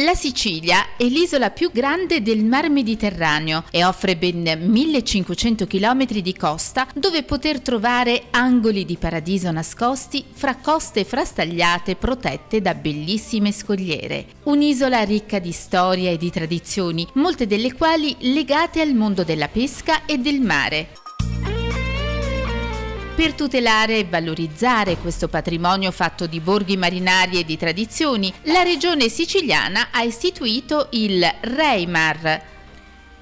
La Sicilia è l'isola più grande del Mar Mediterraneo e offre ben 1500 km di costa dove poter trovare angoli di paradiso nascosti fra coste frastagliate protette da bellissime scogliere. Un'isola ricca di storia e di tradizioni, molte delle quali legate al mondo della pesca e del mare. Per tutelare e valorizzare questo patrimonio fatto di borghi marinari e di tradizioni, la regione siciliana ha istituito il REIMAR,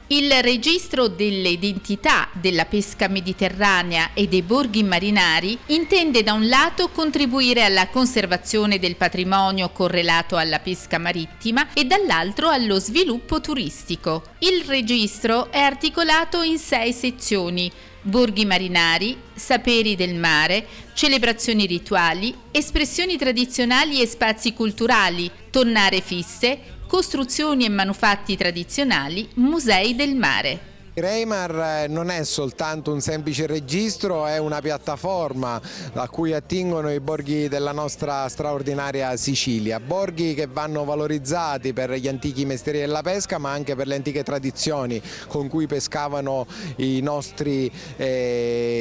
il registro delle identità della pesca mediterranea e dei borghi marinari. Intende da un lato contribuire alla conservazione del patrimonio correlato alla pesca marittima e dall'altro allo sviluppo turistico. Il registro è articolato in 6 sezioni: borghi marinari, saperi del mare, celebrazioni rituali, espressioni tradizionali e spazi culturali, tonnare fisse, costruzioni e manufatti tradizionali, musei del mare. REIMAR non è soltanto un semplice registro, è una piattaforma a cui attingono i borghi della nostra straordinaria Sicilia, borghi che vanno valorizzati per gli antichi mestieri della pesca ma anche per le antiche tradizioni con cui pescavano i nostri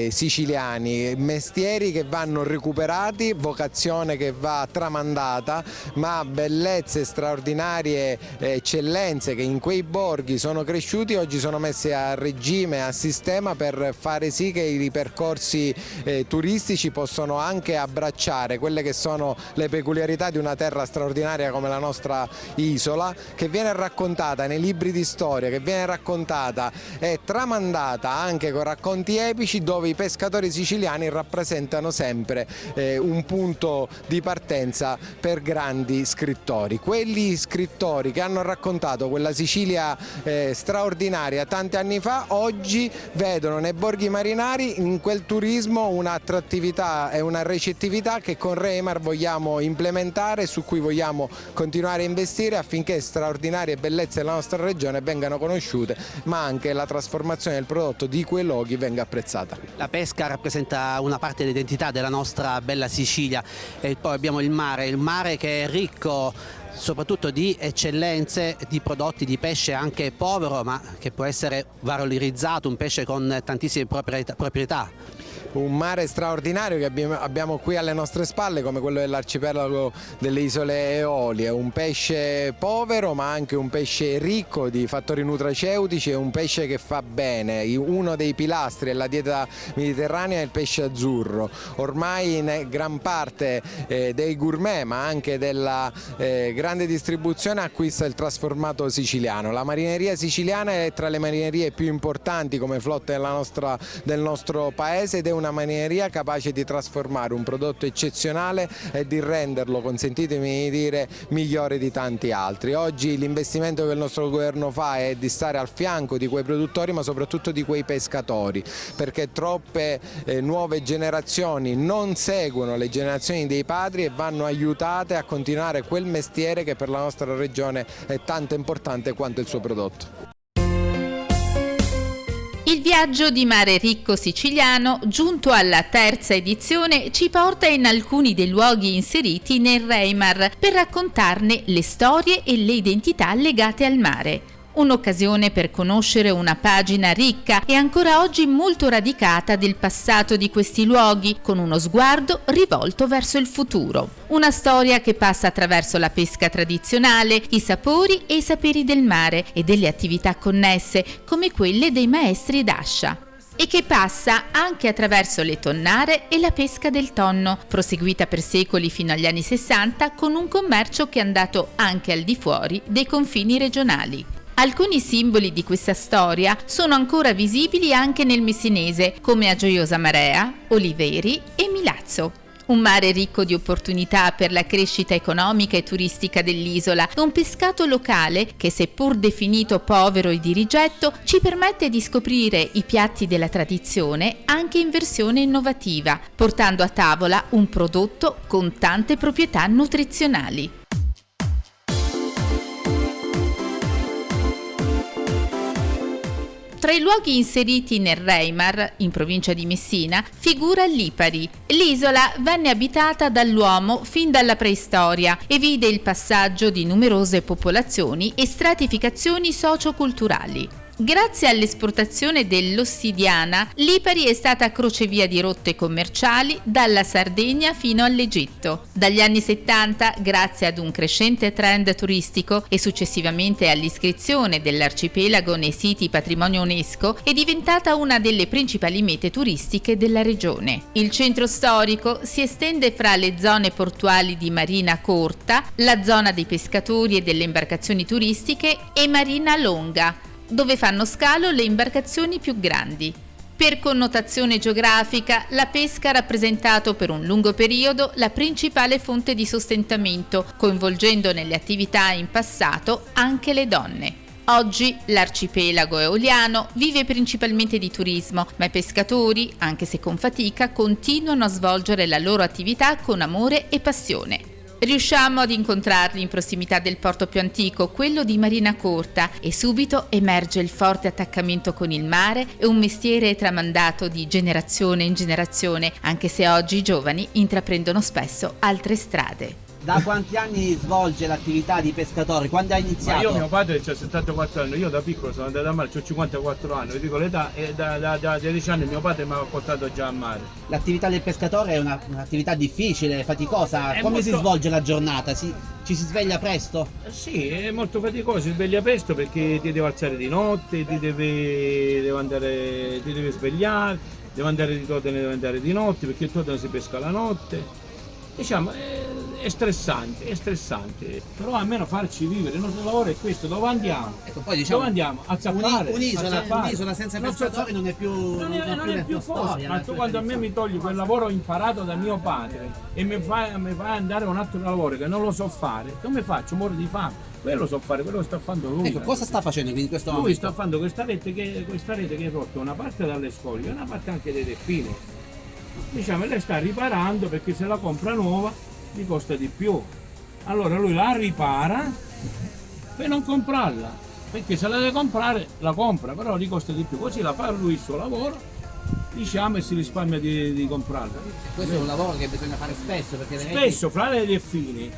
siciliani, mestieri che vanno recuperati, vocazione che va tramandata, ma bellezze straordinarie, eccellenze che in quei borghi sono cresciuti oggi sono messi a regime, a sistema per fare sì che i percorsi turistici possano anche abbracciare quelle che sono le peculiarità di una terra straordinaria come la nostra isola, che viene raccontata nei libri di storia, che viene raccontata e tramandata anche con racconti epici dove i pescatori siciliani rappresentano sempre un punto di partenza per grandi scrittori. Quelli scrittori che hanno raccontato quella Sicilia straordinaria tanti anni fa, oggi vedono nei borghi marinari in quel turismo un'attrattività e una recettività che con REIMAR vogliamo implementare e su cui vogliamo continuare a investire affinché straordinarie bellezze della nostra regione vengano conosciute, ma anche la trasformazione del prodotto di quei luoghi venga apprezzata. La pesca rappresenta una parte dell'identità della nostra bella Sicilia e poi abbiamo il mare che è ricco soprattutto di eccellenze, di prodotti di pesce anche povero ma che può essere valorizzato, un pesce con tantissime proprietà. Un mare straordinario che abbiamo qui alle nostre spalle come quello dell'arcipelago delle isole Eolie, un pesce povero ma anche un pesce ricco di fattori nutraceutici e un pesce che fa bene. Uno dei pilastri della dieta mediterranea è il pesce azzurro, ormai in gran parte dei gourmet ma anche della grande distribuzione acquista il trasformato siciliano. La marineria siciliana è tra le marinerie più importanti come flotte del nostro paese ed è una marineria capace di trasformare un prodotto eccezionale e di renderlo, consentitemi di dire, migliore di tanti altri. Oggi l'investimento che il nostro governo fa è di stare al fianco di quei produttori ma soprattutto di quei pescatori, perché troppe nuove generazioni non seguono le generazioni dei padri e vanno aiutate a continuare quel mestiere che per la nostra regione è tanto importante quanto il suo prodotto. Il viaggio di Mare Ricco siciliano, giunto alla 3ª edizione, ci porta in alcuni dei luoghi inseriti nel REIMAR per raccontarne le storie e le identità legate al mare. Un'occasione per conoscere una pagina ricca e ancora oggi molto radicata del passato di questi luoghi, con uno sguardo rivolto verso il futuro. Una storia che passa attraverso la pesca tradizionale, i sapori e i saperi del mare e delle attività connesse, come quelle dei maestri d'ascia. E che passa anche attraverso le tonnare e la pesca del tonno, proseguita per secoli fino agli anni 60 con un commercio che è andato anche al di fuori dei confini regionali. Alcuni simboli di questa storia sono ancora visibili anche nel messinese, come a Gioiosa Marea, Oliveri e Milazzo. Un mare ricco di opportunità per la crescita economica e turistica dell'isola, un pescato locale che, seppur definito povero e di rigetto, ci permette di scoprire i piatti della tradizione anche in versione innovativa, portando a tavola un prodotto con tante proprietà nutrizionali. Tra i luoghi inseriti nel Reimar, in provincia di Messina, figura Lipari. L'isola venne abitata dall'uomo fin dalla preistoria e vide il passaggio di numerose popolazioni e stratificazioni socioculturali. Grazie all'esportazione dell'ossidiana, Lipari è stata crocevia di rotte commerciali dalla Sardegna fino all'Egitto. Dagli anni 70, grazie ad un crescente trend turistico e successivamente all'iscrizione dell'arcipelago nei siti patrimonio UNESCO, è diventata una delle principali mete turistiche della regione. Il centro storico si estende fra le zone portuali di Marina Corta, la zona dei pescatori e delle imbarcazioni turistiche e Marina Longa, dove fanno scalo le imbarcazioni più grandi. Per connotazione geografica, la pesca ha rappresentato per un lungo periodo la principale fonte di sostentamento, coinvolgendo nelle attività in passato anche le donne. Oggi l'arcipelago eoliano vive principalmente di turismo, ma i pescatori, anche se con fatica, continuano a svolgere la loro attività con amore e passione. Riusciamo ad incontrarli in prossimità del porto più antico, quello di Marina Corta, e subito emerge il forte attaccamento con il mare e un mestiere tramandato di generazione in generazione, anche se oggi i giovani intraprendono spesso altre strade. Da quanti anni svolge l'attività di pescatore? Quando ha iniziato? Ma io, mio padre ha 74 anni, io da piccolo sono andato a mare, ho 54 anni, vi dico l'età, e da 10 anni mio padre mi ha portato già a mare. L'attività del pescatore è un'attività difficile, faticosa. Come si svolge la giornata? Ci si sveglia presto? Sì, è molto faticoso, si sveglia presto perché ti devi alzare di notte, ti devi svegliare, devi andare di Totene, devi andare di notte perché il Totene si pesca la notte. Diciamo, è stressante, però almeno farci vivere, il nostro lavoro è questo, dove andiamo? Ecco, poi diciamo, dove andiamo? A zappare, un'isola senza pescatori non è più storia. Ma tu quando a me mi togli quel lavoro imparato da mio padre e mi fai andare a un altro lavoro che non lo so fare, come faccio? Muoro di fame. Quello so fare, quello sta facendo lui. Ecco, cosa sta facendo in questo momento? Lui sta facendo questa rete che porta una parte dalle scoglie e una parte anche dei delfini. Diciamo, lei sta riparando perché se la compra nuova gli costa di più. Allora lui la ripara per non comprarla, perché se la deve comprare la compra, però gli costa di più. Così la fa lui il suo lavoro, diciamo, e si risparmia di comprarla. Questo è un lavoro che bisogna fare spesso, perché spesso fra le delfini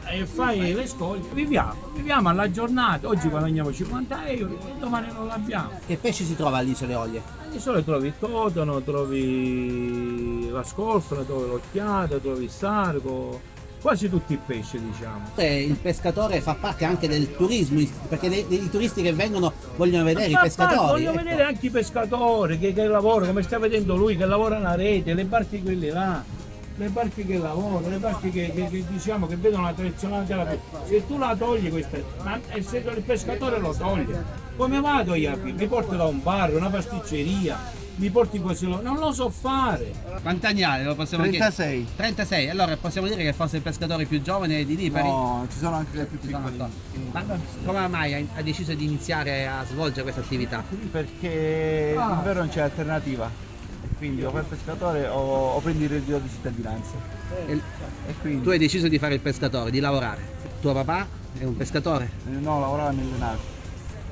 e fai le scoglie, viviamo alla giornata. Oggi guadagniamo 50 euro e domani non l'abbiamo. Che pesci si trova all'Isole Olie? All'isola trovi il totono, trovi la scolfra, trovi l'occhiata, trovi il sargo, quasi tutti i pesci, diciamo. Il pescatore fa parte anche del turismo, perché i turisti che vengono vogliono vedere i pescatori. Vogliono vedere anche i pescatori che lavorano, come sta vedendo lui, che lavora la rete, le barche quelle là. Le barche che lavorano, le barche che diciamo che vedono la tradizionale della pesca. Se tu la togli questa, ma se il pescatore lo toglie, come vado io? Mi porto da un bar, una pasticceria, mi porti così, non lo so fare. Quanti anni hai? Lo possiamo 36. Dire? 36, allora possiamo dire che forse il pescatore più giovane di Lipari? No, ci sono anche le più piccole. Ma come mai hai deciso di iniziare a svolgere questa attività? Perché davvero non c'è alternativa. Quindi o fai il pescatore o prendi il reddito di cittadinanza. E quindi... Tu hai deciso di fare il pescatore, di lavorare. Tuo papà è un pescatore? No, lavorava nelle navi.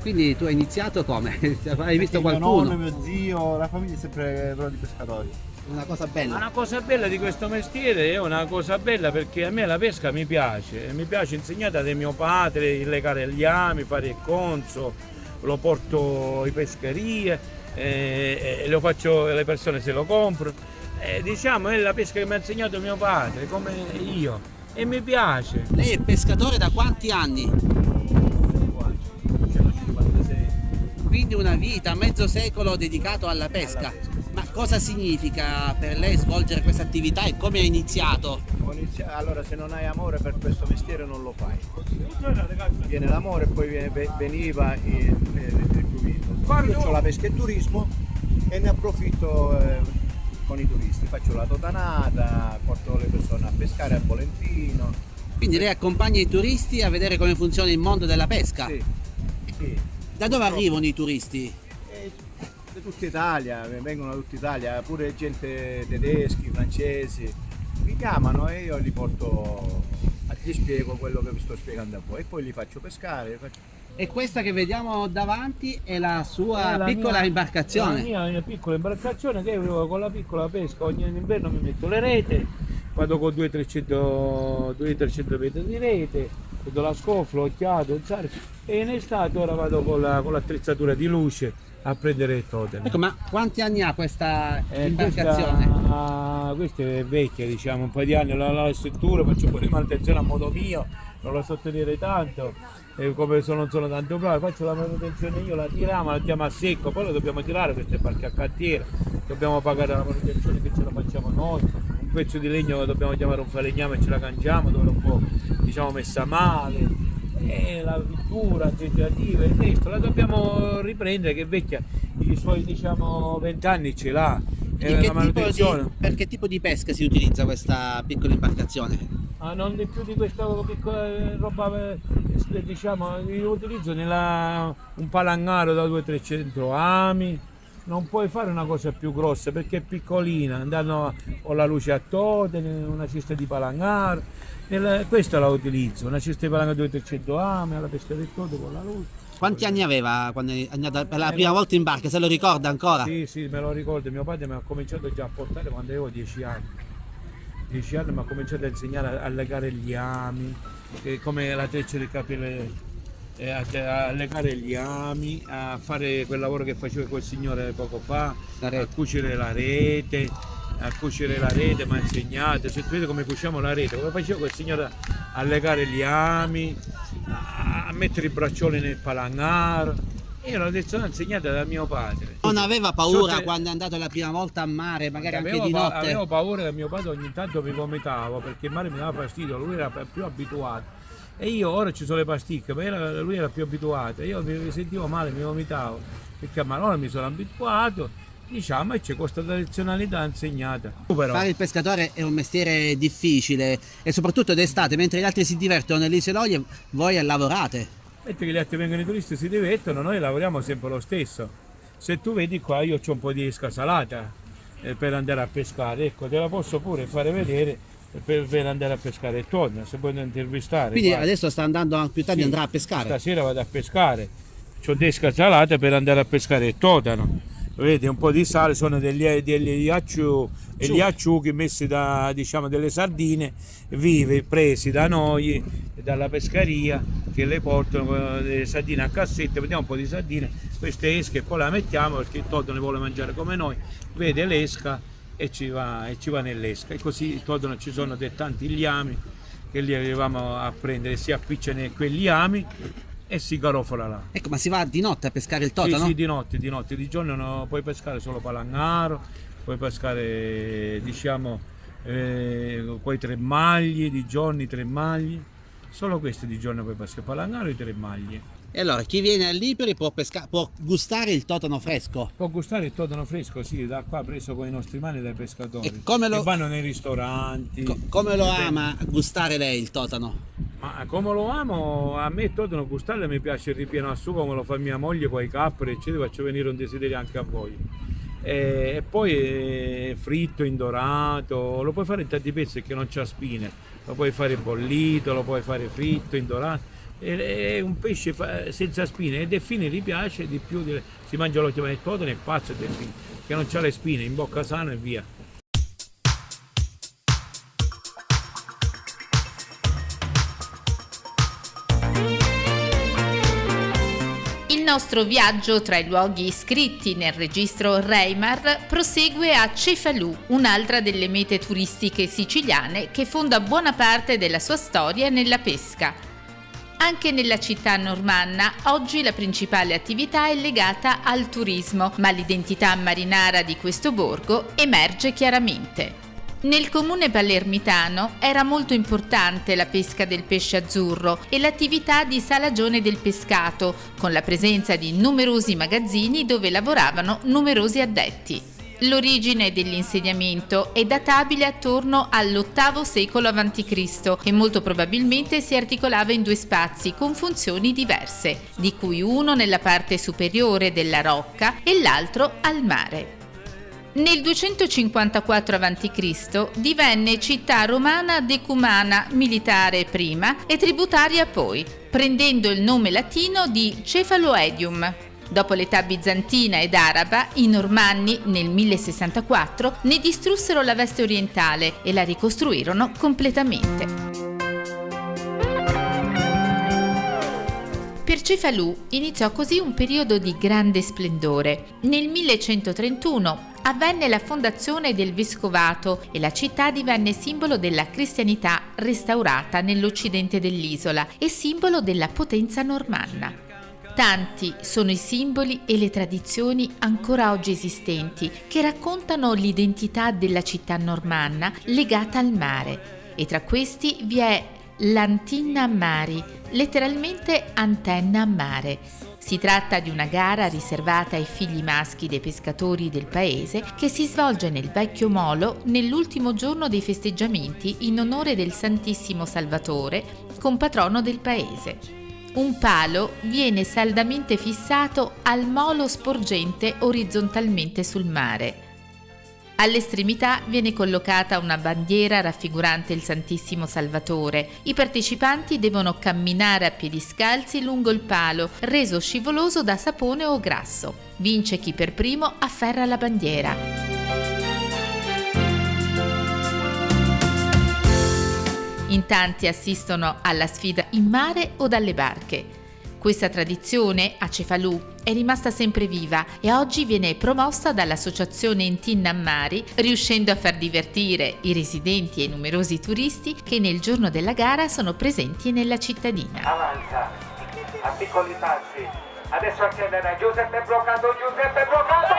Quindi tu hai iniziato come? Hai visto qualcuno? Mio nonno, mio zio, la famiglia è sempre però di pescatori. Una cosa bella. Una cosa bella di questo mestiere è una cosa bella perché a me la pesca mi piace insegnata da mio padre, legare gli ami, fare il conso, lo porto in pescherie. Lo faccio, le persone se lo comprano, diciamo è la pesca che mi ha insegnato mio padre come io e mi piace. Lei è pescatore da quanti anni? 156. Quindi una vita, mezzo secolo dedicato alla pesca. Ma cosa significa per lei svolgere questa attività e come ha iniziato? Allora, se non hai amore per questo mestiere non lo fai. Viene l'amore e poi veniva il retribuito. Faccio la pesca e turismo e ne approfitto con i turisti. Faccio la totanata, porto le persone a pescare a Volentino. Quindi lei accompagna i turisti a vedere come funziona il mondo della pesca? Sì. Da dove arrivano i turisti? Da tutta Italia, vengono da tutta Italia, pure gente tedeschi, francesi, mi chiamano e io li porto, gli spiego quello che vi sto spiegando a voi e poi li faccio pescare, E questa che vediamo davanti è la sua È la piccola mia- imbarcazione. La mia piccola imbarcazione che io con la piccola pesca ogni inverno mi metto le rete, vado con 200-300 metri di rete, vedo la scofla, occhiato, un sarco, e in estate ora vado con l'attrezzatura di luce a prendere il totem. Ecco, ma quanti anni ha questa imbarcazione? Questa è vecchia, diciamo, un po' di anni, la struttura, faccio un po' di manutenzione a modo mio, non la so tenere tanto, e come non sono tanto bravo, faccio la manutenzione io, la tiriamo, la mettiamo a secco, poi la dobbiamo tirare perché è parchi a cantiere, dobbiamo pagare la manutenzione che ce la facciamo noi, un pezzo di legno dobbiamo chiamare un falegname e ce la cangiamo, dove è un po' diciamo messa male. E la pittura decorativa e il resto la dobbiamo riprendere, che è vecchia, i suoi diciamo 20 anni ce l'ha. Per che tipo di pesca si utilizza questa piccola imbarcazione? Non di più di questa piccola roba, diciamo, io utilizzo un palangaro da 200-300 ami. Non puoi fare una cosa più grossa perché è piccolina, andando con la luce a totem, una cesta di palangaro, questa la utilizzo, una cesta di palangaro 200-300 ami, alla pesca del totem con la luce. Quanti anni aveva quando è andata per la prima volta in barca, se lo ricorda ancora? Sì, me lo ricordo, mio padre mi ha cominciato già a portare quando avevo 10 anni. 10 anni mi ha cominciato a insegnare a legare gli ami, come la treccia del capello. A legare gli ami, a fare quel lavoro che faceva quel signore poco fa, a cucire la rete, mi ha insegnato, se tu vedi come cuciamo la rete, come faceva quel signore a legare gli ami, a mettere i braccioli nel palangaro, io l'ho insegnata da mio padre. Non aveva paura quando è andato la prima volta a mare, magari anche di notte? Avevo paura che mio padre ogni tanto mi vomitava perché il mare mi dava fastidio, lui era più abituato. E io ora ci sono le pasticche, ma lui era più abituato, io mi sentivo male, mi vomitavo, perché a Marona mi sono abituato, diciamo, e c'è questa tradizionalità insegnata. Fare il pescatore è un mestiere difficile e soprattutto d'estate, mentre gli altri si divertono nelle isole, voi lavorate. Mentre che gli altri vengono i turisti e si divertono, noi lavoriamo sempre lo stesso. Se tu vedi qua io ho un po' di esca salata per andare a pescare, ecco, te la posso pure fare vedere. Per andare a pescare e torna, se vuoi intervistare. Quindi adesso sta andando, più tardi andrà a pescare? Stasera vado a pescare, c'ho desca salata per andare a pescare il totano. Vedete, un po' di sale, sono degli acciughi messi da, diciamo, delle sardine vive presi da noi, dalla pescaria, che le portano le sardine a cassette, vediamo un po' di sardine, queste esche, poi la mettiamo perché il totano le vuole mangiare come noi, vede l'esca e ci va nell'esca, e così il totano ci sono tanti liami che li arriviamo a prendere, si appicciano quegli ami e si garofola là. Ecco, ma si va di notte a pescare il totano? Sì, di notte, di giorno no, puoi pescare solo palangaro, puoi pescare diciamo quei tremagli, di giorno i tremagli, solo questi di giorno puoi pescare, palangaro e tremagli. E allora chi viene a Lipari può gustare il totano fresco? Può gustare il totano fresco, sì, da qua preso con i nostri mani dai pescatori. E come lo... che vanno nei ristoranti. Come lo ama gustare lei il totano? Ma come lo amo, a me il totano gustarlo mi piace il ripieno a su come lo fa mia moglie con i capperi, eccetera, faccio venire un desiderio anche a voi. E poi fritto, indorato, lo puoi fare in tanti pezzi che non c'ha spine, lo puoi fare bollito, lo puoi fare fritto, indorato. È un pesce senza spine, e delfine gli piace di più, si mangia lo chiamano il totano, è pazzo il delfine, che non c'ha le spine, in bocca sano e via. Il nostro viaggio tra i luoghi iscritti nel registro Reimar prosegue a Cefalù, un'altra delle mete turistiche siciliane che fonda buona parte della sua storia nella pesca. Anche nella città normanna oggi la principale attività è legata al turismo, ma l'identità marinara di questo borgo emerge chiaramente. Nel comune palermitano era molto importante la pesca del pesce azzurro e l'attività di salagione del pescato, con la presenza di numerosi magazzini dove lavoravano numerosi addetti. L'origine dell'insediamento è databile attorno all'VIII secolo a.C. e molto probabilmente si articolava in due spazi con funzioni diverse, di cui uno nella parte superiore della rocca e l'altro al mare. Nel 254 a.C. divenne città romana decumana, militare prima e tributaria poi, prendendo il nome latino di Cefaloedium. Dopo l'età bizantina ed araba, i Normanni nel 1064 ne distrussero la veste orientale e la ricostruirono completamente. Per Cefalù iniziò così un periodo di grande splendore. Nel 1131 avvenne la fondazione del vescovato e la città divenne simbolo della cristianità restaurata nell'occidente dell'isola e simbolo della potenza normanna. Tanti sono i simboli e le tradizioni ancora oggi esistenti che raccontano l'identità della città normanna legata al mare, e tra questi vi è l'Antinna Mari, letteralmente antenna a mare. Si tratta di una gara riservata ai figli maschi dei pescatori del paese che si svolge nel Vecchio Molo nell'ultimo giorno dei festeggiamenti in onore del Santissimo Salvatore, compatrono del paese. Un palo viene saldamente fissato al molo sporgente orizzontalmente sul mare. All'estremità viene collocata una bandiera raffigurante il Santissimo Salvatore. I partecipanti devono camminare a piedi scalzi lungo il palo, reso scivoloso da sapone o grasso. Vince chi per primo afferra la bandiera. In tanti assistono alla sfida in mare o dalle barche. Questa tradizione a Cefalù è rimasta sempre viva e oggi viene promossa dall'associazione Antinna Mari, riuscendo a far divertire i residenti e i numerosi turisti che nel giorno della gara sono presenti nella cittadina. Avanza a piccoli passi, adesso accelera, Giuseppe bloccato, Giuseppe bloccato,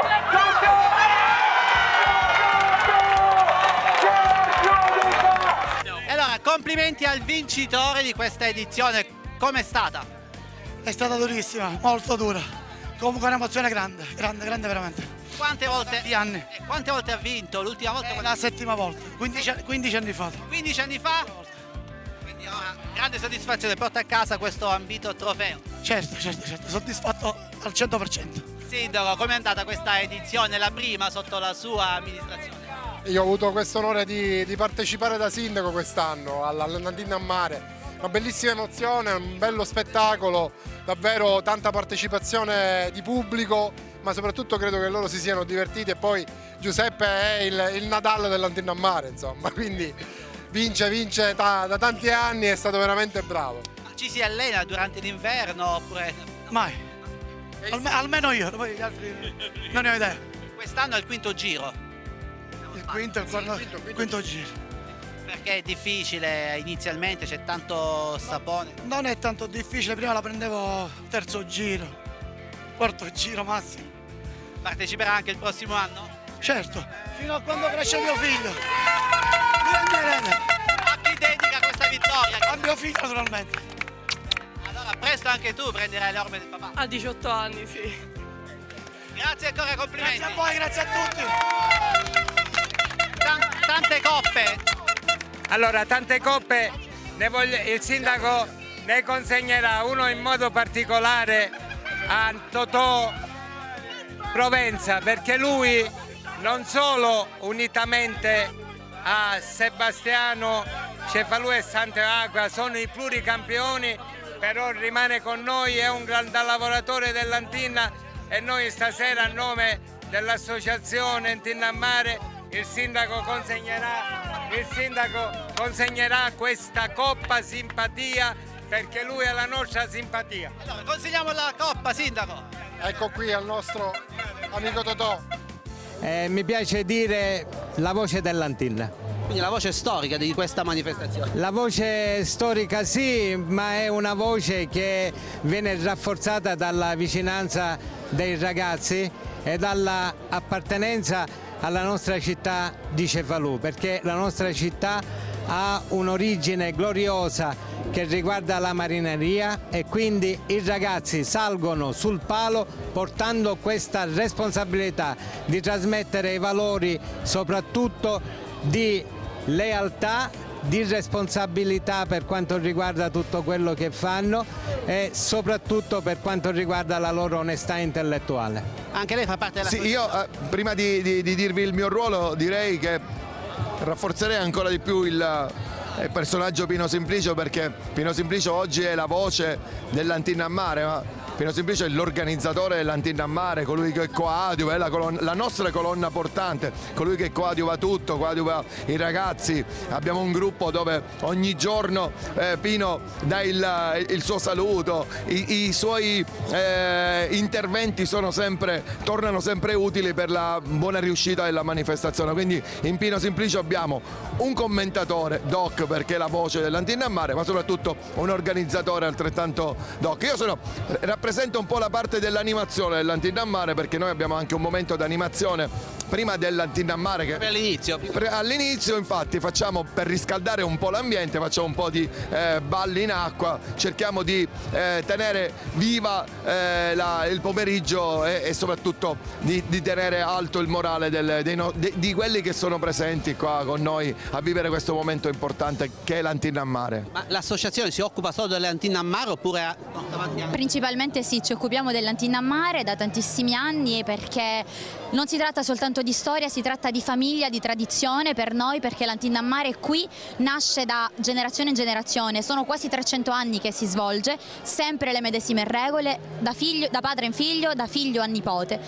Allora, complimenti al vincitore di questa edizione, com'è stata? È stata durissima, molto dura. Comunque un'emozione grande veramente. Quante volte? Di anni. Quante volte ha vinto? L'ultima volta? È la settima volta, 15 anni fa. 15 anni fa? Quindi ora grande soddisfazione, porta a casa questo ambito trofeo. Certo, soddisfatto al 100%. Sindaco, com'è andata questa edizione, la prima sotto la sua amministrazione? Io ho avuto questo onore di partecipare da sindaco quest'anno all'Antinna Mare. Una bellissima emozione, un bello spettacolo, davvero tanta partecipazione di pubblico, ma soprattutto credo che loro si siano divertiti, e poi Giuseppe è il Nadal dell'Antinna Mare, insomma, quindi vince da tanti anni, è stato veramente bravo. Ci si allena durante l'inverno oppure? Mai. Almeno io, poi gli altri non ne ho idea. Quest'anno è il quinto giro. Il quinto giro. Perché è difficile inizialmente, c'è tanto sapone. Non è tanto difficile, prima la prendevo terzo giro, quarto giro massimo. Parteciperà anche il prossimo anno? Certo, fino a quando cresce mio figlio. A chi dedica questa vittoria? A mio figlio naturalmente. Allora presto anche tu prenderai le orme del papà. A 18 anni, sì. Grazie ancora, complimenti. Grazie a voi, grazie a tutti. Tante coppe. Allora, tante coppe il sindaco ne consegnerà uno in modo particolare a Totò Provenza, perché lui non solo unitamente a Sebastiano, Cefalù e Sant'Acqua sono i pluricampioni, però rimane con noi, è un gran lavoratore dell'Antinna, e noi stasera a nome dell'associazione Antinna Mare il sindaco consegnerà questa Coppa Simpatia, perché lui è la nostra simpatia. Allora, consegniamo la Coppa, sindaco. Ecco qui al nostro amico Totò. Mi piace dire la voce dell'Antinna. Quindi la voce storica di questa manifestazione. La voce storica sì, ma è una voce che viene rafforzata dalla vicinanza dei ragazzi e dalla appartenenza alla nostra città di Cefalù, perché la nostra città ha un'origine gloriosa che riguarda la marineria, e quindi i ragazzi salgono sul palo portando questa responsabilità di trasmettere i valori soprattutto di lealtà di responsabilità per quanto riguarda tutto quello che fanno e soprattutto per quanto riguarda la loro onestà intellettuale. Anche lei fa parte della... Sì, io prima di dirvi il mio ruolo direi che rafforzerei ancora di più il personaggio Pino Simplicio, perché Pino Simplicio oggi è la voce dell'Antinna a Mare, ma Pino Simplicio è l'organizzatore dell'Antinna a Mare, colui che coadiuva, è la nostra colonna portante, colui che coadiuva tutto, coadiuva i ragazzi. Abbiamo un gruppo dove ogni giorno Pino dà il suo saluto, i suoi interventi tornano sempre utili per la buona riuscita della manifestazione. Quindi in Pino Simplicio abbiamo un commentatore, Doc, perché è la voce dell'Antinna a Mare, ma soprattutto un organizzatore altrettanto Doc. Io rappresento un po' la parte dell'animazione dell'Antinna a Mare, perché noi abbiamo anche un momento di animazione prima dell'Antinna a Mare che all'inizio infatti facciamo, per riscaldare un po' l'ambiente, facciamo un po' di balli in acqua, cerchiamo di tenere viva il pomeriggio e soprattutto di tenere alto il morale di quelli che sono presenti qua con noi a vivere questo momento importante che è l'Antinna a Mare. Ma l'associazione si occupa solo dell'Antinna a Mare oppure porta avanti anche? Principalmente sì, ci occupiamo dell'Antinna a Mare da tantissimi anni, perché non si tratta soltanto di storia, si tratta di famiglia, di tradizione per noi, perché l'Antinna a Mare qui nasce da generazione in generazione, sono quasi 300 anni che si svolge, sempre le medesime regole, da padre in figlio, da figlio a nipote.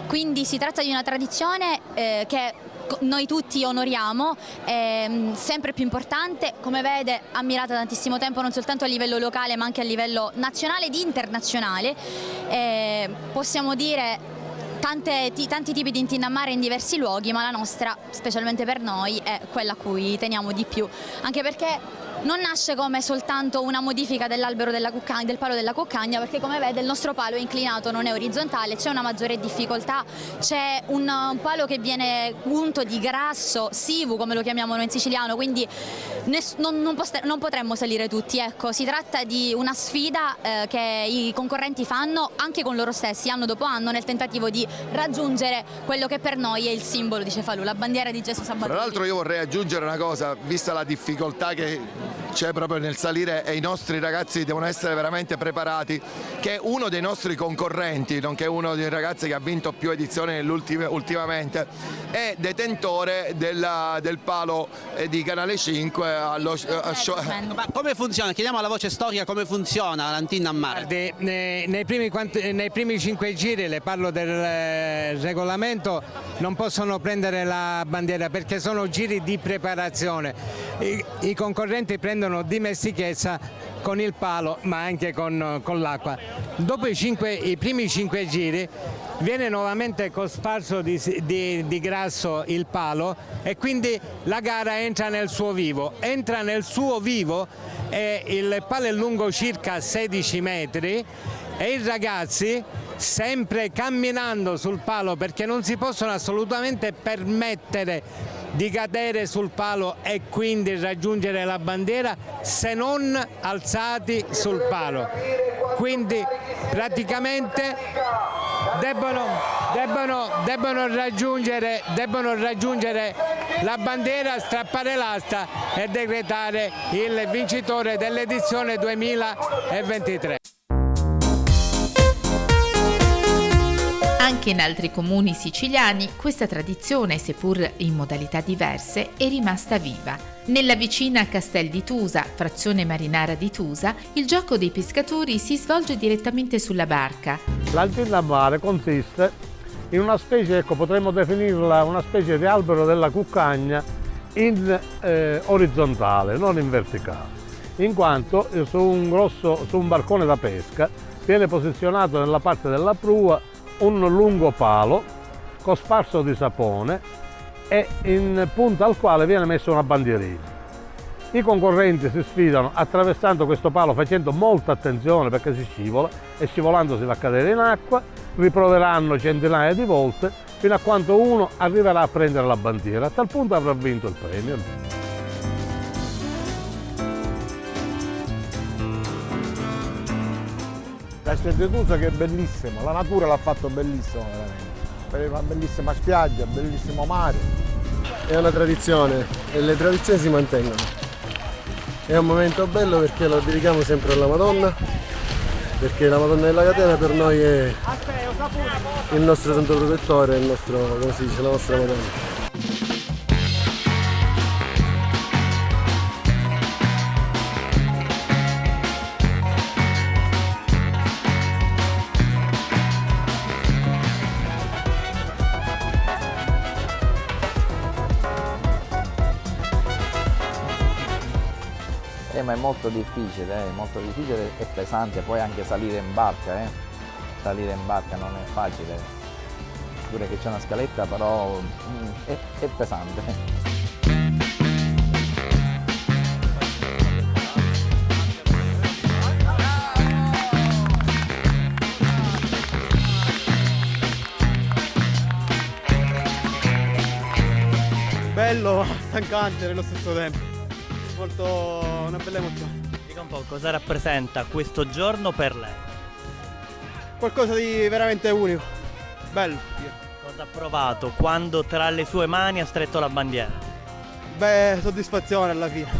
Quindi si tratta di una tradizione che noi tutti onoriamo, è sempre più importante, come vede, ammirata da tantissimo tempo non soltanto a livello locale ma anche a livello nazionale ed internazionale. Possiamo dire tanti tipi di Antinna a Mare in diversi luoghi, ma la nostra, specialmente per noi, è quella a cui teniamo di più, anche perché non nasce come soltanto una modifica dell'albero del palo della cuccagna, perché come vede il nostro palo è inclinato, non è orizzontale, c'è una maggiore difficoltà, c'è un palo che viene unto di grasso, sivu come lo chiamiamo noi in siciliano, quindi non potremmo salire tutti, ecco, si tratta di una sfida che i concorrenti fanno anche con loro stessi anno dopo anno nel tentativo di raggiungere quello che per noi è il simbolo di Cefalù, la bandiera di Gesù Sabatini. Tra l'altro io vorrei aggiungere una cosa, vista la difficoltà che c'è proprio nel salire e i nostri ragazzi devono essere veramente preparati, che uno dei nostri concorrenti, nonché uno dei ragazzi che ha vinto più edizioni ultimamente, è detentore del palo di Canale 5 Ma come funziona? Chiediamo alla voce storica come funziona l'Antinna a Mare. Nei primi 5 giri, le parlo del regolamento, non possono prendere la bandiera perché sono giri di preparazione. I concorrenti prendono dimestichezza con il palo ma anche con l'acqua. Dopo i primi 5 giri viene nuovamente cosparso di grasso il palo e quindi la gara entra nel suo vivo. Entra nel suo vivo e il palo è lungo circa 16 metri e i ragazzi, sempre camminando sul palo, perché non si possono assolutamente permettere di cadere sul palo e quindi raggiungere la bandiera se non alzati sul palo, quindi praticamente debbono raggiungere la bandiera, strappare l'asta e decretare il vincitore dell'edizione 2023. Anche in altri comuni siciliani questa tradizione, seppur in modalità diverse, è rimasta viva. Nella vicina Castel di Tusa, frazione marinara di Tusa, il gioco dei pescatori si svolge direttamente sulla barca. L'Antinna a Mare consiste in una specie, potremmo definirla una specie di albero della cuccagna in orizzontale, non in verticale, in quanto su un barcone da pesca viene posizionato nella parte della prua un lungo palo cosparso di sapone e in punta al quale viene messa una bandierina. I concorrenti si sfidano attraversando questo palo facendo molta attenzione perché si scivola e scivolando si va a cadere in acqua, riproveranno centinaia di volte fino a quando uno arriverà a prendere la bandiera, a tal punto avrà vinto il premio. Castel di Tusa che è bellissimo, la natura l'ha fatto bellissimo veramente, una bellissima spiaggia, bellissimo mare. È una tradizione e le tradizioni si mantengono. È un momento bello perché lo dedichiamo sempre alla Madonna, perché la Madonna della Catena per noi è il nostro santo protettore, il nostro, come si dice, la nostra Madonna. Ma è molto difficile e pesante, poi anche salire in barca, salire in barca non è facile, pure che c'è una scaletta, però è pesante. Bello, ma stancante nello stesso tempo. Una bella emozione. Dica un po' cosa rappresenta questo giorno per lei? Qualcosa di veramente unico, bello. Cosa ha provato quando tra le sue mani ha stretto la bandiera? Beh, soddisfazione alla fine.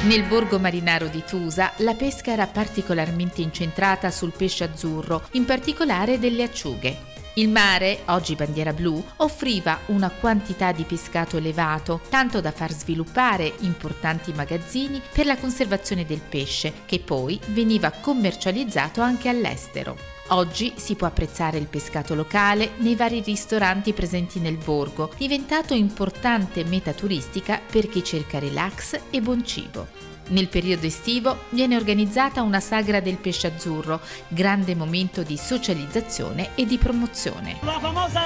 Nel borgo marinaro di Tusa la pesca era particolarmente incentrata sul pesce azzurro, in particolare delle acciughe. Il mare, oggi bandiera blu, offriva una quantità di pescato elevato, tanto da far sviluppare importanti magazzini per la conservazione del pesce, che poi veniva commercializzato anche all'estero. Oggi si può apprezzare il pescato locale nei vari ristoranti presenti nel borgo, diventato importante meta turistica per chi cerca relax e buon cibo. Nel periodo estivo viene organizzata una sagra del pesce azzurro, grande momento di socializzazione e di promozione. La famosa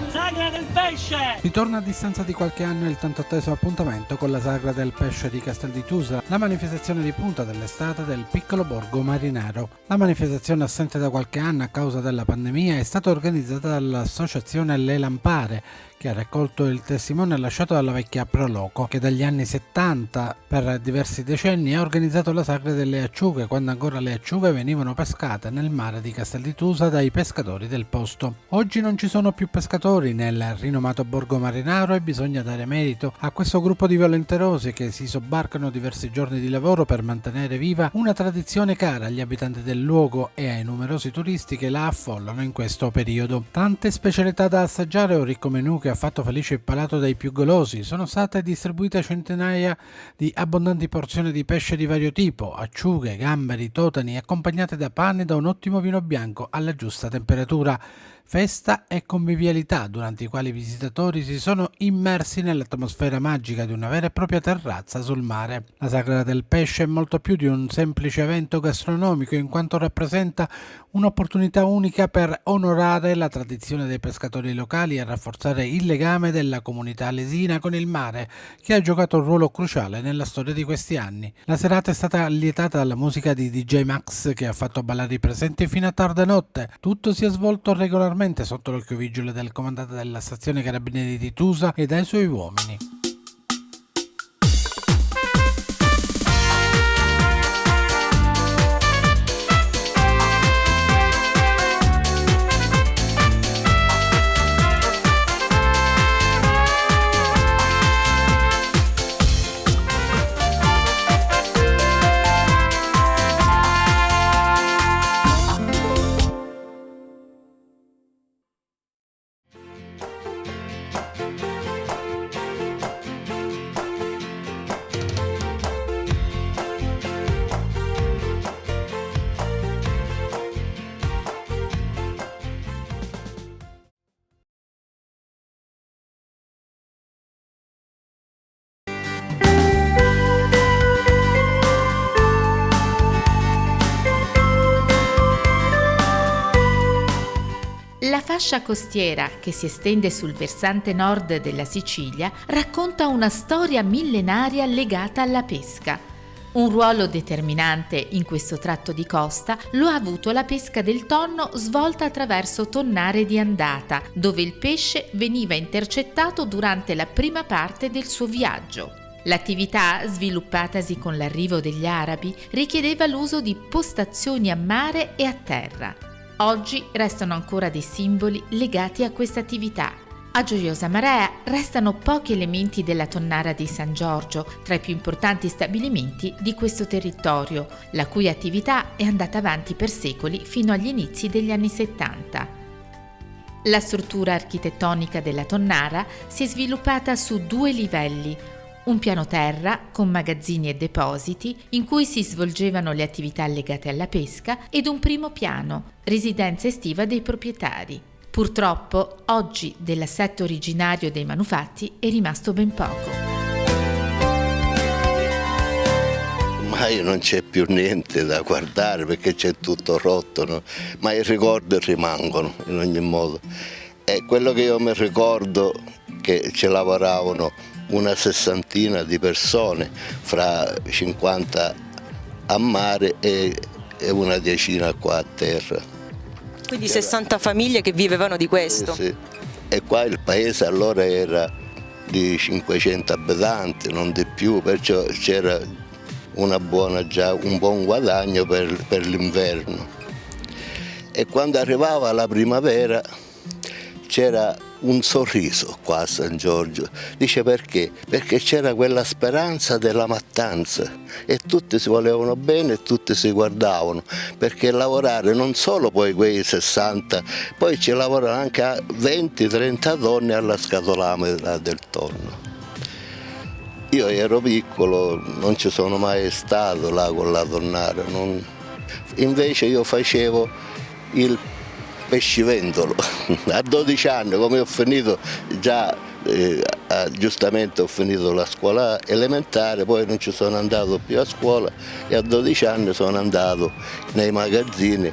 sagra del pesce! Ritorna a distanza di qualche anno il tanto atteso appuntamento con la sagra del pesce di Castel di Tusa, la manifestazione di punta dell'estate del piccolo borgo marinaro. La manifestazione, assente da qualche anno a causa della pandemia, è stata organizzata dall'associazione Le Lampare, che ha raccolto il testimone lasciato dalla vecchia Proloco, che dagli anni 70 per diversi decenni ha organizzato la sagra delle acciughe, quando ancora le acciughe venivano pescate nel mare di Castel di Tusa dai pescatori del posto. Oggi non ci sono più pescatori nel rinomato borgo marinaro e bisogna dare merito a questo gruppo di volenterosi che si sobbarcano diversi giorni di lavoro per mantenere viva una tradizione cara agli abitanti del luogo e ai numerosi turisti che la affollano in questo periodo. Tante specialità da assaggiare, un ricco menù che ha fatto felice il palato dei più golosi. Sono state distribuite centinaia di abbondanti porzioni di pesce di vario tipo, acciughe, gamberi, totani, accompagnate da pane e da un ottimo vino bianco alla giusta temperatura. Festa e convivialità durante i quali i visitatori si sono immersi nell'atmosfera magica di una vera e propria terrazza sul mare. La sagra del pesce è molto più di un semplice evento gastronomico, in quanto rappresenta un'opportunità unica per onorare la tradizione dei pescatori locali e rafforzare il legame della comunità alesina con il mare, che ha giocato un ruolo cruciale nella storia di questi anni. La serata è stata allietata dalla musica di DJ Max, che ha fatto ballare i presenti fino a tarda notte. Tutto si è svolto regolarmente sotto l'occhio vigile del comandante della stazione Carabinieri di Tusa e dai suoi uomini. La fascia costiera, che si estende sul versante nord della Sicilia, racconta una storia millenaria legata alla pesca. Un ruolo determinante in questo tratto di costa lo ha avuto la pesca del tonno svolta attraverso tonnare di andata, dove il pesce veniva intercettato durante la prima parte del suo viaggio. L'attività, sviluppatasi con l'arrivo degli arabi, richiedeva l'uso di postazioni a mare e a terra. Oggi restano ancora dei simboli legati a questa attività. A Gioiosa Marea restano pochi elementi della tonnara di San Giorgio, tra i più importanti stabilimenti di questo territorio, la cui attività è andata avanti per secoli fino agli inizi degli anni 70. La struttura architettonica della tonnara si è sviluppata su 2 livelli, un piano terra con magazzini e depositi in cui si svolgevano le attività legate alla pesca ed un primo piano, residenza estiva dei proprietari. Purtroppo, oggi dell'assetto originario dei manufatti è rimasto ben poco. Ormai non c'è più niente da guardare perché c'è tutto rotto, no? Ma i ricordi rimangono in ogni modo. E quello che io mi ricordo che ci lavoravano una 60 di persone, fra 50 a mare e una decina qua a terra. Quindi 60 famiglie che vivevano di questo? Sì. E qua il paese allora era di 500 abitanti, non di più, perciò c'era un buon guadagno per l'inverno. E quando arrivava la primavera c'era un sorriso qua a San Giorgio. Dice perché? Perché c'era quella speranza della mattanza e tutti si volevano bene e tutti si guardavano, perché lavorare non solo poi quei 60, poi ci lavorano anche 20-30 donne alla scatolame del tonno. Io ero piccolo, non ci sono mai stato là con la tonnara, invece io facevo il pescivendolo. A 12 anni, come ho finito già, giustamente ho finito la scuola elementare, poi non ci sono andato più a scuola e a 12 anni sono andato nei magazzini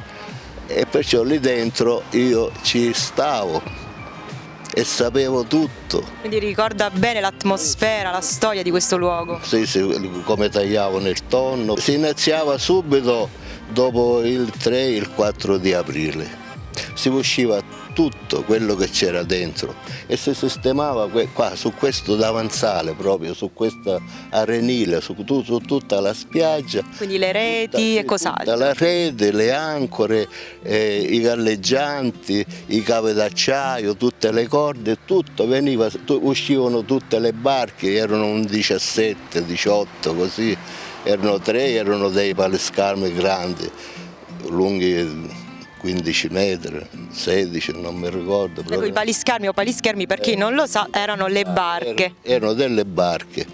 e perciò lì dentro io ci stavo e sapevo tutto. Quindi ricorda bene l'atmosfera, la storia di questo luogo? Sì, come tagliavano il tonno. Si iniziava subito dopo il 3 il 4 di aprile. Si usciva tutto quello che c'era dentro e si sistemava qua su questo davanzale, proprio su questa arenile, su tutta la spiaggia. Quindi le reti e cos'altro? La rete, le ancore, i galleggianti, i cavi d'acciaio, tutte le corde, tutto veniva, uscivano tutte le barche, erano un 17, 18 così, erano 3, erano dei paliscarmi grandi, lunghi 15 metri, 16, non mi ricordo. Ecco, i paliscarmi o palischermi, per chi non lo sa, erano le barche. Erano delle barche.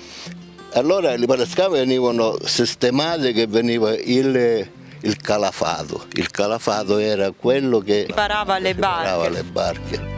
Allora i paliscarmi venivano sistemati, che veniva il calafato. Il calafato era quello che riparava le barche.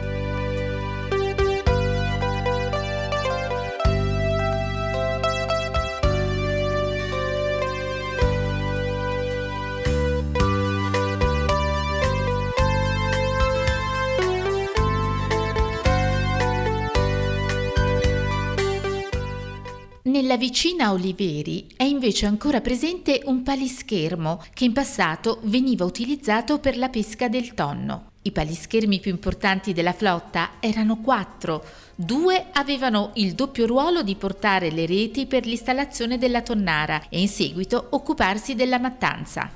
Nella vicina Oliveri è invece ancora presente un palischermo che in passato veniva utilizzato per la pesca del tonno. I palischermi più importanti della flotta erano 4. 2 avevano il doppio ruolo di portare le reti per l'installazione della tonnara e in seguito occuparsi della mattanza.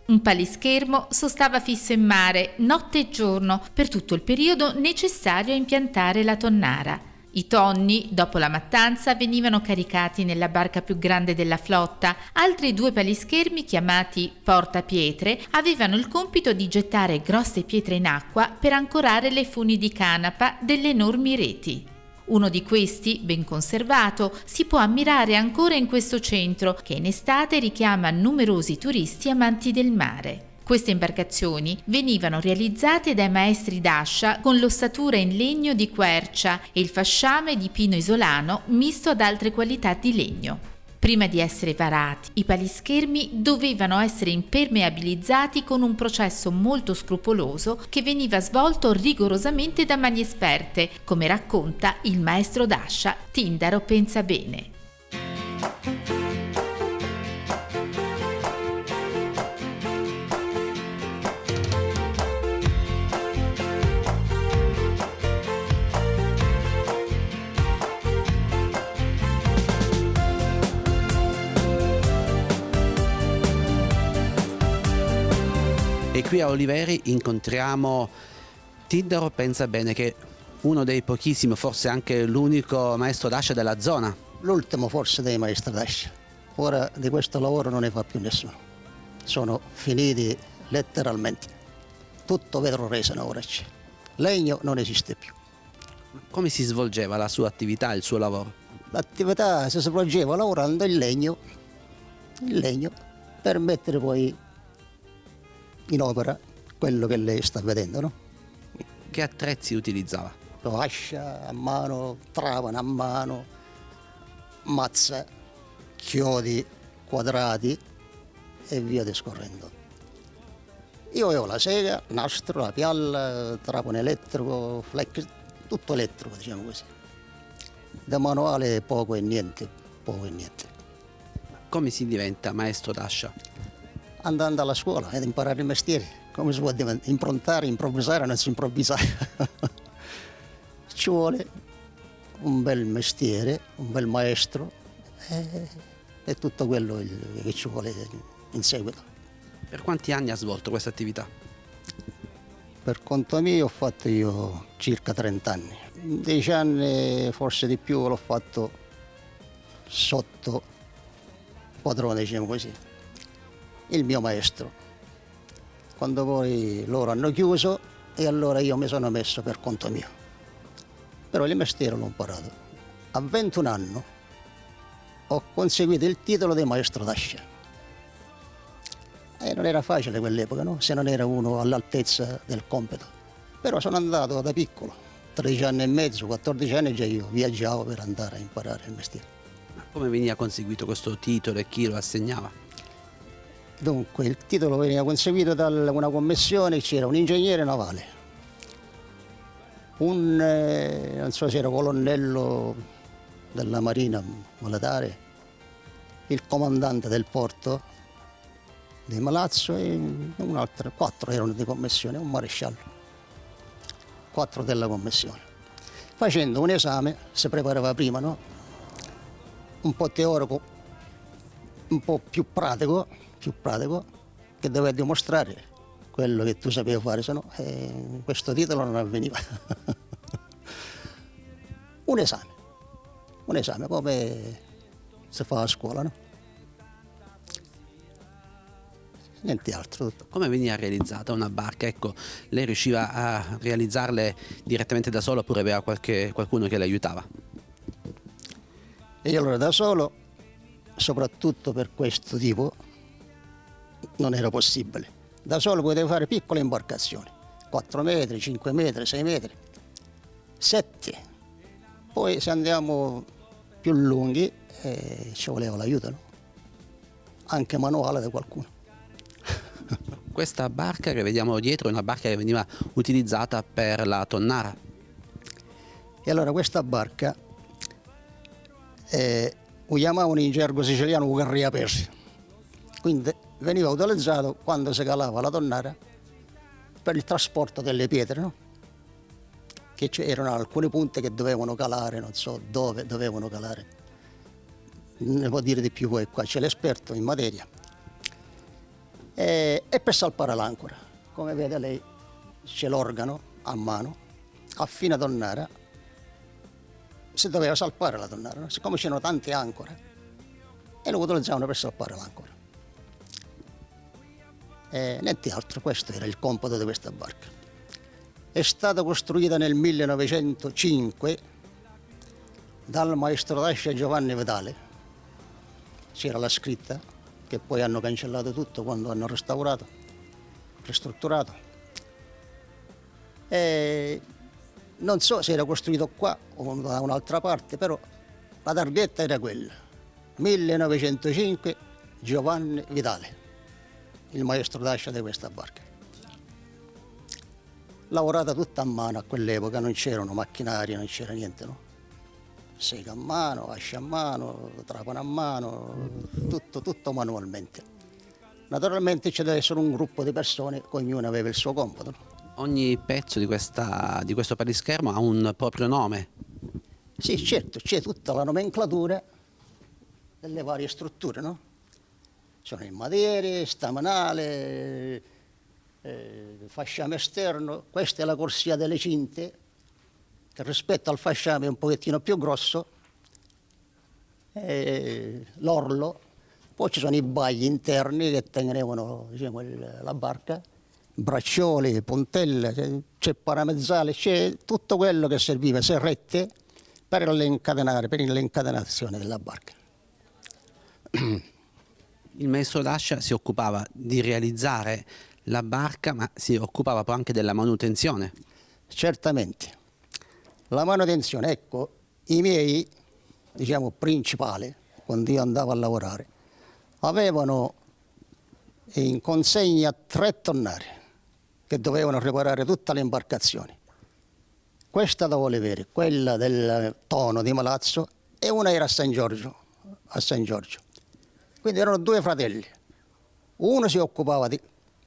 Un palischermo sostava fisso in mare notte e giorno per tutto il periodo necessario a impiantare la tonnara. I tonni, dopo la mattanza, venivano caricati nella barca più grande della flotta. Altri 2 palischermi, chiamati portapietre, avevano il compito di gettare grosse pietre in acqua per ancorare le funi di canapa delle enormi reti. Uno di questi, ben conservato, si può ammirare ancora in questo centro, che in estate richiama numerosi turisti amanti del mare. Queste imbarcazioni venivano realizzate dai maestri d'ascia con l'ossatura in legno di quercia e il fasciame di pino isolano misto ad altre qualità di legno. Prima di essere varati, i palischermi dovevano essere impermeabilizzati con un processo molto scrupoloso che veniva svolto rigorosamente da mani esperte, come racconta il maestro d'ascia Tindaro Pensabene. E qui a Oliveri incontriamo Tindaro Pensabene, che è uno dei pochissimi, forse anche l'unico maestro d'ascia della zona. L'ultimo forse dei maestri d'ascia. Ora di questo lavoro non ne fa più nessuno. Sono finiti letteralmente. Tutto vetro resina ora c'è. Legno non esiste più. Come si svolgeva la sua attività, il suo lavoro? L'attività si svolgeva lavorando il legno per mettere poi in opera quello che lei sta vedendo, no? Che attrezzi utilizzava? Ascia a mano, trapano a mano, mazza, chiodi, quadrati e via discorrendo. Io avevo la sega, nastro, la pialla, trapano elettrico, flex, tutto elettrico, diciamo così. Da manuale poco e niente, poco e niente. Come si diventa maestro d'ascia? Andando alla scuola ed imparare il mestiere. Come si può improntare, improvvisare, non si improvvisa. Ci vuole un bel mestiere, un bel maestro e tutto quello che ci vuole in seguito. Per quanti anni ha svolto questa attività? Per conto mio ho fatto io circa 30 anni. 10 anni, forse di più, l'ho fatto sotto padrone, diciamo così, il mio maestro. Quando poi loro hanno chiuso e allora io mi sono messo per conto mio. Però il mestiere l'ho imparato. A 21 anni ho conseguito il titolo di maestro d'ascia. E non era facile quell'epoca, no? Se non era uno all'altezza del compito. Però sono andato da piccolo, 13 anni e mezzo, 14 anni già io viaggiavo per andare a imparare il mestiere. Ma come veniva conseguito questo titolo e chi lo assegnava? Dunque, il titolo veniva conseguito da una commissione, c'era un ingegnere navale, non so se era colonnello della Marina militare, il comandante del porto di Malazzo e un altro, 4 erano di commissione, un maresciallo, 4 della commissione. Facendo un esame, si preparava prima, no? Un po' teorico, un po' più pratico, che doveva dimostrare quello che tu sapevi fare, se no questo titolo non avveniva. Un esame come si fa a scuola, no? Niente altro. Come veniva realizzata una barca? Ecco, lei riusciva a realizzarle direttamente da solo oppure aveva qualcuno che le aiutava? E allora da solo, soprattutto per questo tipo, non era possibile. Da solo potevo fare piccole imbarcazioni, 4 metri, 5 metri, 6 metri, 7. Poi se andiamo più lunghi ci voleva l'aiuto, no? Anche manuale da qualcuno. Questa barca che vediamo dietro è una barca che veniva utilizzata per la tonnara. E allora questa barca lo chiamavano in gergo siciliano un carria pesce. Quindi veniva utilizzato quando si calava la tonnara per il trasporto delle pietre, no? Che c'erano alcuni punti che dovevano calare, non so dove dovevano calare. Ne può dire di più poi, qua c'è l'esperto in materia. E per salpare l'ancora, come vede lei c'è l'organo a mano, a fine tonnara, si doveva salpare la tonnara, no? Siccome c'erano tante ancore e lo utilizzavano per salpare l'ancora. Niente altro, questo era il compito di questa barca. È stata costruita nel 1905 dal maestro d'ascia Giovanni Vitale. C'era la scritta, che poi hanno cancellato tutto quando hanno restaurato, ristrutturato. Non so se era costruito qua o da un'altra parte, però la targhetta era quella, 1905 Giovanni Vitale, il maestro d'ascia di questa barca. Lavorata tutta a mano, a quell'epoca non c'erano macchinari, non c'era niente, no? Sega a mano, ascia a mano, trapano a mano, tutto manualmente. Naturalmente c'è deve essere un gruppo di persone, ognuno aveva il suo compito. No? Ogni pezzo di questo palischermo ha un proprio nome? Sì, certo, c'è tutta la nomenclatura delle varie strutture, no? Sono il madiere, stamanale, fasciame esterno, questa è la corsia delle cinte, che rispetto al fasciame è un pochettino più grosso, l'orlo, poi ci sono i bagli interni che tenevano, diciamo, la barca, braccioli, puntelle, c'è paramezzale, c'è tutto quello che serviva, serrette, per l'incatenazione della barca. Il maestro Dascia si occupava di realizzare la barca, ma si occupava poi anche della manutenzione. Certamente. La manutenzione, ecco, i miei, diciamo, principali, quando io andavo a lavorare, avevano in consegna 3 tonnari che dovevano riparare tutta l'imbarcazione. Questa da Oliveri, quella del Tono di Malazzo e una era a San Giorgio. Quindi erano 2 fratelli. Uno si occupava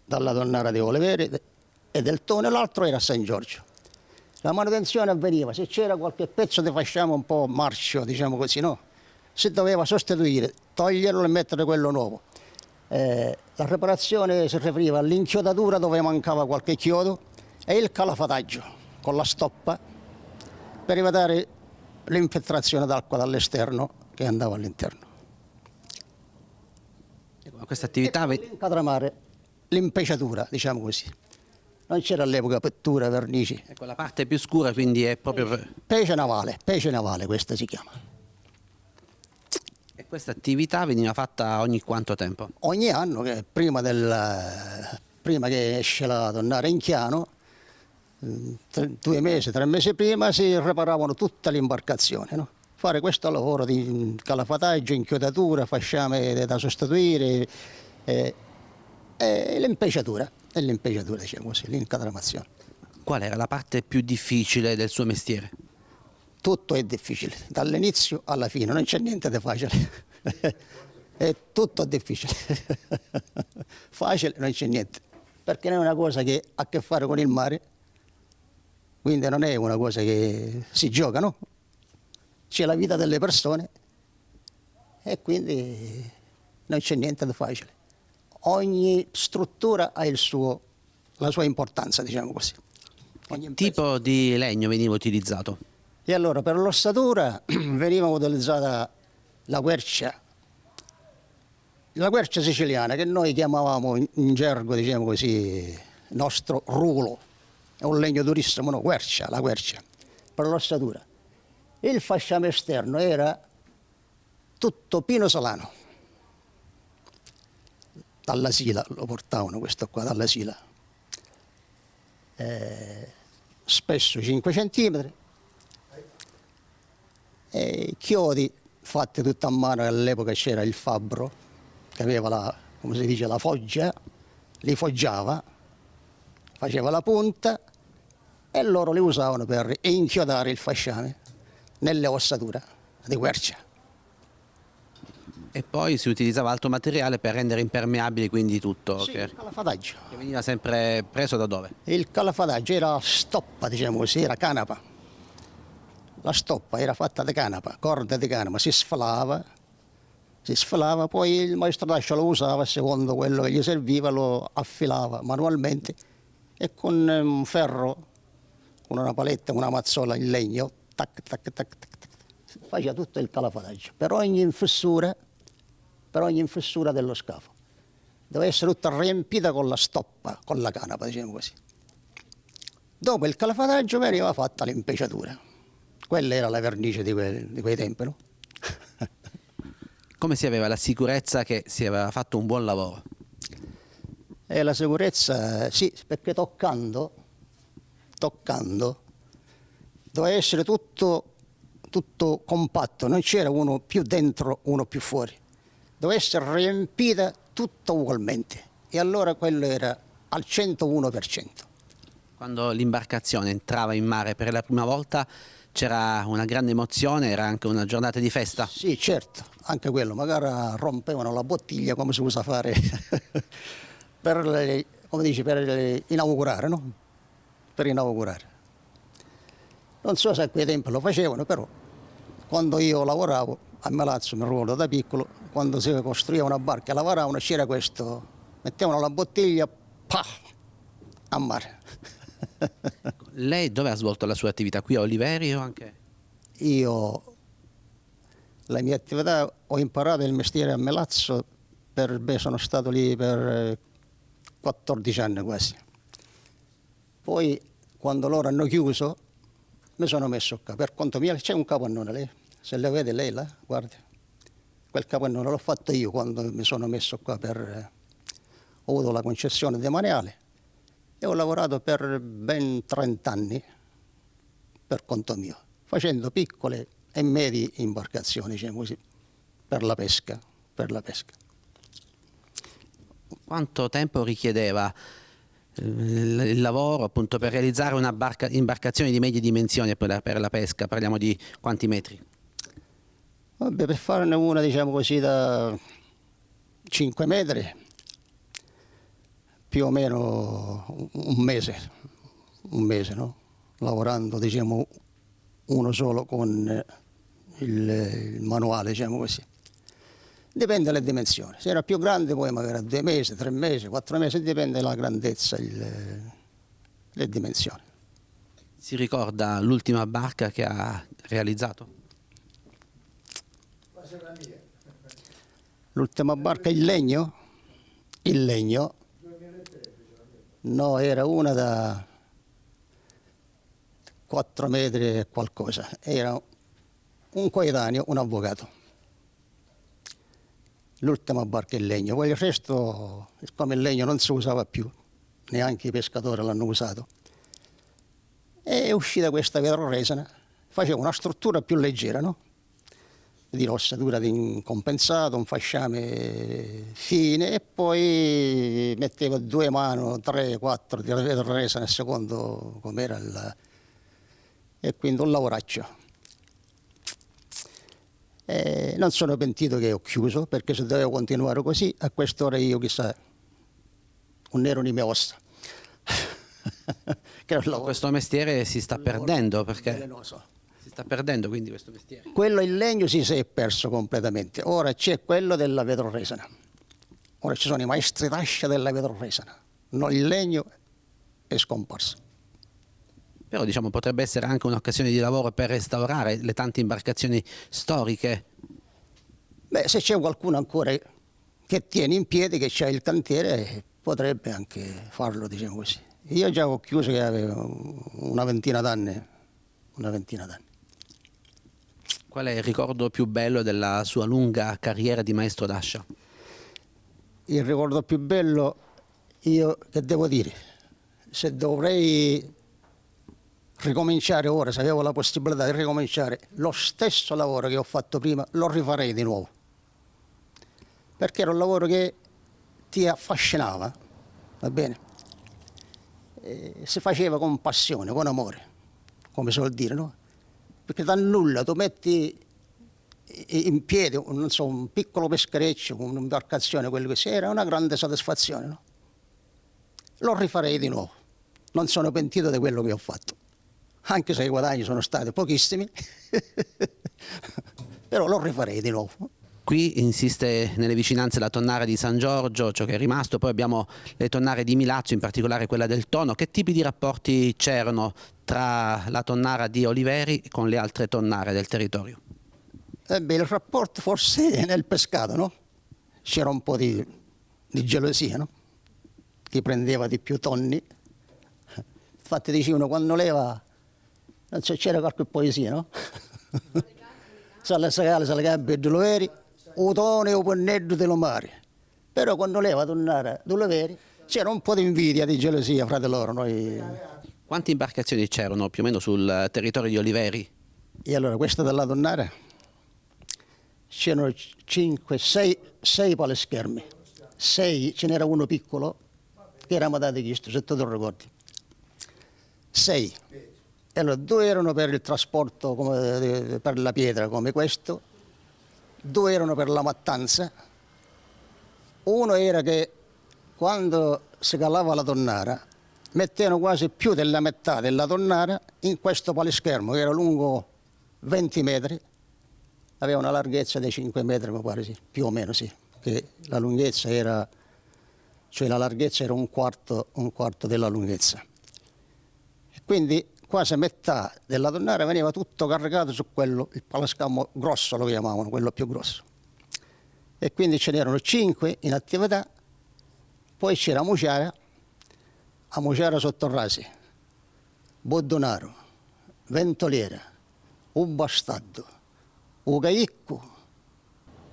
dalla tonnara di Oliveri e del Tono e l'altro era a San Giorgio. La manutenzione avveniva, se c'era qualche pezzo di fasciame un po' marcio, diciamo così, no? Si doveva sostituire, toglierlo e mettere quello nuovo. La riparazione si riferiva all'inchiodatura dove mancava qualche chiodo e il calafataggio con la stoppa per evitare l'infiltrazione d'acqua dall'esterno che andava all'interno. Questa attività... L'incadramare, l'impeciatura, diciamo così. Non c'era all'epoca pittura, vernici. Ecco, la parte più scura quindi è proprio... Pesce navale questa si chiama. E questa attività veniva fatta ogni quanto tempo? Ogni anno, che prima che esce la tonnara in chiano, 2 mesi, 3 mesi prima si riparavano tutta l'imbarcazione, no? Fare questo lavoro di calafataggio, inchiodatura, fasciame da sostituire e l'impeciatura, diciamo così, l'incatramazione. Qual era la parte più difficile del suo mestiere? Tutto è difficile, dall'inizio alla fine, non c'è niente di facile. È tutto difficile. Facile non c'è niente, perché non è una cosa che ha a che fare con il mare, quindi non è una cosa che si gioca, no? C'è la vita delle persone e quindi non c'è niente di facile. Ogni struttura ha la sua importanza, diciamo così. Che tipo di legno veniva utilizzato? E allora per l'ossatura veniva utilizzata la quercia siciliana, che noi chiamavamo in gergo, diciamo così, nostro rulo. È un legno durissimo, no? La quercia, per l'ossatura. Il fasciame esterno era tutto pino solano. Dalla Sila lo portavano questo qua, dalla Sila. Spesso 5 centimetri. E chiodi fatti tutto a mano, all'epoca c'era il fabbro che aveva come si dice, la foggia, li foggiava, faceva la punta e loro li usavano per inchiodare il fasciame nelle ossature di quercia. E poi si utilizzava altro materiale per rendere impermeabili quindi tutto? Sì, il calafataggio. Che veniva sempre preso da dove? Il calafataggio era stoppa, diciamo così, era canapa. La stoppa era fatta di canapa, corda di canapa, si sfalava, poi il maestro Dascia lo usava secondo quello che gli serviva, lo affilava manualmente e con un ferro, con una paletta, una mazzola in legno, tac, tac, tac, tac, tac, faceva tutto il calafataggio. Per ogni infessura dello scafo doveva essere tutta riempita con la stoppa, con la canapa, diciamo così. Dopo il calafataggio veniva fatta l'impeciatura. Quella era la vernice di quei tempi, no? Come si aveva la sicurezza che si aveva fatto un buon lavoro? E la sicurezza, sì, perché toccando, doveva essere tutto compatto, non c'era uno più dentro, uno più fuori. Doveva essere riempita tutta ugualmente e allora quello era al 101%. Quando l'imbarcazione entrava in mare per la prima volta c'era una grande emozione, era anche una giornata di festa? Sì, certo, anche quello, magari rompevano la bottiglia come si usa fare per inaugurare, no? Per inaugurare. Non so se a quei tempi lo facevano, però quando io lavoravo a Malazzo, mi ricordo da piccolo, quando si costruiva una barca e lavoravano c'era questo, mettevano la bottiglia, a mare. Lei dove ha svolto la sua attività? Qui a Oliveri o anche? Io la mia attività ho imparato il mestiere a Melazzo, sono stato lì per 14 anni quasi. Poi quando loro hanno chiuso mi sono messo qua, per conto mio. C'è un capannone lì, se le vede lei là, guardi, quel capannone l'ho fatto io quando mi sono messo qua ho avuto la concessione demaniale e ho lavorato per ben 30 anni per conto mio, facendo piccole e medie imbarcazioni, diciamo così, per la pesca. Quanto tempo richiedeva il lavoro appunto per realizzare una imbarcazione di medie dimensioni per la pesca? Parliamo di quanti metri? Vabbè, per farne una, diciamo così, da 5 metri, più o meno un mese, no? Lavorando, diciamo, uno solo con il manuale, diciamo così. Dipende dalle dimensioni. Se era più grande poi magari 2 mesi, 3 mesi, 4 mesi, dipende dalla grandezza, le dimensioni. Si ricorda l'ultima barca che ha realizzato? L'ultima barca, il legno? Il legno? No, era una da 4 metri e qualcosa. Era un coetaneo, un avvocato. L'ultima barca in legno, poi il resto, come il legno non si usava più, neanche i pescatori l'hanno usato. È uscita questa vetroresina, faceva una struttura più leggera, no? Di ossatura di incompensato, un fasciame fine e poi metteva 2 mani, 3, 4 di vetroresina a secondo com'era e quindi un lavoraccio. Non sono pentito che ho chiuso, perché se dovevo continuare così, a quest'ora io chissà, non ero di mie ossa. Questo mestiere si sta perdendo, perché si sta perdendo quindi questo mestiere. Quello in legno si è perso completamente, ora c'è quello della vetroresina. Ora ci sono i maestri d'ascia della vetroresina, no, il legno è scomparso. Però diciamo potrebbe essere anche un'occasione di lavoro per restaurare le tante imbarcazioni storiche. Beh, se c'è qualcuno ancora che tiene in piedi, che c'ha il cantiere, potrebbe anche farlo, diciamo così. Io già ho chiuso che avevo una ventina d'anni. Qual è il ricordo più bello della sua lunga carriera di maestro d'ascia? Il ricordo più bello, io che devo dire, se dovrei ricominciare ora, se avevo la possibilità di ricominciare lo stesso lavoro che ho fatto prima, lo rifarei di nuovo. Perché era un lavoro che ti affascinava, va bene? Si faceva con passione, con amore, come si vuol dire, no? Perché da nulla tu metti in piedi, non so, un piccolo peschereccio, un'imbarcazione, quello che sia, era una grande soddisfazione, no? Lo rifarei di nuovo, non sono pentito di quello che ho fatto. Anche se i guadagni sono stati pochissimi, però lo rifarei di nuovo. Qui insiste nelle vicinanze la tonnara di San Giorgio, ciò che è rimasto, poi abbiamo le tonnare di Milazzo, in particolare quella del Tono. Che tipi di rapporti c'erano tra la tonnara di Oliveri con le altre tonnare del territorio? Beh, il rapporto forse nel pescato, no? C'era un po' di gelosia, no? Chi prendeva di più tonni. Infatti dicevano quando leva, non so, c'era qualche poesia, no? Sale sagale, sale gabbia e Oliveri, o tone o ponneddo dello mare. Però quando leva tonnare Oliveri c'era un po' di invidia, di gelosia fra di loro. Noi. Quante imbarcazioni c'erano più o meno sul territorio di Oliveri? E allora questa della tonnara c'erano 5, 6 paleschermi. 6, ce n'era uno piccolo che era mandato questo, se tu te lo ricordi. 6. E allora 2 erano per il trasporto per la pietra come questo, 2 erano per la mattanza, uno era che quando si calava la tonnara mettevano quasi più della metà della tonnara in questo paleschermo che era lungo 20 metri, aveva una larghezza di 5 metri mi pare, sì, più o meno sì, che la lunghezza era, cioè la larghezza era un quarto della lunghezza. Quindi quasi metà della tonnara veniva tutto caricato su quello, il palascamo grosso lo chiamavano, quello più grosso. E quindi ce n'erano 5 in attività, poi c'era Amuciara Sottorrasi, Boddonaro, Ventoliera, Bastardo, Caicco,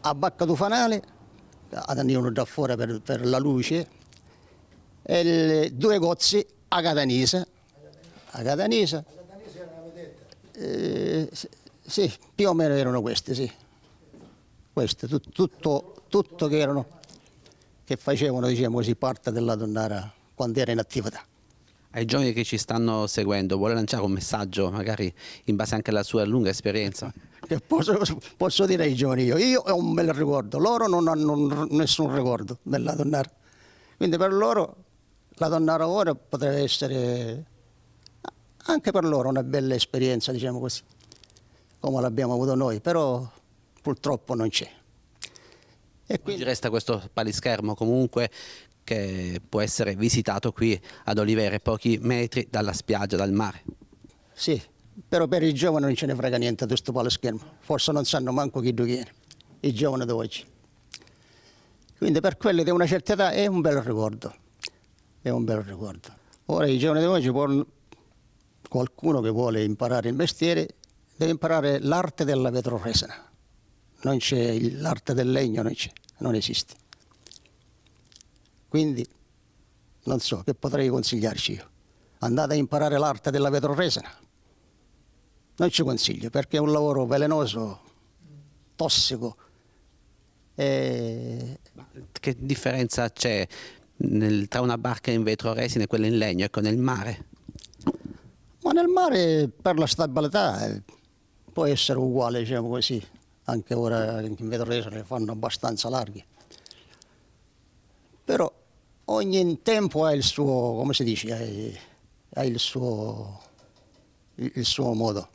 a Bacca Tufanale, andavano da fuori per la luce, e 2 Gozzi a Catanisa. Sì, più o meno erano queste, sì. Queste, tutto che facevano, diciamo così, parte della tonnara quando era in attività. Ai giovani che ci stanno seguendo, vuole lanciare un messaggio, magari in base anche alla sua lunga esperienza? Che posso dire ai giovani io ho un bel ricordo, loro non hanno nessun ricordo della tonnara. Quindi per loro la tonnara ora potrebbe essere anche per loro una bella esperienza, diciamo così, come l'abbiamo avuto noi, però purtroppo non c'è. E quindi resta questo palischermo comunque che può essere visitato qui ad Oliveri, pochi metri dalla spiaggia, dal mare. Sì, però per i giovani non ce ne frega niente di questo palischermo, forse non sanno manco chi viene, i giovani di oggi. Quindi per quelli di una certa età è un bel ricordo, Ora i giovani di oggi, qualcuno che vuole imparare il mestiere, deve imparare l'arte della vetroresina. Non c'è l'arte del legno, non esiste. Quindi non so che potrei consigliarci io. Andate a imparare l'arte della vetroresina. Non ci consiglio perché è un lavoro velenoso, tossico. Che differenza c'è tra una barca in vetroresina e quella in legno, ecco, nel mare? Ma nel mare per la stabilità può essere uguale, diciamo così. Anche ora in vetroresina le fanno abbastanza larghe. Però ogni tempo ha il suo, come si dice, ha il suo modo.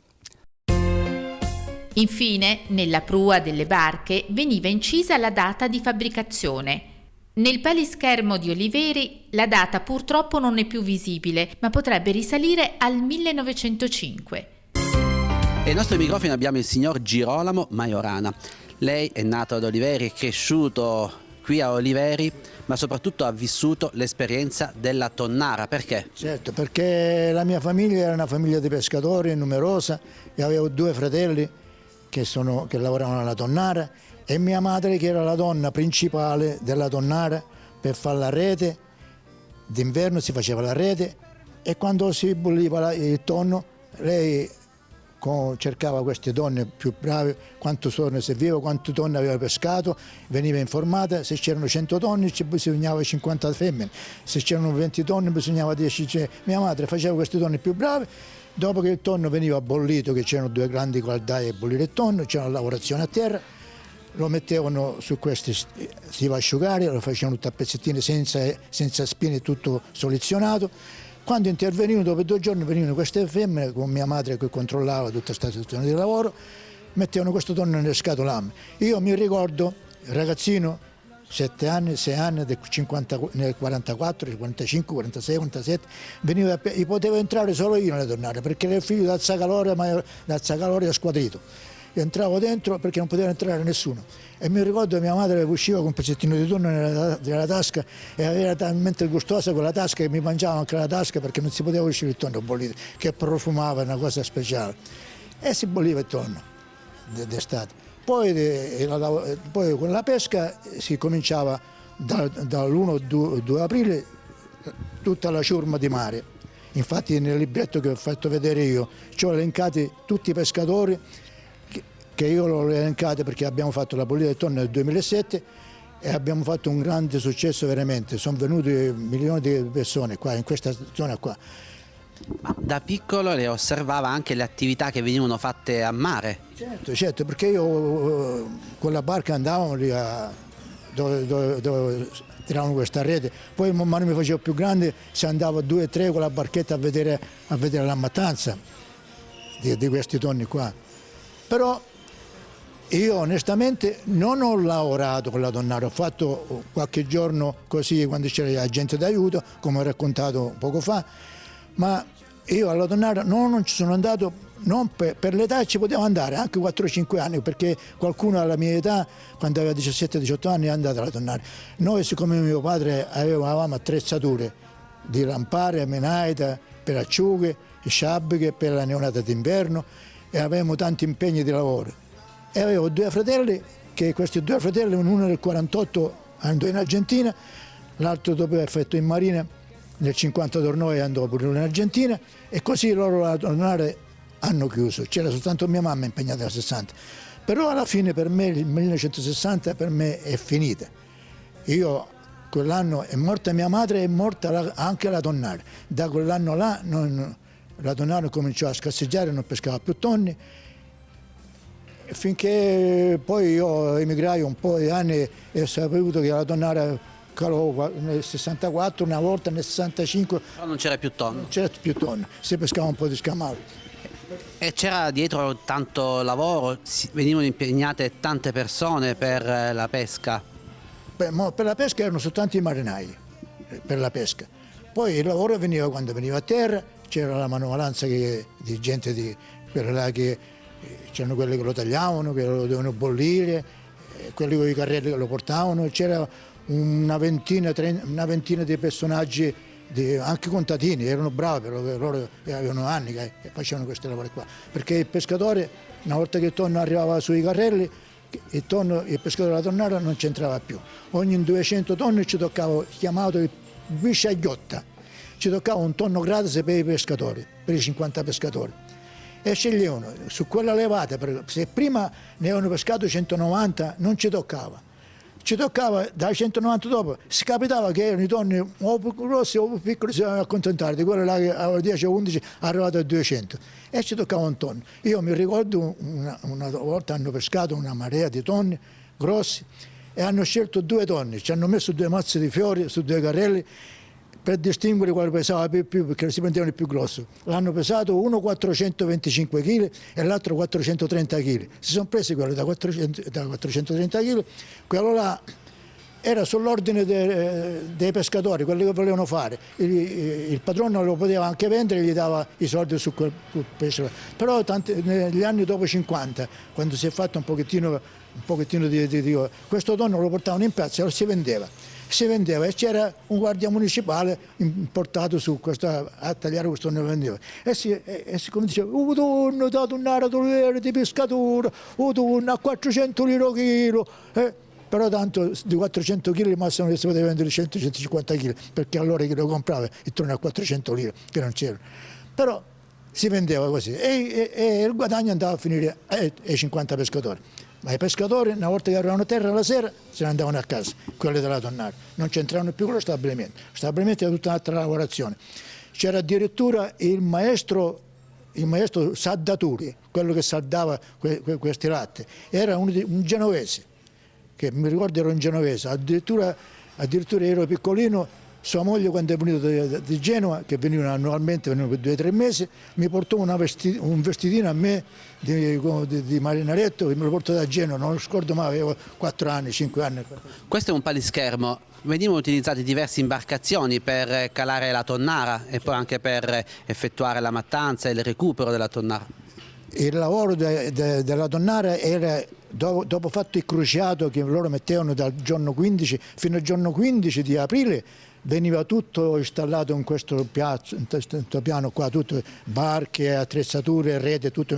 Infine, nella prua delle barche veniva incisa la data di fabbricazione. Nel palischermo di Oliveri la data purtroppo non è più visibile, ma potrebbe risalire al 1905. E ai nostri microfoni abbiamo il signor Girolamo Majorana. Lei è nato ad Oliveri, è cresciuto qui a Oliveri, ma soprattutto ha vissuto l'esperienza della tonnara. Perché? Certo, perché la mia famiglia era una famiglia di pescatori numerosa e avevo 2 fratelli che lavoravano alla tonnara e mia madre che era la donna principale della tonnara per fare la rete. D'inverno si faceva la rete e quando si bolliva il tonno lei cercava queste donne più brave, quanto tonno serviva, quanto tonno aveva pescato, veniva informata, se c'erano 100 tonni ci bisognava 50 femmine, se c'erano 20 tonni bisognava 10, mia madre faceva queste donne più brave, dopo che il tonno veniva bollito, che c'erano 2 grandi caldaie a bollire il tonno, c'era la lavorazione a terra, lo mettevano su questi, si va a asciugare, lo facevano tutto a pezzettini senza spine, tutto solizionato. Quando intervenivano, dopo 2 giorni venivano queste femmine con mia madre che controllava tutta questa situazione di lavoro, mettevano questo tonno nelle scatole. Io mi ricordo, ragazzino, 7 anni, 6 anni, nel 44, 45, 46, 47, potevo entrare solo io nelle tonnare perché ero figlio dal Zacalore squadrito. Io entravo dentro perché non poteva entrare nessuno. E mi ricordo che mia madre usciva con un pezzettino di tonno nella tasca e era talmente gustosa quella tasca che mi mangiava anche la tasca perché non si poteva uscire il tonno bollito, che profumava, una cosa speciale. E si bolliva il tonno d'estate. Poi con la pesca si cominciava dall'1-2 aprile tutta la ciurma di mare. Infatti nel libretto che ho fatto vedere io ci ho elencati tutti i pescatori, che io l'ho elencati perché abbiamo fatto la bollita del tonno nel 2007 e abbiamo fatto un grande successo veramente, sono venuti milioni di persone qua in questa zona qua. Ma da piccolo le osservava anche le attività che venivano fatte a mare? Certo, perché io con la barca andavamo lì dove tiravano questa rete, poi man mano mi facevo più grande, si andava 2 o 3 con la barchetta a vedere la mattanza di questi tonni qua. Però io onestamente non ho lavorato con la tonnara, ho fatto qualche giorno così quando c'era la gente d'aiuto, come ho raccontato poco fa, ma io alla tonnara non ci sono andato, non per l'età ci potevo andare, anche 4-5 anni, perché qualcuno alla mia età, quando aveva 17-18 anni, è andato alla tonnara. Noi, siccome mio padre avevamo attrezzature di lampare, menaita, per acciughe, sciabiche, per la neonata d'inverno, e avevamo tanti impegni di lavoro. E avevo due fratelli, che questi due fratelli, uno nel 48 andò in Argentina, l'altro dopo aver fatto in marina, nel 50 tornò e andò pure in Argentina, e così loro la tonnara hanno chiuso. C'era soltanto mia mamma impegnata nel 60. Però alla fine per me, il 1960 per me è finita. Io, quell'anno è morta mia madre, è morta anche la tonnara. Da quell'anno là la tonnara cominciò a scarseggiare, non pescava più tonni, finché poi io emigrai un po' di anni e ho saputo che la tonnara calò nel 64, una volta nel 65. Però non c'era più tonno. Non c'era più tonno, si pescava un po' di scamali. E c'era dietro tanto lavoro, venivano impegnate tante persone per la pesca? Per la pesca erano soltanto i marinai, per la pesca. Poi il lavoro veniva quando veniva a terra, c'era la manovalanza di gente di quelle là che c'erano quelli che lo tagliavano, che lo dovevano bollire, quelli con i carrelli che lo portavano, c'era una ventina di personaggi, anche contadini, erano bravi, loro avevano anni che facevano questi lavori qua, perché il pescatore, una volta che il tonno arrivava sui carrelli, il pescatore della tonnara non c'entrava più. Ogni 200 tonni ci toccava, chiamato il bisciagliotta, ci toccava un tonno gratis per i pescatori, per i 50 pescatori. E sceglievano, su quella levata, se prima ne avevano pescato 190 non ci toccava. Ci toccava dai 190 dopo, si capitava che erano i tonni o più grossi o più piccoli, si dovevano accontentare di quello là che aveva 10 o 11 arrivato a 200 e ci toccava un tonno. Io mi ricordo una volta hanno pescato una marea di tonni grossi e hanno scelto 2 tonni, ci hanno messo 2 mazze di fiori su 2 carrelli per distinguere quale pesava più perché si prendevano il più grosso. L'hanno pesato uno 425 kg e l'altro 430 kg. Si sono presi quello da 430 kg, quello là era sull'ordine dei pescatori, quelli che volevano fare. Il padrone lo poteva anche vendere, gli dava i soldi su quel pesce. Però negli anni dopo 50, quando si è fatto un pochettino di questo tonno lo portavano in piazza e si vendeva e c'era un guardia municipale importato su a tagliare questo tonno e vendeva. E si come diceva, tonno da tonnara di pescatura, tonno a 400 lire chilo. Però tanto di 400 kg massimo si poteva vendere 100-150 kg, perché allora chi lo comprava il tonno a 400 lire, che non c'era. Però si vendeva così e il guadagno andava a finire ai 50 pescatori. Ma i pescatori, una volta che arrivavano a terra la sera, se ne andavano a casa, quelli della tonnara. Non c'entravano più con lo stabilimento. Lo stabilimento era tutta un'altra lavorazione. C'era addirittura il maestro saldaturi, quello che saldava questi latte. Era un genovese, che mi ricordo era un genovese. Addirittura ero piccolino, sua moglie quando è venuta di Genova, che venivano annualmente, venivano per 2 o 3 mesi, mi portò un vestitino a me di marinaretto, che me lo portò da Genova, non lo scordo mai, avevo 4 anni, 5 anni. Questo è un palischermo, venivano utilizzate diverse imbarcazioni per calare la tonnara e poi anche per effettuare la mattanza e il recupero della tonnara. Il lavoro della tonnara era, dopo fatto il cruciato che loro mettevano dal giorno 15 fino al giorno 15 di aprile, veniva tutto installato in questo piano qua, tutte barche, attrezzature, rete, tutto.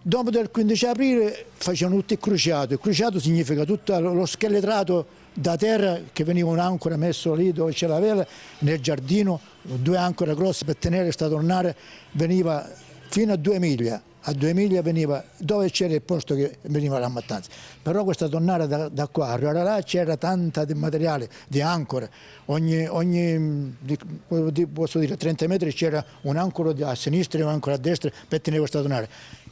Dopo del 15 aprile facevano tutto il cruciato significa tutto lo scheletrato da terra, che veniva un'ancora messo lì dove c'è la vela, nel giardino, 2 ancore grosse per tenere questa tonnara, veniva fino a 2 miglia. A 2 miglia veniva dove c'era il posto che veniva la mattanza. Però questa tonnara da qua arrivare là c'era tanta di materiale, di ancore. Posso dire 30 metri c'era un ancora a sinistra e un ancora a destra per tenere questa tonnara.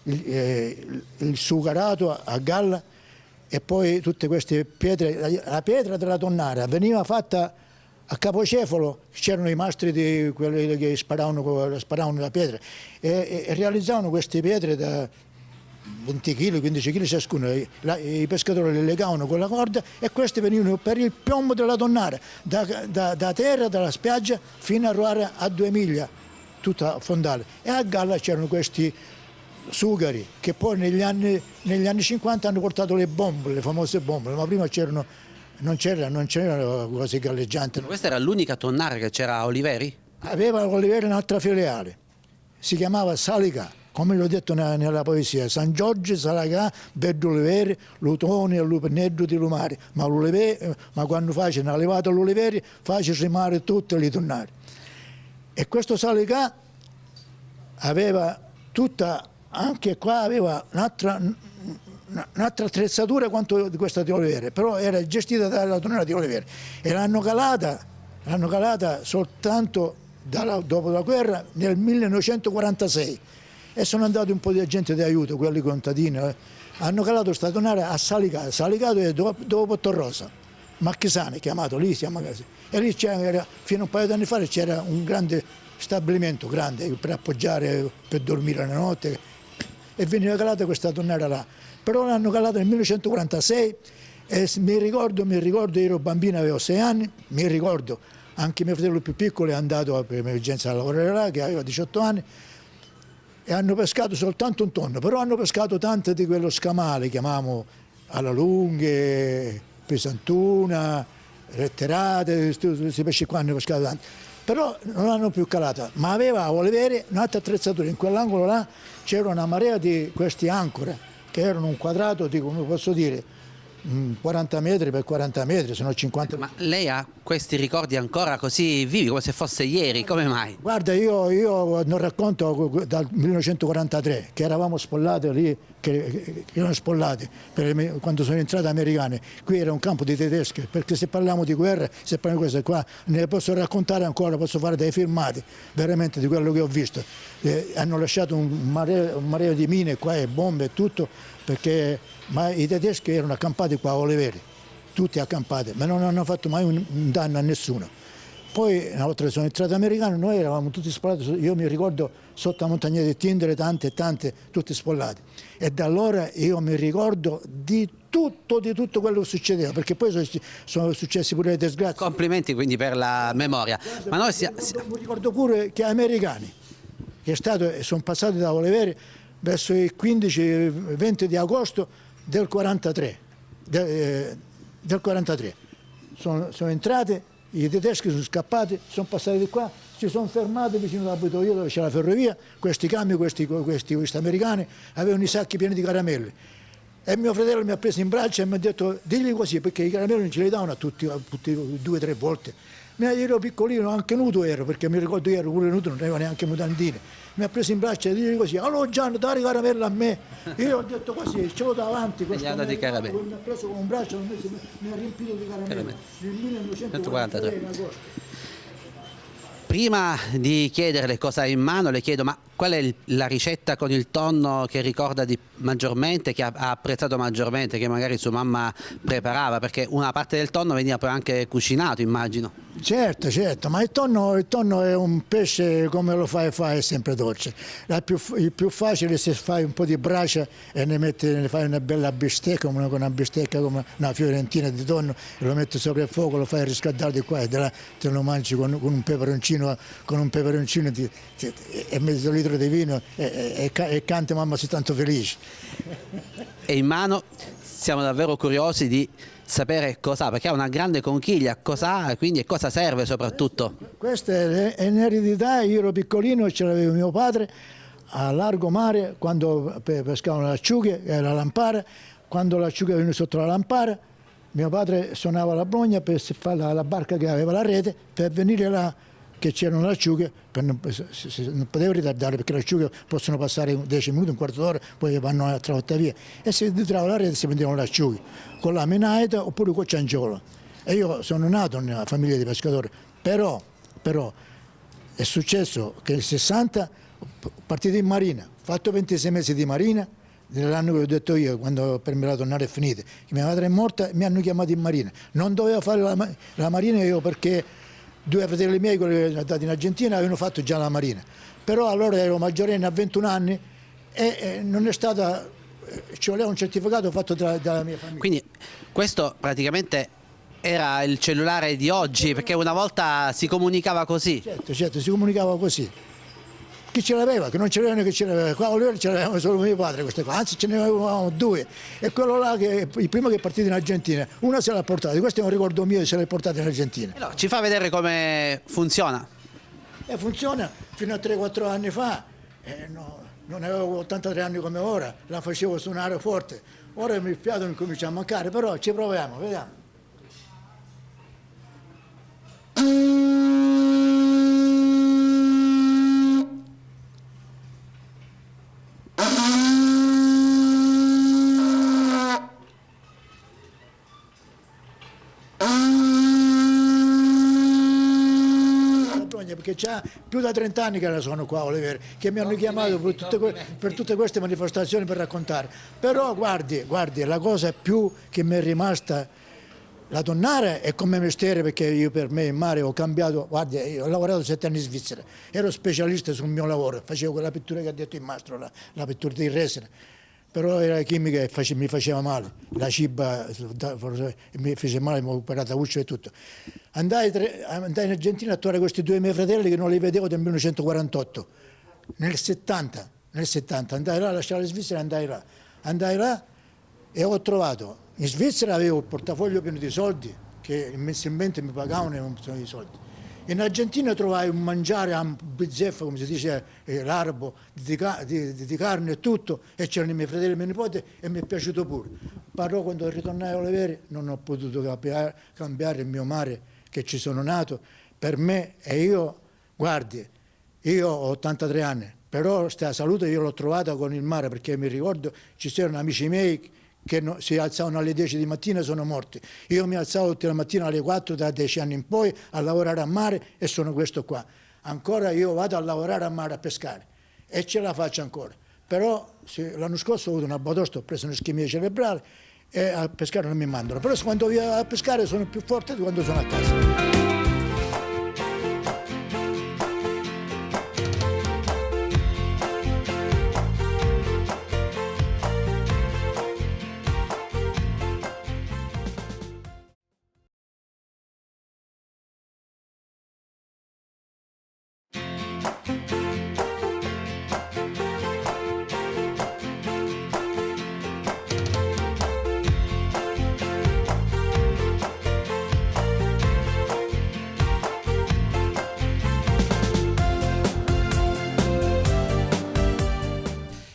Il sucarato a galla e poi tutte queste pietre. La pietra della tonnara veniva fatta a capocefalo, c'erano i mastri di quelli che sparavano la pietra e realizzavano queste pietre da 20 kg, 15 kg ciascuno. I pescatori le legavano con la corda e queste venivano per il piombo della tonnara, da terra, dalla spiaggia, fino a arrivare a 2 miglia tutta fondale. E a galla c'erano questi sugheri che poi negli anni 50 hanno portato le bombe, le famose bombe, ma prima non c'erano cose galleggianti. Questa era l'unica tonnara che c'era a Oliveri? Aveva Oliveri un'altra filiale, si chiamava Salicà, come l'ho detto nella poesia, San Giorgio, Salicà, Beddo Oliveri, Lutoni e Lupineddo di Lumari, ma quando facevano levato l'Oliveri, faceva rimare tutte le tonnare. E questo Salicà aveva tutta, anche qua aveva un'altra attrezzatura quanto di questa di Oliveri, però era gestita dalla tonnara di Oliveri e l'hanno calata soltanto dopo la guerra nel 1946 e sono andati un po' di agenti di aiuto, quelli contadini, hanno calato questa tonnara a Salicà è dopo Portorosa, Marchisane chiamato, lì si chiama così, e lì fino a un paio di anni fa c'era un grande stabilimento per appoggiare, per dormire la notte, e veniva calata questa tonnara là, però l'hanno calata nel 1946 e mi ricordo, io ero bambino, avevo 6 anni, mi ricordo, anche mio fratello più piccolo è andato per emergenza a lavorare là, che aveva 18 anni, e hanno pescato soltanto un tonno, però hanno pescato tante di quello scamale, chiamiamo alla lunghe, pesantuna, letterate, questi pesci qua hanno pescato tanti. Però non l'hanno più calata, ma aveva a Oliveri un'altra attrezzatura, in quell'angolo là c'era una marea di questi ancore, che erano un quadrato di, come posso dire, 40 metri per 40 metri, sono 50 metri. Ma lei ha questi ricordi ancora così vivi, come se fosse ieri, come mai? Guarda, io non racconto dal 1943, che eravamo spollati lì, che erano spollati quando sono entrate americane. Qui era un campo di tedeschi, perché se parliamo di guerra, se parliamo di queste qua, ne posso raccontare ancora, posso fare dei filmati, veramente, di quello che ho visto. Hanno lasciato un mareo di mine qua e bombe e tutto, ma i tedeschi erano accampati qua a Oliveri, tutti accampati, ma non hanno fatto mai un danno a nessuno. Poi una volta che sono entrati americani noi eravamo tutti spollati, io mi ricordo sotto la montagna di Tindere tante, tutti spollati. E da allora io mi ricordo di tutto quello che succedeva, perché poi sono successi pure le disgrazie. Complimenti quindi per la memoria. Ma noi mi ricordo pure che americani, che sono passati da Oliveri verso il 15-20 di agosto del 43. Sono entrati, i tedeschi sono scappati, sono passati di qua, si sono fermati vicino all'abitoio dove c'è la ferrovia, questi camion, questi americani avevano i sacchi pieni di caramelle. E mio fratello mi ha preso in braccio e mi ha detto, digli così, perché i caramelli non ce li davano a tutti 2 o 3 volte. Io ero piccolino, anche nudo ero, perché mi ricordo io ero pure nudo, non avevo neanche mutandine. Mi ha preso in braccio e digli così, allora Gianni, dai i caramelli a me. Io ho detto così, ce l'ho davanti. Gli hanno dei caramelli. Mi ha preso con un braccio e mi ha riempito di caramelli. Nel 1943. Prima di chiederle cosa ha in mano, le chiedo, ma qual è la ricetta con il tonno che ricorda maggiormente, che ha apprezzato maggiormente, che magari sua mamma preparava? Perché una parte del tonno veniva poi anche cucinato, immagino. Certo, ma il tonno è un pesce, come lo fai è sempre dolce. Il più facile, se fai un po' di brace e ne fai una bella bistecca, una bistecca come una fiorentina di tonno, e lo metti sopra il fuoco, lo fai riscaldare di qua e te lo mangi con un peperoncino e mezzo litro di vino e canta mamma sei tanto felice. E in mano siamo davvero curiosi di sapere cosa ha, perché ha una grande conchiglia, cosa ha, quindi e cosa serve soprattutto. Questa è un'eredità, io ero piccolino e ce l'aveva mio padre a largo mare quando pescavano le acciughe e la lampara, quando l'acciuga veniva sotto la lampara mio padre suonava la brogna per fare la barca che aveva la rete per venire là che c'erano le acciughe, non poteva ritardare perché le acciughe possono passare 10 minuti, un quarto d'ora, poi vanno un'altra volta via. E si ritrava la rete e si prendevano le acciughe, con la menaita oppure con ciangiolo. E io sono nato nella famiglia di pescatori, però è successo che nel 60 partito in marina, fatto 26 mesi di marina, nell'anno che ho detto io, quando per me la tornare è finita, che mia madre è morta, mi hanno chiamato in marina. Non dovevo fare la marina io perché 2 fratelli miei, quelli che sono andati in Argentina, avevano fatto già la marina. Però allora ero maggiorenne a 21 anni e non è stata, ci voleva un certificato fatto dalla mia famiglia. Quindi questo praticamente era il cellulare di oggi, perché una volta si comunicava così. Certo, si comunicava così. Chi ce l'aveva? Che non ce l'aveva, che ce l'aveva. Qua a Oliveri ce l'avevamo solo mio padre queste qua, anzi ce ne avevamo 2. E quello là, che il primo che è partito in Argentina, una se l'ha portata, questo è un ricordo mio, se l'ha portata in Argentina. Allora, ci fa vedere come funziona? Funziona fino a 3-4 anni fa, non avevo 83 anni come ora, la facevo suonare forte. Ora il fiato mi comincia a mancare, però ci proviamo, vediamo. Perché c'ha più da 30 anni che la sono qua a Oliveri, che mi hanno chiamato per tutte queste manifestazioni per raccontare. Però guardi, la cosa più che mi è rimasta, la tonnara è come mestiere, perché io per me in mare ho cambiato, guardi, io ho lavorato 7 anni in Svizzera, ero specialista sul mio lavoro, facevo quella pittura che ha detto il mastro, la pittura di resina. Però era chimica e mi faceva male, la ciba mi fece male, mi ho operato a uscio e tutto. Andai in Argentina a trovare questi 2 miei fratelli che non li vedevo nel 1948, nel 70, andai là, lasciai la Svizzera e andai là e ho trovato, in Svizzera avevo il portafoglio pieno di soldi, che mensilmente mi pagavano e non sono di soldi. In Argentina trovai un mangiare a bizzeffa, come si dice, l'arabo, di carne e tutto, e c'erano i miei fratelli e i miei nipoti e mi è piaciuto pure. Però quando ritornai a Oliveri non ho potuto cambiare il mio mare, che ci sono nato, per me, e io, guardi, io ho 83 anni, però questa salute io l'ho trovata con il mare, perché mi ricordo ci c'erano amici miei che si alzavano alle 10 di mattina e sono morti. Io mi alzavo tutte le mattine alle 4 da 10 anni in poi a lavorare a mare e sono questo qua. Ancora io vado a lavorare a mare a pescare e ce la faccio ancora. Però l'anno scorso ho avuto una batosta, ho preso un'ischemia cerebrale e a pescare non mi mandano. Però quando vado a pescare sono più forte di quando sono a casa.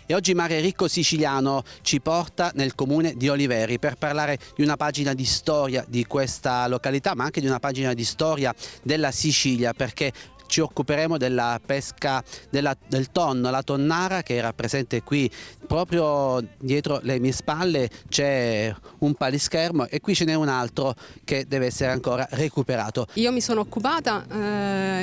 E oggi Mare Ricco Siciliano ci porta nel comune di Oliveri per parlare di una pagina di storia di questa località, ma anche di una pagina di storia della Sicilia, perché ci occuperemo della pesca del tonno, la tonnara, che era presente qui proprio dietro le mie spalle. C'è un palischermo e qui ce n'è un altro che deve essere ancora recuperato. Io mi sono occupata,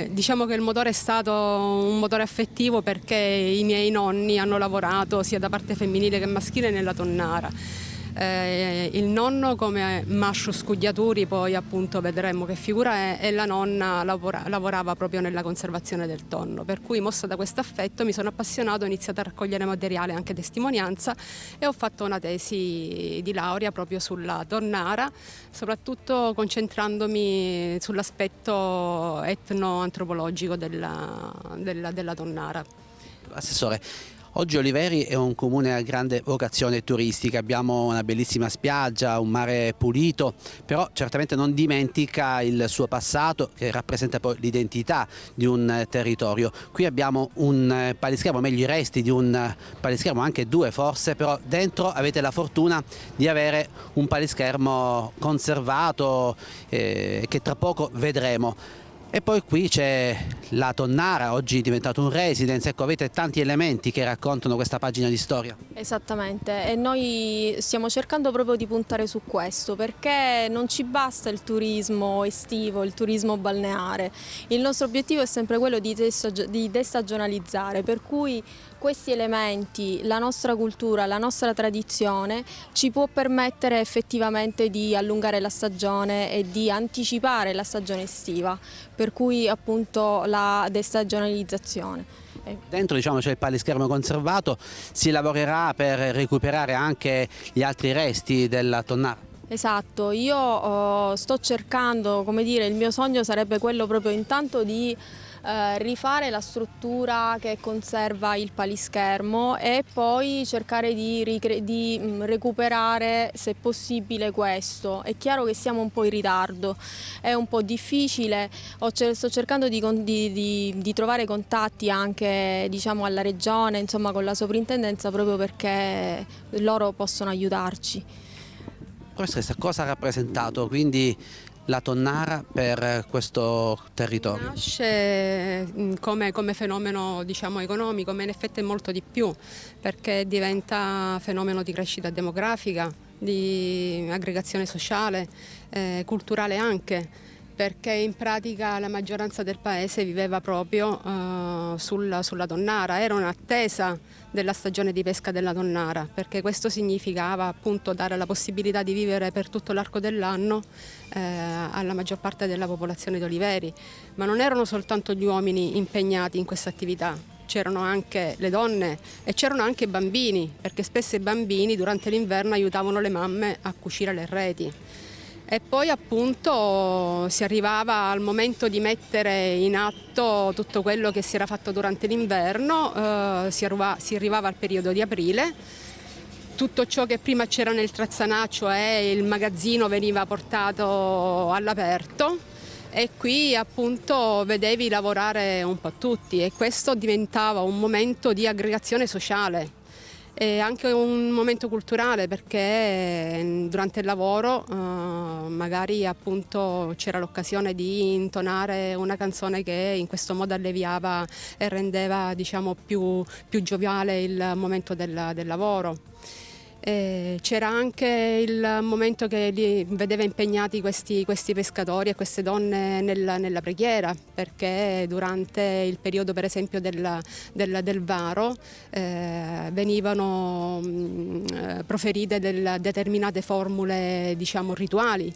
diciamo che il motore è stato un motore affettivo, perché i miei nonni hanno lavorato sia da parte femminile che maschile nella tonnara. Il nonno come Mascio Scugliaturi, poi appunto vedremo che figura è, e la nonna lavorava proprio nella conservazione del tonno, per cui mossa da questo affetto mi sono appassionato, ho iniziato a raccogliere materiale, anche testimonianza, e ho fatto una tesi di laurea proprio sulla tonnara, soprattutto concentrandomi sull'aspetto etno-antropologico della tonnara. Assessore, oggi Oliveri è un comune a grande vocazione turistica, abbiamo una bellissima spiaggia, un mare pulito, però certamente non dimentica il suo passato, che rappresenta poi l'identità di un territorio. Qui abbiamo un palischermo, meglio i resti di un palischermo, anche 2 forse, però dentro avete la fortuna di avere un palischermo conservato che tra poco vedremo. E poi qui c'è la tonnara, oggi è diventato un residence, ecco, avete tanti elementi che raccontano questa pagina di storia. Esattamente, e noi stiamo cercando proprio di puntare su questo, perché non ci basta il turismo estivo, il turismo balneare. Il nostro obiettivo è sempre quello di destagionalizzare, per cui questi elementi, la nostra cultura, la nostra tradizione ci può permettere effettivamente di allungare la stagione e di anticipare la stagione estiva, per cui appunto la destagionalizzazione. Dentro, diciamo, c'è il palischermo conservato, si lavorerà per recuperare anche gli altri resti della tonnara. Esatto, io sto cercando, come dire, il mio sogno sarebbe quello proprio intanto di rifare la struttura che conserva il palischermo e poi cercare di recuperare se possibile questo. È chiaro che siamo un po' in ritardo, è un po' difficile, sto cercando di trovare contatti anche, diciamo, alla regione, insomma con la soprintendenza, proprio perché loro possono aiutarci. Professoressa, cosa ha rappresentato quindi la tonnara per questo territorio? Nasce come fenomeno, diciamo, economico, ma in effetti è molto di più, perché diventa fenomeno di crescita demografica, di aggregazione sociale, culturale anche, perché in pratica la maggioranza del paese viveva proprio sulla tonnara, era un'attesa della stagione di pesca della tonnara, perché questo significava appunto dare la possibilità di vivere per tutto l'arco dell'anno alla maggior parte della popolazione di Oliveri. Ma non erano soltanto gli uomini impegnati in questa attività, c'erano anche le donne e c'erano anche i bambini, perché spesso i bambini durante l'inverno aiutavano le mamme a cucire le reti. E poi appunto si arrivava al momento di mettere in atto tutto quello che si era fatto durante l'inverno, si arrivava al periodo di aprile, tutto ciò che prima c'era nel trazzanaccio e il magazzino veniva portato all'aperto e qui appunto vedevi lavorare un po' tutti e questo diventava un momento di aggregazione sociale. E anche un momento culturale, perché durante il lavoro magari appunto c'era l'occasione di intonare una canzone che in questo modo alleviava e rendeva, diciamo, più gioviale il momento del lavoro. C'era anche il momento che li vedeva impegnati questi pescatori e queste donne nella preghiera, perché durante il periodo per esempio del varo venivano proferite determinate formule, diciamo, rituali.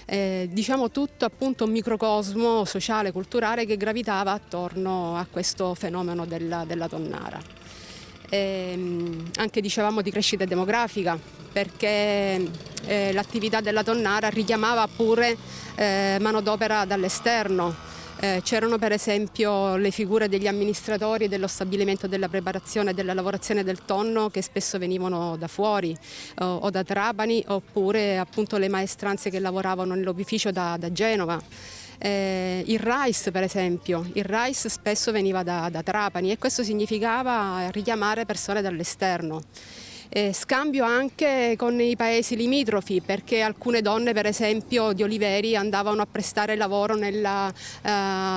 Diciamo tutto appunto un microcosmo sociale, culturale che gravitava attorno a questo fenomeno della tonnara. Anche dicevamo di crescita demografica, perché l'attività della tonnara richiamava pure manodopera dall'esterno. C'erano per esempio le figure degli amministratori dello stabilimento della preparazione e della lavorazione del tonno che spesso venivano da fuori o da Trapani, oppure appunto le maestranze che lavoravano nell'opificio da Genova. Il rice per esempio, il rice spesso veniva da Trapani e questo significava richiamare persone dall'esterno. Scambio anche con i paesi limitrofi, perché alcune donne per esempio di Oliveri andavano a prestare lavoro nella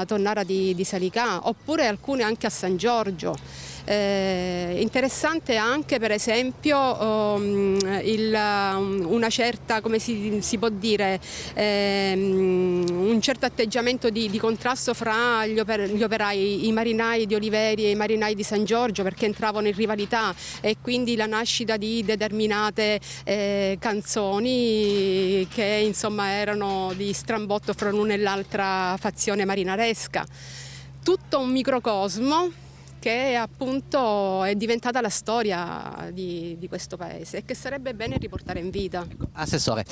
tonnara di Salicà, oppure alcune anche a San Giorgio. Interessante anche per esempio una certa, come si può dire, un certo atteggiamento di contrasto fra gli operai, i marinai di Oliveri e i marinai di San Giorgio, perché entravano in rivalità e quindi la nascita di determinate canzoni che insomma erano di strambotto fra l'una e l'altra fazione marinaresca. Tutto un microcosmo che appunto è diventata la storia di questo paese e che sarebbe bene riportare in vita. Assessore,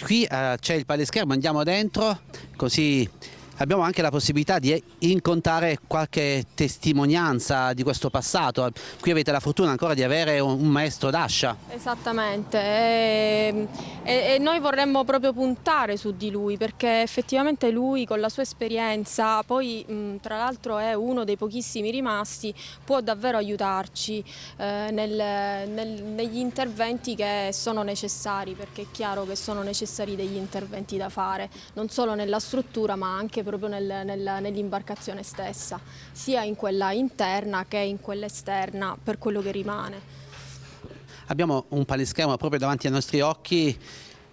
qui c'è il palischermo, andiamo dentro, così abbiamo anche la possibilità di incontrare qualche testimonianza di questo passato. Qui avete la fortuna ancora di avere un maestro d'ascia. Esattamente, e noi vorremmo proprio puntare su di lui, perché effettivamente lui con la sua esperienza, poi tra l'altro è uno dei pochissimi rimasti, può davvero aiutarci negli interventi che sono necessari, perché è chiaro che sono necessari degli interventi da fare, non solo nella struttura ma anche proprio nell'imbarcazione stessa, sia in quella interna che in quella esterna per quello che rimane. Abbiamo un palischermo proprio davanti ai nostri occhi,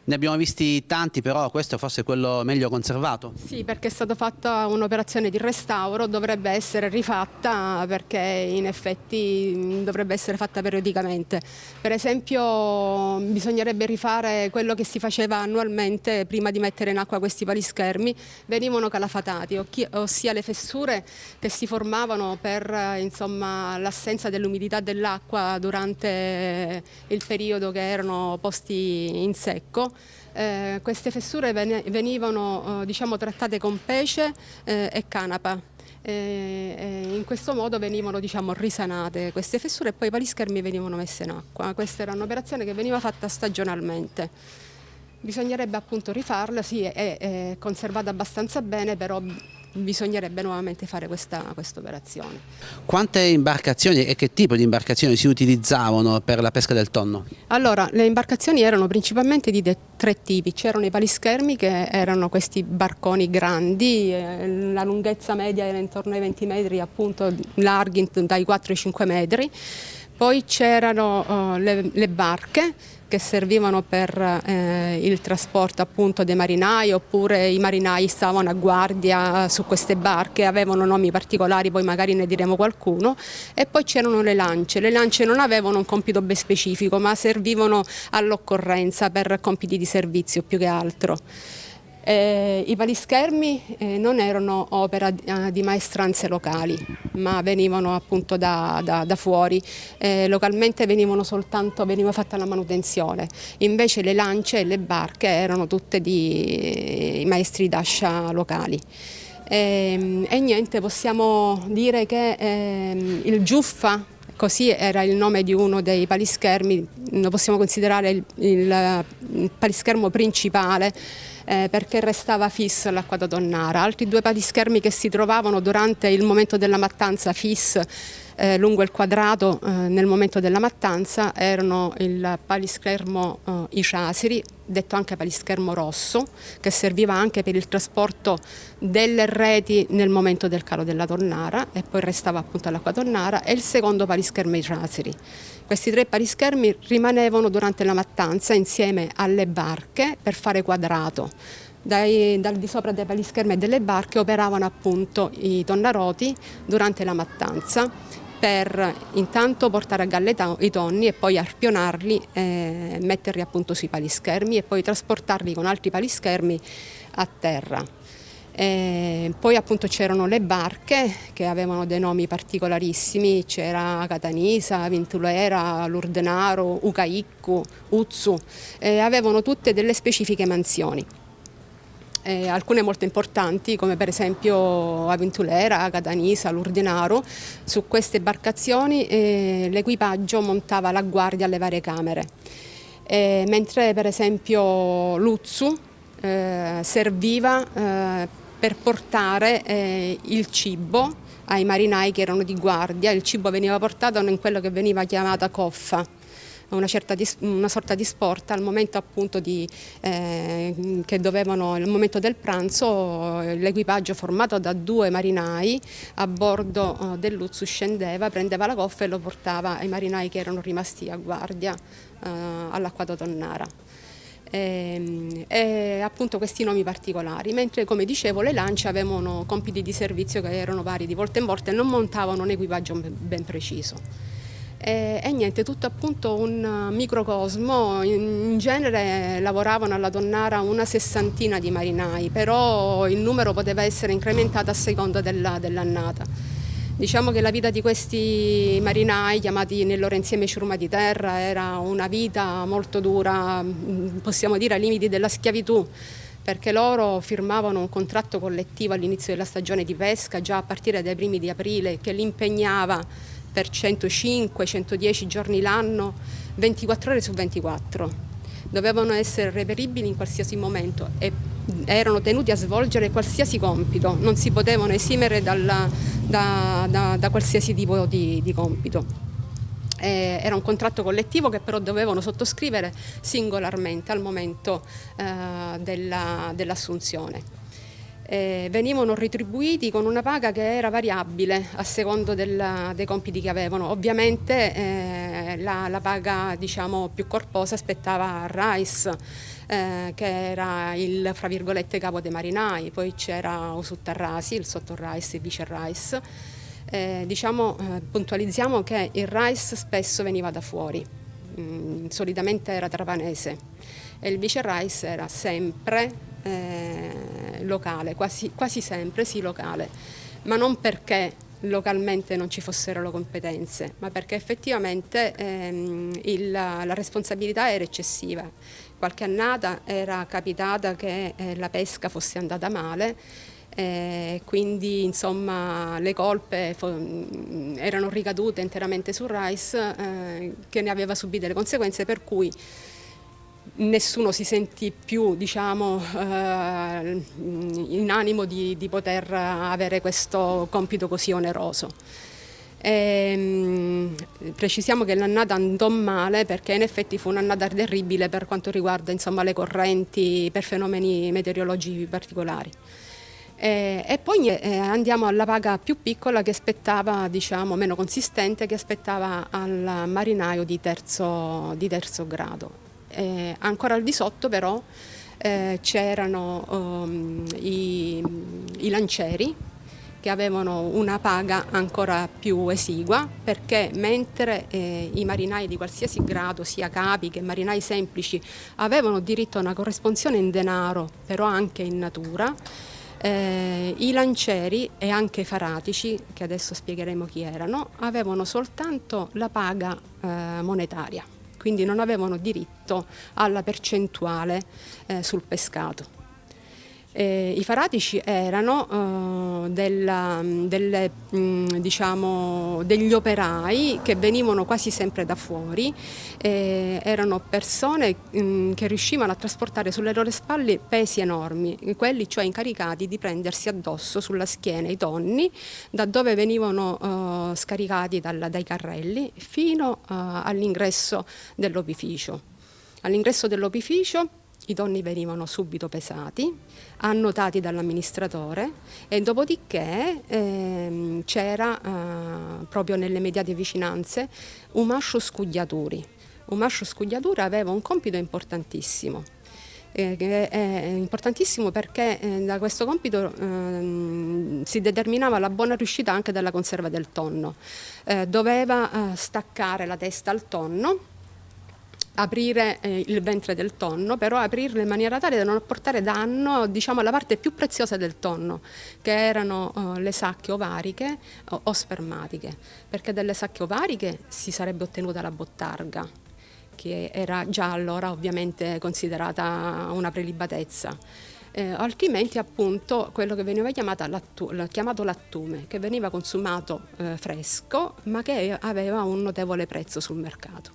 ne abbiamo visti tanti, però questo è forse quello meglio conservato. Sì, perché è stata fatta un'operazione di restauro, dovrebbe essere rifatta perché in effetti dovrebbe essere fatta periodicamente. Per esempio bisognerebbe rifare quello che si faceva annualmente prima di mettere in acqua questi palischermi, venivano calafatati, ossia le fessure che si formavano per l'assenza dell'umidità dell'acqua durante il periodo che erano posti in secco. Queste fessure venivano trattate con pece e canapa In questo modo venivano, diciamo, risanate queste fessure e poi i palischermi venivano messi in acqua. Questa era un'operazione che veniva fatta stagionalmente. Bisognerebbe appunto rifarla, sì, è conservata abbastanza bene, però bisognerebbe nuovamente fare questa operazione. Quante imbarcazioni e che tipo di imbarcazioni si utilizzavano per la pesca del tonno? Allora, le imbarcazioni erano principalmente di tre tipi. C'erano i palischermi, che erano questi barconi grandi, la lunghezza media era intorno ai 20 metri, appunto larghi dai 4 ai 5 metri. Poi c'erano le barche, che servivano per il trasporto appunto dei marinai, oppure i marinai stavano a guardia su queste barche, avevano nomi particolari, poi magari ne diremo qualcuno. E poi c'erano le lance. Le lance non avevano un compito ben specifico, ma servivano all'occorrenza per compiti di servizio più che altro. I palischermi non erano opera di maestranze locali, ma venivano appunto da fuori. Localmente veniva fatta la manutenzione, invece le lance e le barche erano tutte di maestri d'ascia locali. E niente, possiamo dire che il Giuffa, così era il nome di uno dei palischermi, lo possiamo considerare il palischermo principale, perché restava fisso all'acqua da Tonnara. Altri due palischermi che si trovavano durante il momento della mattanza fiss lungo il quadrato nel momento della mattanza erano il palischermo Icasiri, detto anche palischermo rosso, che serviva anche per il trasporto delle reti nel momento del calo della Tonnara e poi restava appunto all'acqua Tonnara, e il secondo palischermo Icasiri. Questi tre palischermi rimanevano durante la mattanza insieme alle barche per fare quadrato. Dal di sopra dei palischermi e delle barche operavano appunto i tonnaroti durante la mattanza, per intanto portare a galla i tonni e poi arpionarli, metterli appunto sui palischermi e poi trasportarli con altri palischermi a terra. Poi appunto c'erano le barche che avevano dei nomi particolarissimi, c'era Catanisa, Vintulera, Lurdenaro, Ucaiccu, Uzzu, avevano tutte delle specifiche mansioni. Alcune molto importanti, come per esempio Aventulera, Catanisa, Lurdenaro. Su queste imbarcazioni l'equipaggio montava la guardia alle varie camere, mentre per esempio l'Uzzu serviva per portare il cibo ai marinai che erano di guardia. Il cibo veniva portato in quello che veniva chiamata coffa, una sorta di sport al momento appunto che dovevano, al momento del pranzo, l'equipaggio formato da 2 marinai a bordo dell'Uzzu scendeva, prendeva la coffa e lo portava ai marinai che erano rimasti a guardia all'acqua da Tonnara. E appunto questi nomi particolari, mentre come dicevo le lance avevano compiti di servizio che erano vari di volta in volta e non montavano un equipaggio ben preciso. E niente, tutto appunto un microcosmo. In genere lavoravano alla Tonnara una 60ina di marinai, però il numero poteva essere incrementato a seconda dell'annata. Diciamo che la vita di questi marinai, chiamati nel loro insieme ciurma di terra, era una vita molto dura, possiamo dire ai limiti della schiavitù, perché loro firmavano un contratto collettivo all'inizio della stagione di pesca, già a partire dai primi di aprile, che li impegnava per 105-110 giorni l'anno, 24 ore su 24. Dovevano essere reperibili in qualsiasi momento e erano tenuti a svolgere qualsiasi compito, non si potevano esimere da qualsiasi tipo di compito. Era un contratto collettivo che però dovevano sottoscrivere singolarmente al momento dell'assunzione. Venivano retribuiti con una paga che era variabile a secondo dei compiti che avevano. Ovviamente la paga, diciamo, più corposa spettava al Rais, che era il, fra virgolette, capo dei marinai. Poi c'era Usuttarrasi, il sottorais, il vice Rais. Puntualizziamo che il Rais spesso veniva da fuori, solitamente era trapanese, e il vice Rais era sempre locale, quasi sempre sì locale, ma non perché localmente non ci fossero le competenze, ma perché effettivamente la responsabilità era eccessiva. Qualche annata era capitata che la pesca fosse andata male quindi insomma le colpe erano ricadute interamente su Rice, che ne aveva subite le conseguenze, per cui nessuno si sentì più, diciamo, in animo di poter avere questo compito così oneroso. Precisiamo che l'annata andò male perché in effetti fu un'annata terribile per quanto riguarda, insomma, le correnti, per fenomeni meteorologici particolari. E poi andiamo alla paga più piccola che aspettava, diciamo, meno consistente, che aspettava al marinaio di terzo grado. Ancora al di sotto però c'erano i lancieri, che avevano una paga ancora più esigua, perché mentre i marinai di qualsiasi grado, sia capi che marinai semplici, avevano diritto a una corrispondenza in denaro, però anche in natura, i lancieri e anche i faratici, che adesso spiegheremo chi erano, avevano soltanto la paga monetaria, quindi non avevano diritto alla percentuale sul pescato. I faratici erano degli operai che venivano quasi sempre da fuori, erano persone che riuscivano a trasportare sulle loro spalle pesi enormi, quelli cioè incaricati di prendersi addosso sulla schiena i tonni da dove venivano scaricati dai carrelli fino all'ingresso dell'opificio. All'ingresso dell'opificio i tonni venivano subito pesati, annotati dall'amministratore, e dopodiché c'era proprio nelle immediate vicinanze un mascio scugliaturi. Un mascio scugliatura aveva un compito importantissimo. Importantissimo perché da questo compito si determinava la buona riuscita anche della conserva del tonno. Doveva staccare la testa al tonno, aprire il ventre del tonno, però aprirlo in maniera tale da non portare danno, diciamo, alla parte più preziosa del tonno, che erano le sacche ovariche o spermatiche, perché dalle sacche ovariche si sarebbe ottenuta la bottarga, che era già allora ovviamente considerata una prelibatezza. Altrimenti appunto quello che veniva chiamato lattume, che veniva consumato fresco, ma che aveva un notevole prezzo sul mercato.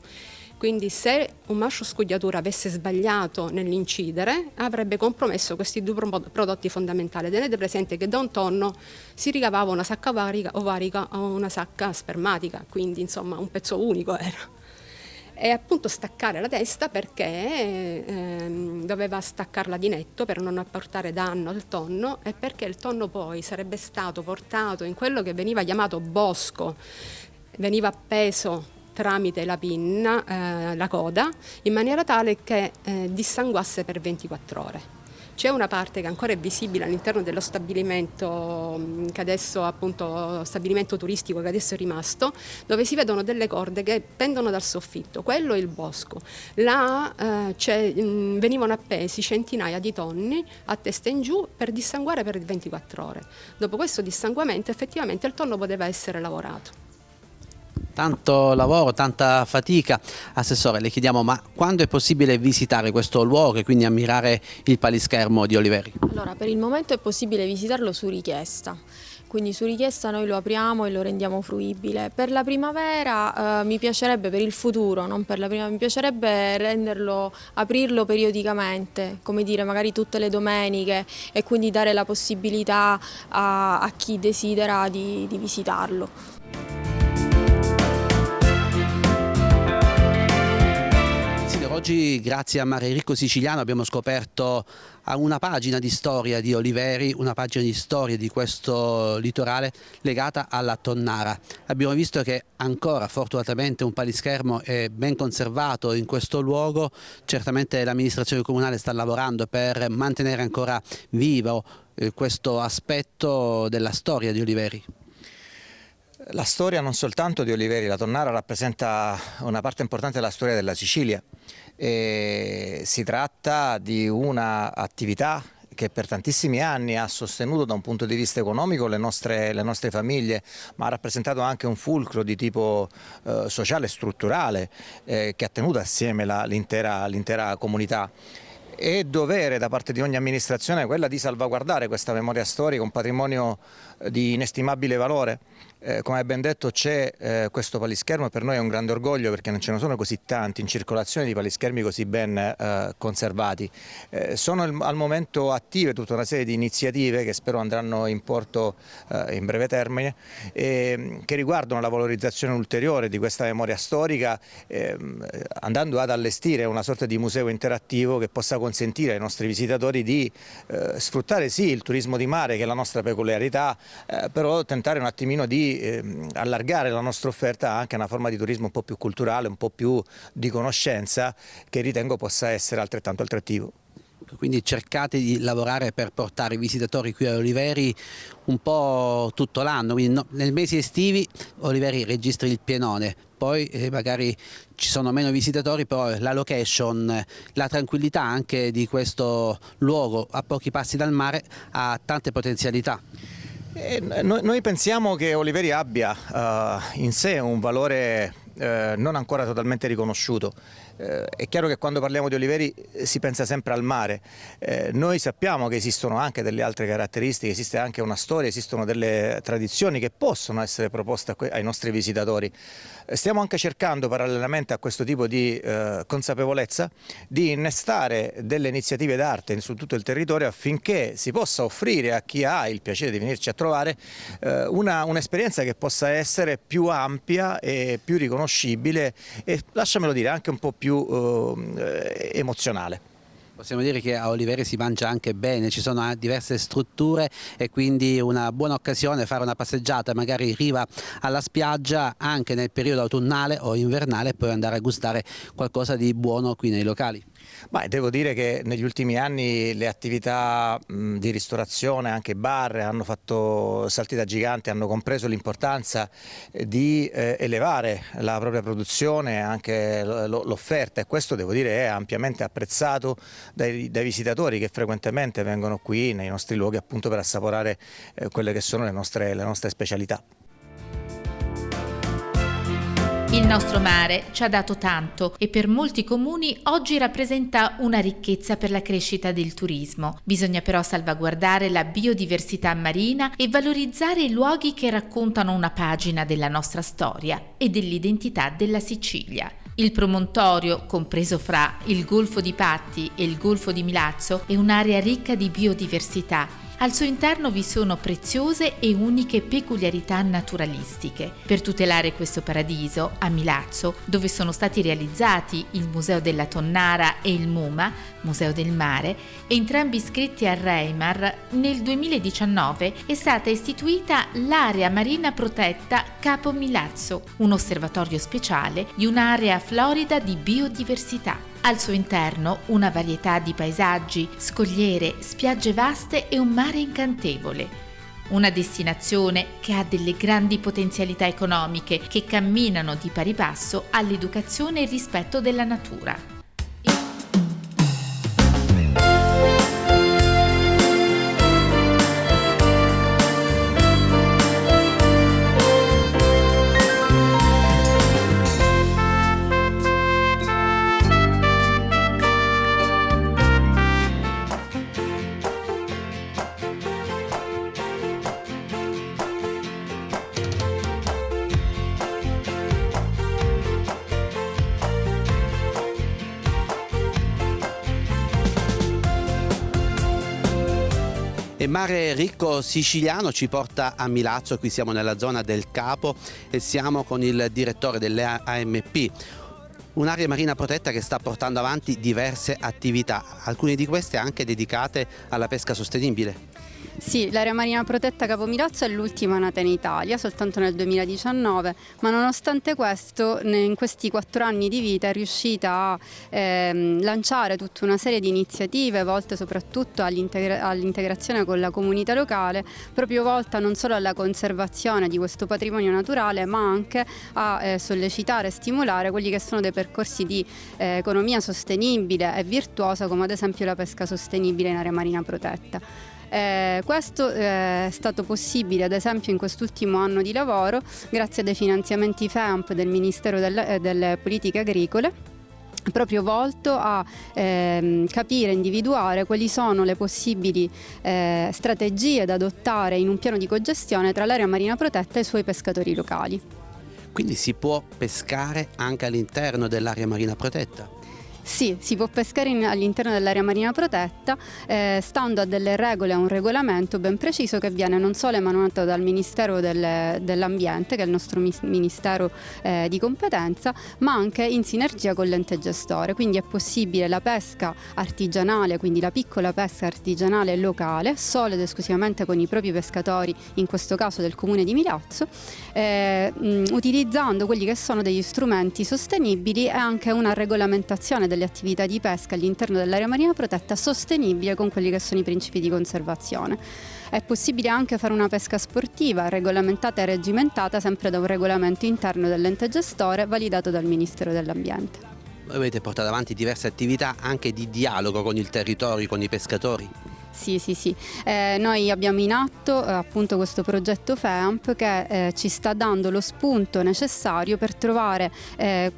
Quindi se un mascio scugliatura avesse sbagliato nell'incidere, avrebbe compromesso questi due prodotti fondamentali. Tenete presente che da un tonno si ricavava una sacca ovarica o una sacca spermatica, quindi insomma un pezzo unico era. E appunto staccare la testa perché doveva staccarla di netto per non apportare danno al tonno, e perché il tonno poi sarebbe stato portato in quello che veniva chiamato bosco, veniva appeso tramite la pinna, la coda, in maniera tale che dissanguasse per 24 ore. C'è una parte che ancora è visibile all'interno dello stabilimento, che adesso appunto stabilimento turistico che adesso è rimasto, dove si vedono delle corde che pendono dal soffitto. Quello è il bosco. Là venivano appesi centinaia di tonni a testa in giù per dissanguare per 24 ore. Dopo questo dissanguamento effettivamente il tonno poteva essere lavorato. Tanto lavoro, tanta fatica. Assessore, le chiediamo, ma quando è possibile visitare questo luogo e quindi ammirare il palischermo di Oliveri? Allora, per il momento è possibile visitarlo su richiesta. Quindi su richiesta noi lo apriamo e lo rendiamo fruibile. Per la primavera mi piacerebbe, per il futuro, non per la primavera, mi piacerebbe aprirlo periodicamente, come dire, magari tutte le domeniche, e quindi dare la possibilità a chi desidera di visitarlo. Oggi, grazie a Mare Ricco Siciliano, abbiamo scoperto una pagina di storia di Oliveri, una pagina di storia di questo litorale legata alla tonnara. Abbiamo visto che ancora fortunatamente un palischermo è ben conservato in questo luogo. Certamente l'amministrazione comunale sta lavorando per mantenere ancora vivo questo aspetto della storia di Oliveri. La storia non soltanto di Oliveri, la tonnara rappresenta una parte importante della storia della Sicilia. Si tratta di un'attività che per tantissimi anni ha sostenuto da un punto di vista economico le nostre famiglie, ma ha rappresentato anche un fulcro di tipo sociale e strutturale che ha tenuto assieme l'intera comunità. È dovere da parte di ogni amministrazione quella di salvaguardare questa memoria storica, un patrimonio di inestimabile valore. Come ben detto c'è questo palischermo e per noi è un grande orgoglio perché non ce ne sono così tanti in circolazione di palischermi così ben conservati. Sono al momento attive tutta una serie di iniziative che spero andranno in porto in breve termine, che riguardano la valorizzazione ulteriore di questa memoria storica, andando ad allestire una sorta di museo interattivo che possa consentire ai nostri visitatori di sfruttare sì il turismo di mare che è la nostra peculiarità, però tentare un attimino di allargare la nostra offerta anche a una forma di turismo un po' più culturale, un po' più di conoscenza, che ritengo possa essere altrettanto attrattivo. Quindi cercate di lavorare per portare i visitatori qui a Oliveri un po' tutto l'anno, quindi nei mesi estivi Oliveri registra il pienone, poi magari ci sono meno visitatori, però la location, la tranquillità anche di questo luogo a pochi passi dal mare ha tante potenzialità. Noi pensiamo che Oliveri abbia in sé un valore non ancora totalmente riconosciuto. È chiaro che quando parliamo di Oliveri si pensa sempre al mare, noi sappiamo che esistono anche delle altre caratteristiche, esiste anche una storia, esistono delle tradizioni che possono essere proposte ai nostri visitatori. Stiamo anche cercando parallelamente a questo tipo di consapevolezza di innestare delle iniziative d'arte su tutto il territorio affinché si possa offrire a chi ha il piacere di venirci a trovare un'esperienza che possa essere più ampia e più riconoscibile e, lasciamelo dire, anche un po' più emozionale. Possiamo dire che a Oliveri si mangia anche bene, ci sono diverse strutture e quindi una buona occasione fare una passeggiata magari in riva alla spiaggia anche nel periodo autunnale o invernale e poi andare a gustare qualcosa di buono qui nei locali. Ma devo dire che negli ultimi anni le attività di ristorazione, anche bar, hanno fatto salti da gigante, hanno compreso l'importanza di elevare la propria produzione, anche l'offerta, e questo devo dire è ampiamente apprezzato dai visitatori che frequentemente vengono qui nei nostri luoghi appunto per assaporare quelle che sono le nostre specialità. Il nostro mare ci ha dato tanto e per molti comuni oggi rappresenta una ricchezza per la crescita del turismo. Bisogna però salvaguardare la biodiversità marina e valorizzare i luoghi che raccontano una pagina della nostra storia e dell'identità della Sicilia. Il promontorio, compreso fra il Golfo di Patti e il Golfo di Milazzo, è un'area ricca di biodiversità. Al suo interno vi sono preziose e uniche peculiarità naturalistiche. Per tutelare questo paradiso, a Milazzo, dove sono stati realizzati il Museo della Tonnara e il MUMA, Museo del Mare, entrambi iscritti al REIMAR, nel 2019 è stata istituita l'Area Marina Protetta Capo Milazzo, un osservatorio speciale di un'area florida di biodiversità. Al suo interno una varietà di paesaggi, scogliere, spiagge vaste e un mare incantevole. Una destinazione che ha delle grandi potenzialità economiche che camminano di pari passo all'educazione e il rispetto della natura. E Mare Ricco Siciliano ci porta a Milazzo, qui siamo nella zona del Capo e siamo con il direttore dell'AMP, un'area marina protetta che sta portando avanti diverse attività, alcune di queste anche dedicate alla pesca sostenibile. Sì, l'area marina protetta Capo Milazzo è l'ultima nata in Italia, soltanto nel 2019, ma nonostante questo in questi 4 anni di vita è riuscita a lanciare tutta una serie di iniziative volte soprattutto all'integrazione con la comunità locale, proprio volta non solo alla conservazione di questo patrimonio naturale, ma anche a sollecitare e stimolare quelli che sono dei percorsi di economia sostenibile e virtuosa, come ad esempio la pesca sostenibile in area marina protetta. Questo è stato possibile ad esempio in quest'ultimo anno di lavoro grazie a dei finanziamenti FEAMP del Ministero delle Politiche Agricole proprio volto a capire, individuare quali sono le possibili strategie da adottare in un piano di cogestione tra l'area marina protetta e i suoi pescatori locali. Quindi si può pescare anche all'interno dell'area marina protetta? Sì, si può pescare all'interno dell'area marina protetta stando a delle regole, a un regolamento ben preciso che viene non solo emanato dal Ministero dell'Ambiente, che è il nostro ministero di competenza, ma anche in sinergia con l'ente gestore. Quindi è possibile la pesca artigianale, quindi la piccola pesca artigianale locale, solo ed esclusivamente con i propri pescatori, in questo caso del comune di Milazzo, utilizzando quelli che sono degli strumenti sostenibili e anche una regolamentazione delle attività di pesca all'interno dell'area marina protetta sostenibile con quelli che sono i principi di conservazione. È possibile anche fare una pesca sportiva regolamentata e regimentata sempre da un regolamento interno dell'ente gestore validato dal Ministero dell'Ambiente. Avete portato avanti diverse attività anche di dialogo con il territorio, con i pescatori? Sì. Noi abbiamo in atto appunto questo progetto FEAMP che ci sta dando lo spunto necessario per trovare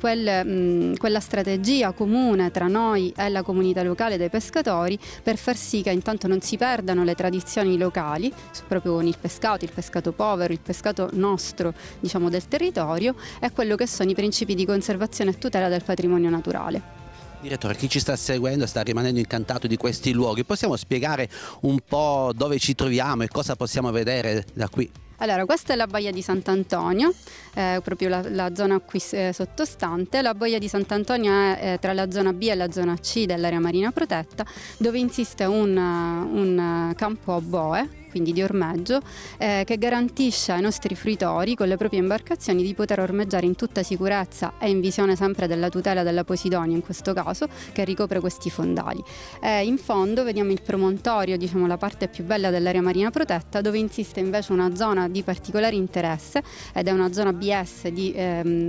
quella strategia comune tra noi e la comunità locale dei pescatori, per far sì che intanto non si perdano le tradizioni locali, proprio con il pescato povero, il pescato nostro, diciamo, del territorio, e quello che sono i principi di conservazione e tutela del patrimonio naturale. Direttore, chi ci sta seguendo sta rimanendo incantato di questi luoghi. Possiamo spiegare un po' dove ci troviamo e cosa possiamo vedere da qui? Allora, questa è la Baia di Sant'Antonio, proprio la zona qui sottostante. La Baia di Sant'Antonio è tra la zona B e la zona C dell'area marina protetta, dove insiste un campo a boe, quindi di ormeggio, che garantisce ai nostri fruitori con le proprie imbarcazioni di poter ormeggiare in tutta sicurezza e in visione sempre della tutela della Posidonia, in questo caso, che ricopre questi fondali. In fondo vediamo il promontorio, diciamo la parte più bella dell'area marina protetta, dove insiste invece una zona di particolare interesse, ed è una zona BS di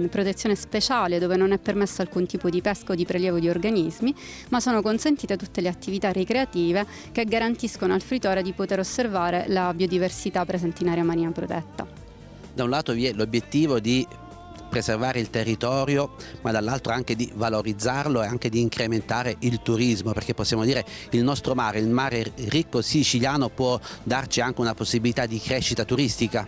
protezione speciale, dove non è permesso alcun tipo di pesca o di prelievo di organismi, ma sono consentite tutte le attività ricreative che garantiscono al fruitore di poter osservare la biodiversità presente in area marina protetta. Da un lato vi è l'obiettivo di preservare il territorio, ma dall'altro anche di valorizzarlo e anche di incrementare il turismo, perché possiamo dire il nostro mare, il mare ricco siciliano, può darci anche una possibilità di crescita turistica.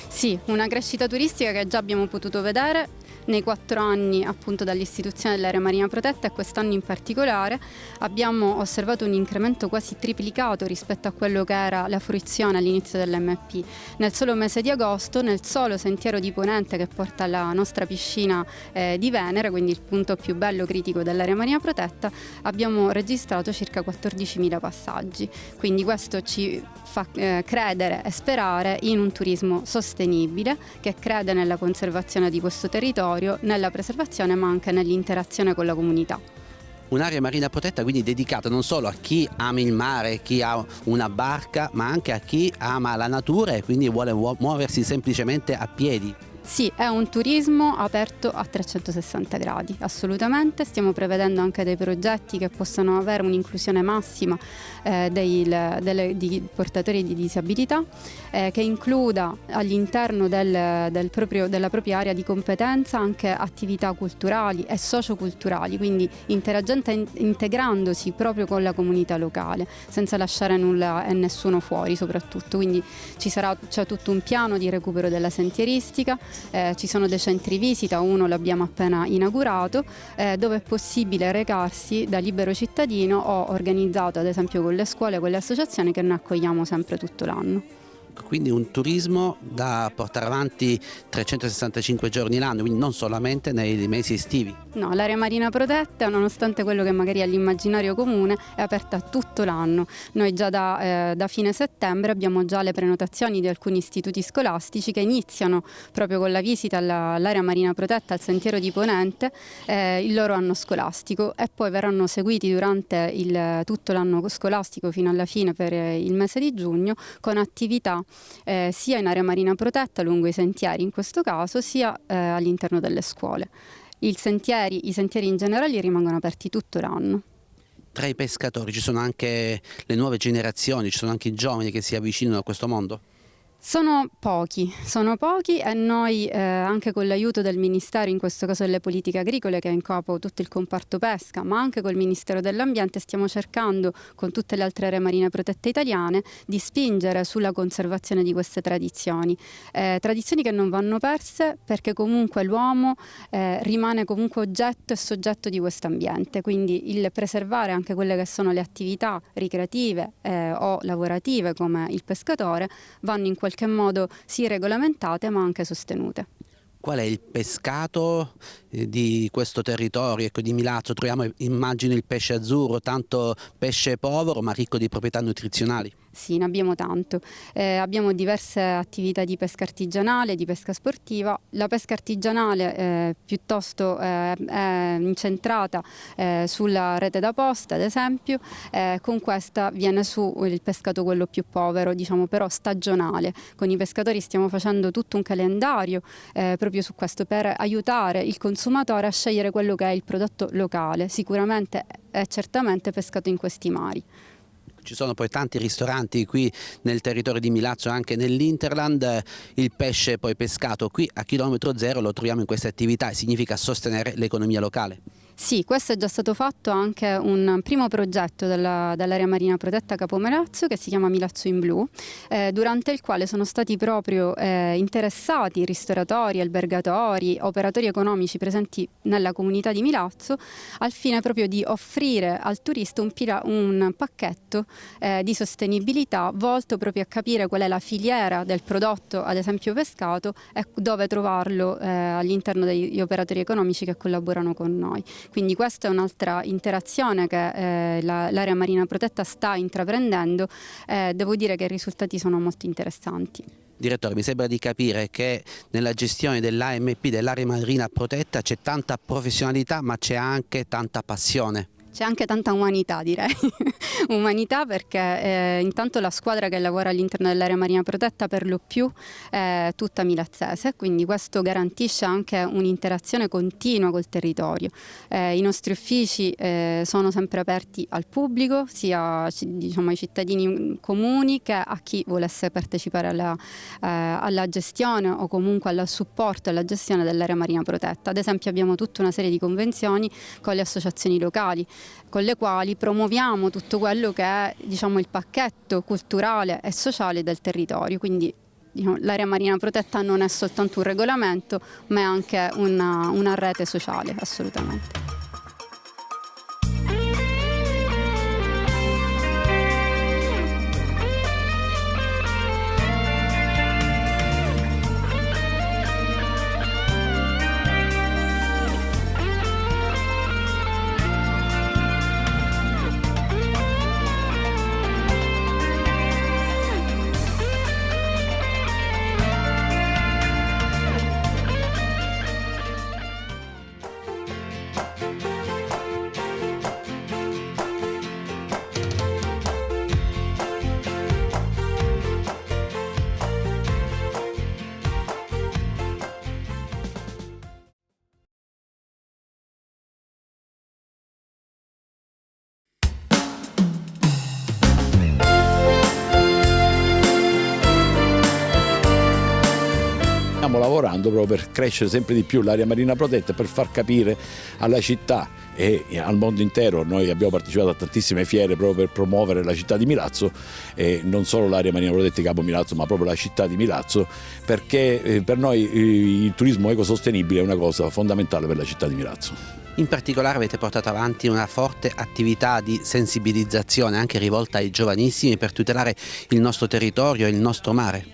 Sì, una crescita turistica che già abbiamo potuto vedere nei 4 anni appunto dall'istituzione dell'area marina protetta, e quest'anno in particolare abbiamo osservato un incremento quasi triplicato rispetto a quello che era la fruizione all'inizio dell'MP. Nel solo mese di agosto, nel solo sentiero di Ponente che porta alla nostra piscina di Venere, quindi il punto più bello critico dell'area marina protetta, abbiamo registrato circa 14.000 passaggi. Quindi questo ci fa credere e sperare in un turismo sostenibile che crede nella conservazione di questo territorio, nella preservazione, ma anche nell'interazione con la comunità. Un'area marina protetta quindi dedicata non solo a chi ama il mare, chi ha una barca, ma anche a chi ama la natura e quindi vuole muoversi semplicemente a piedi. Sì, è un turismo aperto a 360 gradi, assolutamente. Stiamo prevedendo anche dei progetti che possano avere un'inclusione massima di portatori di disabilità, che includa all'interno della propria area di competenza anche attività culturali e socioculturali, quindi integrandosi proprio con la comunità locale, senza lasciare nulla e nessuno fuori soprattutto. Quindi c'è tutto un piano di recupero della sentieristica. Ci sono dei centri visita, uno l'abbiamo appena inaugurato, dove è possibile recarsi da libero cittadino o organizzato ad esempio con le scuole, con le associazioni che noi accogliamo sempre tutto l'anno. Quindi un turismo da portare avanti 365 giorni l'anno, quindi non solamente nei mesi estivi. No, l'area marina protetta, nonostante quello che magari è l'immaginario comune, è aperta tutto l'anno. Noi già da fine settembre abbiamo già le prenotazioni di alcuni istituti scolastici che iniziano proprio con la visita all'area marina protetta, al sentiero di Ponente, il loro anno scolastico, e poi verranno seguiti durante tutto l'anno scolastico fino alla fine per il mese di giugno con attività sia in area marina protetta lungo i sentieri in questo caso, sia all'interno delle scuole. I sentieri in generale rimangono aperti tutto l'anno. Tra i pescatori ci sono anche le nuove generazioni, ci sono anche i giovani che si avvicinano a questo mondo? Sono pochi e noi anche con l'aiuto del Ministero, in questo caso delle politiche agricole che è in capo tutto il comparto pesca, ma anche col Ministero dell'Ambiente stiamo cercando con tutte le altre aree marine protette italiane di spingere sulla conservazione di queste tradizioni che non vanno perse, perché comunque l'uomo rimane comunque oggetto e soggetto di questo ambiente, quindi il preservare anche quelle che sono le attività ricreative o lavorative come il pescatore vanno in qualche modo sì regolamentate ma anche sostenute. Qual è il pescato di questo territorio, ecco, di Milazzo? Troviamo, immagino, il pesce azzurro, tanto pesce povero ma ricco di proprietà nutrizionali. Sì, ne abbiamo tanto. Abbiamo diverse attività di pesca artigianale, di pesca sportiva. La pesca artigianale piuttosto è incentrata sulla rete da posta, ad esempio. Con questa viene su il pescato quello più povero, diciamo però stagionale. Con i pescatori stiamo facendo tutto un calendario proprio su questo per aiutare il consumatore a scegliere quello che è il prodotto locale, sicuramente e certamente pescato in questi mari. Ci sono poi tanti ristoranti qui nel territorio di Milazzo e anche nell'Interland. Il pesce poi pescato qui a chilometro zero lo troviamo in queste attività e significa sostenere l'economia locale. Sì, questo è già stato fatto anche un primo progetto dall'area marina protetta Capo Milazzo che si chiama Milazzo in Blu, durante il quale sono stati proprio interessati ristoratori, albergatori, operatori economici presenti nella comunità di Milazzo al fine proprio di offrire al turista un pacchetto di sostenibilità volto proprio a capire qual è la filiera del prodotto, ad esempio pescato, e dove trovarlo all'interno degli operatori economici che collaborano con noi. Quindi questa è un'altra interazione che l'area marina protetta sta intraprendendo. Devo dire che i risultati sono molto interessanti. Direttore, mi sembra di capire che nella gestione dell'AMP, dell'area marina protetta, c'è tanta professionalità ma c'è anche tanta passione. C'è anche tanta umanità, direi, umanità perché intanto la squadra che lavora all'interno dell'area marina protetta per lo più è tutta milazzese, quindi questo garantisce anche un'interazione continua col territorio. I nostri uffici sono sempre aperti al pubblico, sia diciamo, ai cittadini comuni che a chi volesse partecipare alla gestione o comunque al supporto alla gestione dell'area marina protetta. Ad esempio abbiamo tutta una serie di convenzioni con le associazioni locali, con le quali promuoviamo tutto quello che è diciamo, il pacchetto culturale e sociale del territorio. Quindi diciamo, l'area marina protetta non è soltanto un regolamento, ma è anche una rete sociale, assolutamente. Stiamo lavorando proprio per crescere sempre di più l'area marina protetta e per far capire alla città e al mondo intero. Noi abbiamo partecipato a tantissime fiere proprio per promuovere la città di Milazzo e non solo l'area marina protetta di Capo Milazzo ma proprio la città di Milazzo, perché per noi il turismo ecosostenibile è una cosa fondamentale per la città di Milazzo. In particolare avete portato avanti una forte attività di sensibilizzazione anche rivolta ai giovanissimi per tutelare il nostro territorio e il nostro mare.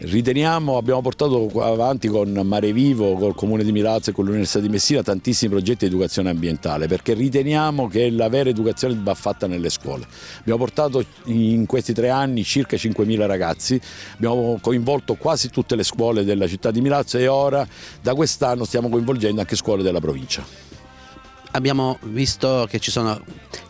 Riteniamo, abbiamo portato avanti con Mare Vivo, col Comune di Milazzo e con l'Università di Messina tantissimi progetti di educazione ambientale, perché riteniamo che la vera educazione va fatta nelle scuole. Abbiamo portato in questi 3 anni circa 5.000 ragazzi, abbiamo coinvolto quasi tutte le scuole della città di Milazzo e ora da quest'anno stiamo coinvolgendo anche scuole della provincia. Abbiamo visto che ci sono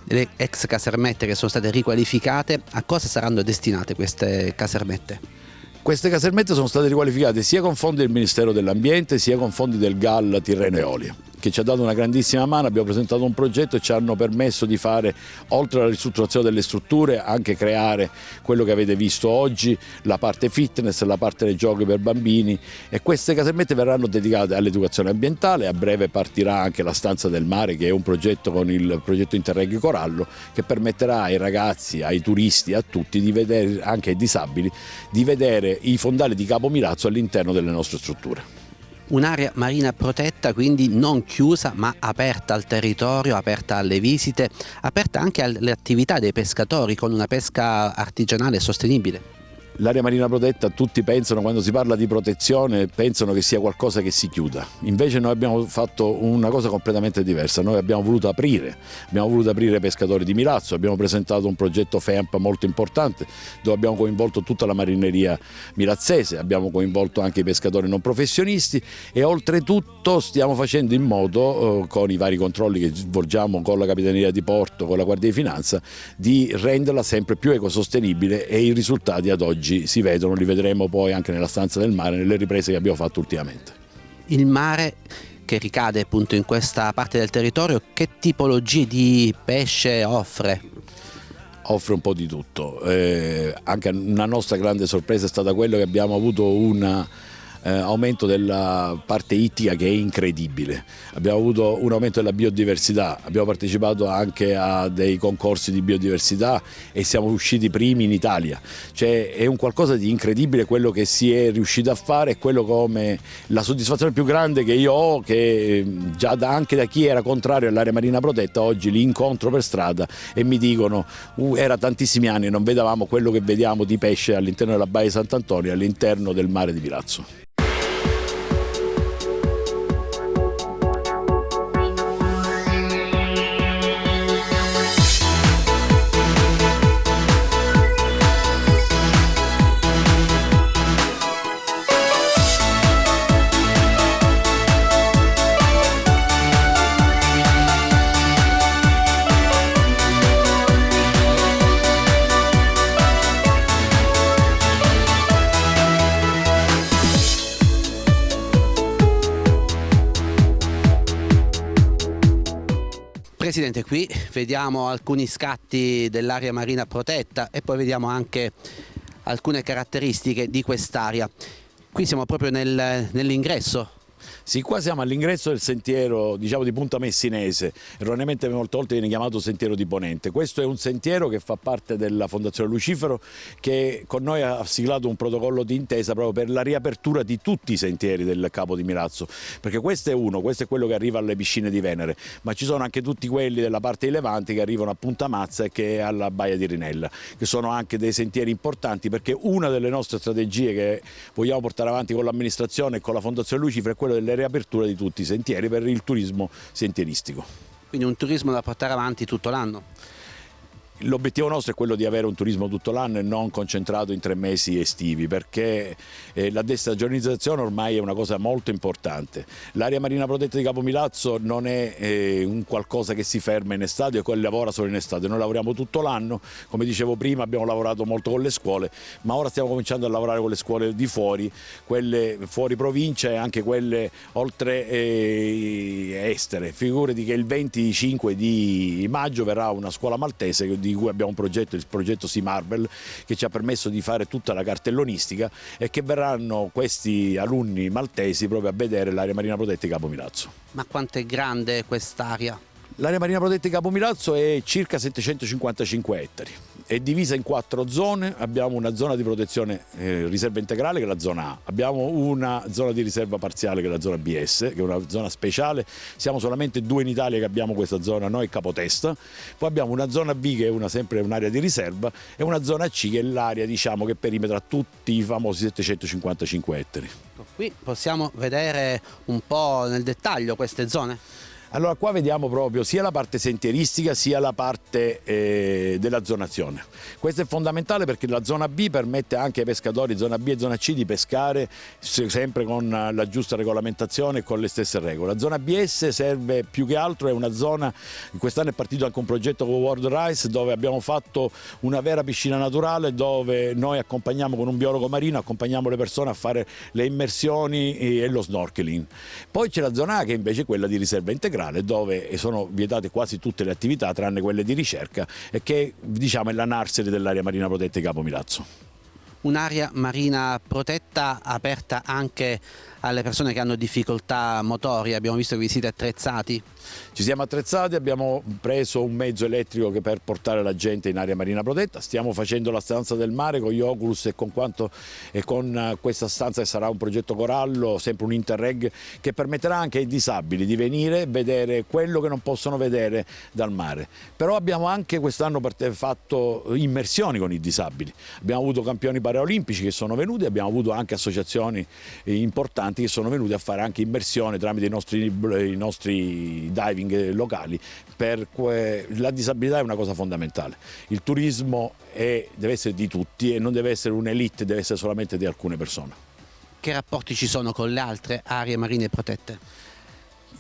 delle ex casermette che sono state riqualificate. A cosa saranno destinate queste casermette? Queste casermette sono state riqualificate sia con fondi del Ministero dell'Ambiente sia con fondi del GAL Tirreno Eolia. che ci ha dato una grandissima mano. Abbiamo presentato un progetto e ci hanno permesso di fare, oltre alla ristrutturazione delle strutture, anche creare quello che avete visto oggi, la parte fitness, la parte dei giochi per bambini, e queste casermette verranno dedicate all'educazione ambientale. A breve partirà anche la stanza del mare, che è un progetto con il progetto Interreg Corallo, che permetterà ai ragazzi, ai turisti, a tutti, di vedere, anche ai disabili, di vedere i fondali di Capo Milazzo all'interno delle nostre strutture. Un'area marina protetta, quindi non chiusa ma aperta al territorio, aperta alle visite, aperta anche alle attività dei pescatori, con una pesca artigianale e sostenibile. L'area marina protetta, tutti pensano, quando si parla di protezione, pensano che sia qualcosa che si chiuda. Invece noi abbiamo fatto una cosa completamente diversa. Noi abbiamo voluto aprire i pescatori di Milazzo, abbiamo presentato un progetto FEAMP molto importante, dove abbiamo coinvolto tutta la marineria milazzese, abbiamo coinvolto anche i pescatori non professionisti, e oltretutto stiamo facendo in modo, con i vari controlli che svolgiamo con la Capitaneria di Porto, con la Guardia di Finanza, di renderla sempre più ecosostenibile, e i risultati ad oggi si vedono, li vedremo poi anche nella stanza del mare, nelle riprese che abbiamo fatto ultimamente. Il mare che ricade appunto in questa parte del territorio, che tipologie di pesce offre? Offre un po' di tutto. Anche una nostra grande sorpresa è stata quella che abbiamo avuto un aumento della parte ittica che è incredibile. Abbiamo avuto un aumento della biodiversità, abbiamo partecipato anche a dei concorsi di biodiversità e siamo usciti primi in Italia. Cioè è un qualcosa di incredibile quello che si è riuscito a fare, e quello come la soddisfazione più grande che io ho, che già anche da chi era contrario all'area marina protetta, oggi li incontro per strada e mi dicono era tantissimi anni e non vedevamo quello che vediamo di pesce all'interno della Baia di Sant'Antonio, all'interno del mare di Milazzo. Presidente, qui vediamo alcuni scatti dell'area marina protetta e poi vediamo anche alcune caratteristiche di quest'area. Qui siamo proprio nell'ingresso. Sì, qua siamo all'ingresso del sentiero, diciamo, di Punta Messinese, erroneamente molte volte viene chiamato sentiero di Ponente. Questo è un sentiero che fa parte della Fondazione Lucifero, che con noi ha siglato un protocollo di intesa proprio per la riapertura di tutti i sentieri del Capo di Milazzo, perché questo è quello che arriva alle piscine di Venere, ma ci sono anche tutti quelli della parte di Levante che arrivano a Punta Mazza e che è alla Baia di Rinella, che sono anche dei sentieri importanti, perché una delle nostre strategie che vogliamo portare avanti con l'amministrazione e con la Fondazione Lucifero è quella delle riapertura di tutti i sentieri per il turismo sentieristico. Quindi un turismo da portare avanti tutto l'anno? L'obiettivo nostro è quello di avere un turismo tutto l'anno e non concentrato in 3 mesi estivi, perché la destagionalizzazione ormai è una cosa molto importante. L'area marina protetta di Capo Milazzo non è un qualcosa che si ferma in estate o che lavora solo in estate. Noi lavoriamo tutto l'anno, come dicevo prima abbiamo lavorato molto con le scuole, ma ora stiamo cominciando a lavorare con le scuole di fuori, quelle fuori provincia e anche quelle oltre estere. Figurati che il 25 di maggio verrà una scuola maltese di cui abbiamo un progetto, il progetto Sea Marvel, che ci ha permesso di fare tutta la cartellonistica, e che verranno questi alunni maltesi proprio a vedere l'area marina protetta di Capo Milazzo. Ma quanto è grande quest'area? L'area marina protetta di Capo Milazzo è circa 755 ettari. È divisa in 4 zone, abbiamo una zona di protezione riserva integrale che è la zona A, abbiamo una zona di riserva parziale che è la zona BS, che è una zona speciale, siamo solamente 2 in Italia che abbiamo questa zona, noi Capotesta, poi abbiamo una zona B che è sempre un'area di riserva e una zona C che è l'area, diciamo, che perimetra tutti i famosi 755 ettari. Qui possiamo vedere un po' nel dettaglio queste zone? Allora qua vediamo proprio sia la parte sentieristica sia la parte della zonazione. Questo è fondamentale perché la zona B permette anche ai pescatori zona B e zona C di pescare sempre con la giusta regolamentazione e con le stesse regole. La zona BS serve più che altro, è una zona, quest'anno è partito anche un progetto con World Rice dove abbiamo fatto una vera piscina naturale dove noi accompagniamo con un biologo marino, accompagniamo le persone a fare le immersioni e lo snorkeling. Poi c'è la zona A che invece è quella di riserva integrale dove sono vietate quasi tutte le attività tranne quelle di ricerca e che diciamo è la nursery dell'area marina protetta di Capo Milazzo. Un'area marina protetta aperta anche alle persone che hanno difficoltà motorie, abbiamo visto che vi siete attrezzati. Ci siamo attrezzati, abbiamo preso un mezzo elettrico per portare la gente in area marina protetta, stiamo facendo la stanza del mare con gli Oculus e con questa stanza che sarà un progetto Corallo, sempre un Interreg che permetterà anche ai disabili di venire e vedere quello che non possono vedere dal mare. Però abbiamo anche quest'anno fatto immersioni con i disabili, abbiamo avuto campioni paraolimpici che sono venuti, abbiamo avuto anche associazioni importanti che sono venuti a fare anche immersione tramite i nostri diving locali. La disabilità è una cosa fondamentale, il turismo deve essere di tutti e non deve essere un'elite, deve essere solamente di alcune persone. Che rapporti ci sono con le altre aree marine protette?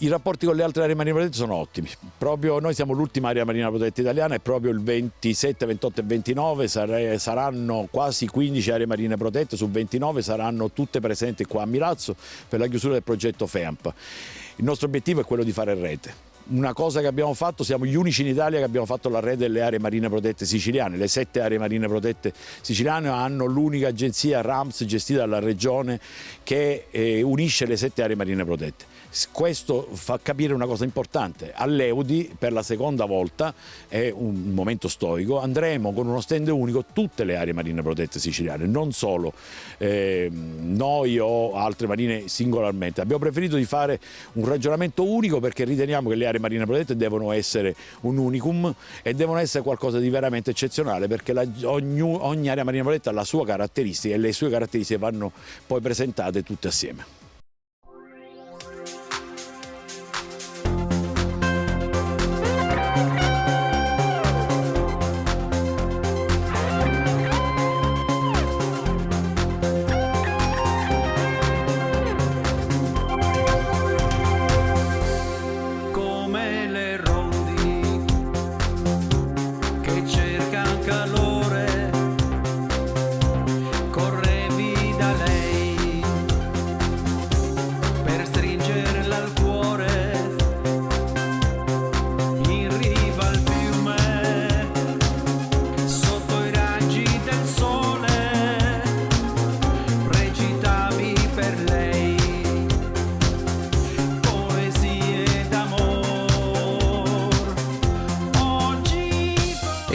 I rapporti con le altre aree marine protette sono ottimi, proprio noi siamo l'ultima area marina protetta italiana e proprio il 27, 28 e 29 saranno quasi 15 aree marine protette, su 29 saranno tutte presenti qua a Milazzo per la chiusura del progetto FEAMP. Il nostro obiettivo è quello di fare rete. Una cosa che abbiamo fatto, siamo gli unici in Italia che abbiamo fatto la rete delle aree marine protette siciliane. Le 7 aree marine protette siciliane hanno l'unica agenzia RAMS gestita dalla regione che unisce le 7 aree marine protette. Questo fa capire una cosa importante. All'Eudi per la seconda volta, è un momento storico, andremo con uno stand unico tutte le aree marine protette siciliane, non solo noi o altre marine singolarmente. Abbiamo preferito di fare un ragionamento unico perché riteniamo che le aree marine protette devono essere un unicum e devono essere qualcosa di veramente eccezionale perché ogni area marina protetta ha la sua caratteristica e le sue caratteristiche vanno poi presentate tutte assieme.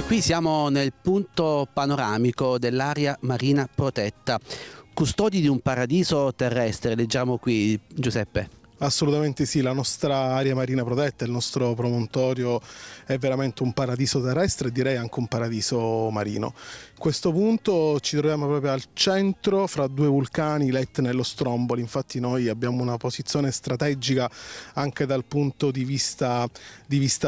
Qui siamo nel punto panoramico dell'area marina protetta, custodi di un paradiso terrestre, leggiamo qui, Giuseppe. Assolutamente sì, la nostra area marina protetta, il nostro promontorio è veramente un paradiso terrestre e direi anche un paradiso marino. In questo punto ci troviamo proprio al centro fra due vulcani, l'Etna e lo Stromboli, infatti noi abbiamo una posizione strategica anche dal punto di vista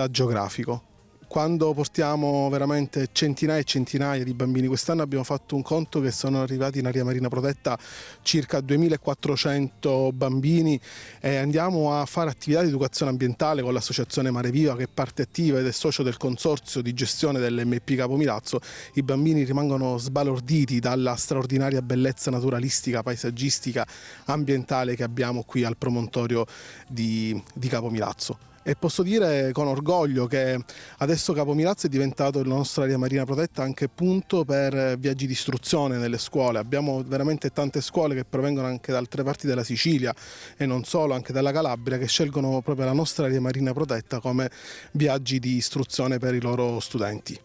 geografico. Quando portiamo veramente centinaia e centinaia di bambini, quest'anno abbiamo fatto un conto che sono arrivati in area marina protetta circa 2400 bambini e andiamo a fare attività di educazione ambientale con l'associazione Mare Viva che è parte attiva ed è socio del consorzio di gestione dell'MP Capo Milazzo. I bambini rimangono sbalorditi dalla straordinaria bellezza naturalistica, paesaggistica, ambientale che abbiamo qui al promontorio di Capo Milazzo. E posso dire con orgoglio che adesso Capo Milazzo è diventato la nostra area marina protetta anche punto per viaggi di istruzione nelle scuole. Abbiamo veramente tante scuole che provengono anche da altre parti della Sicilia e non solo, anche dalla Calabria, che scelgono proprio la nostra area marina protetta come viaggi di istruzione per i loro studenti.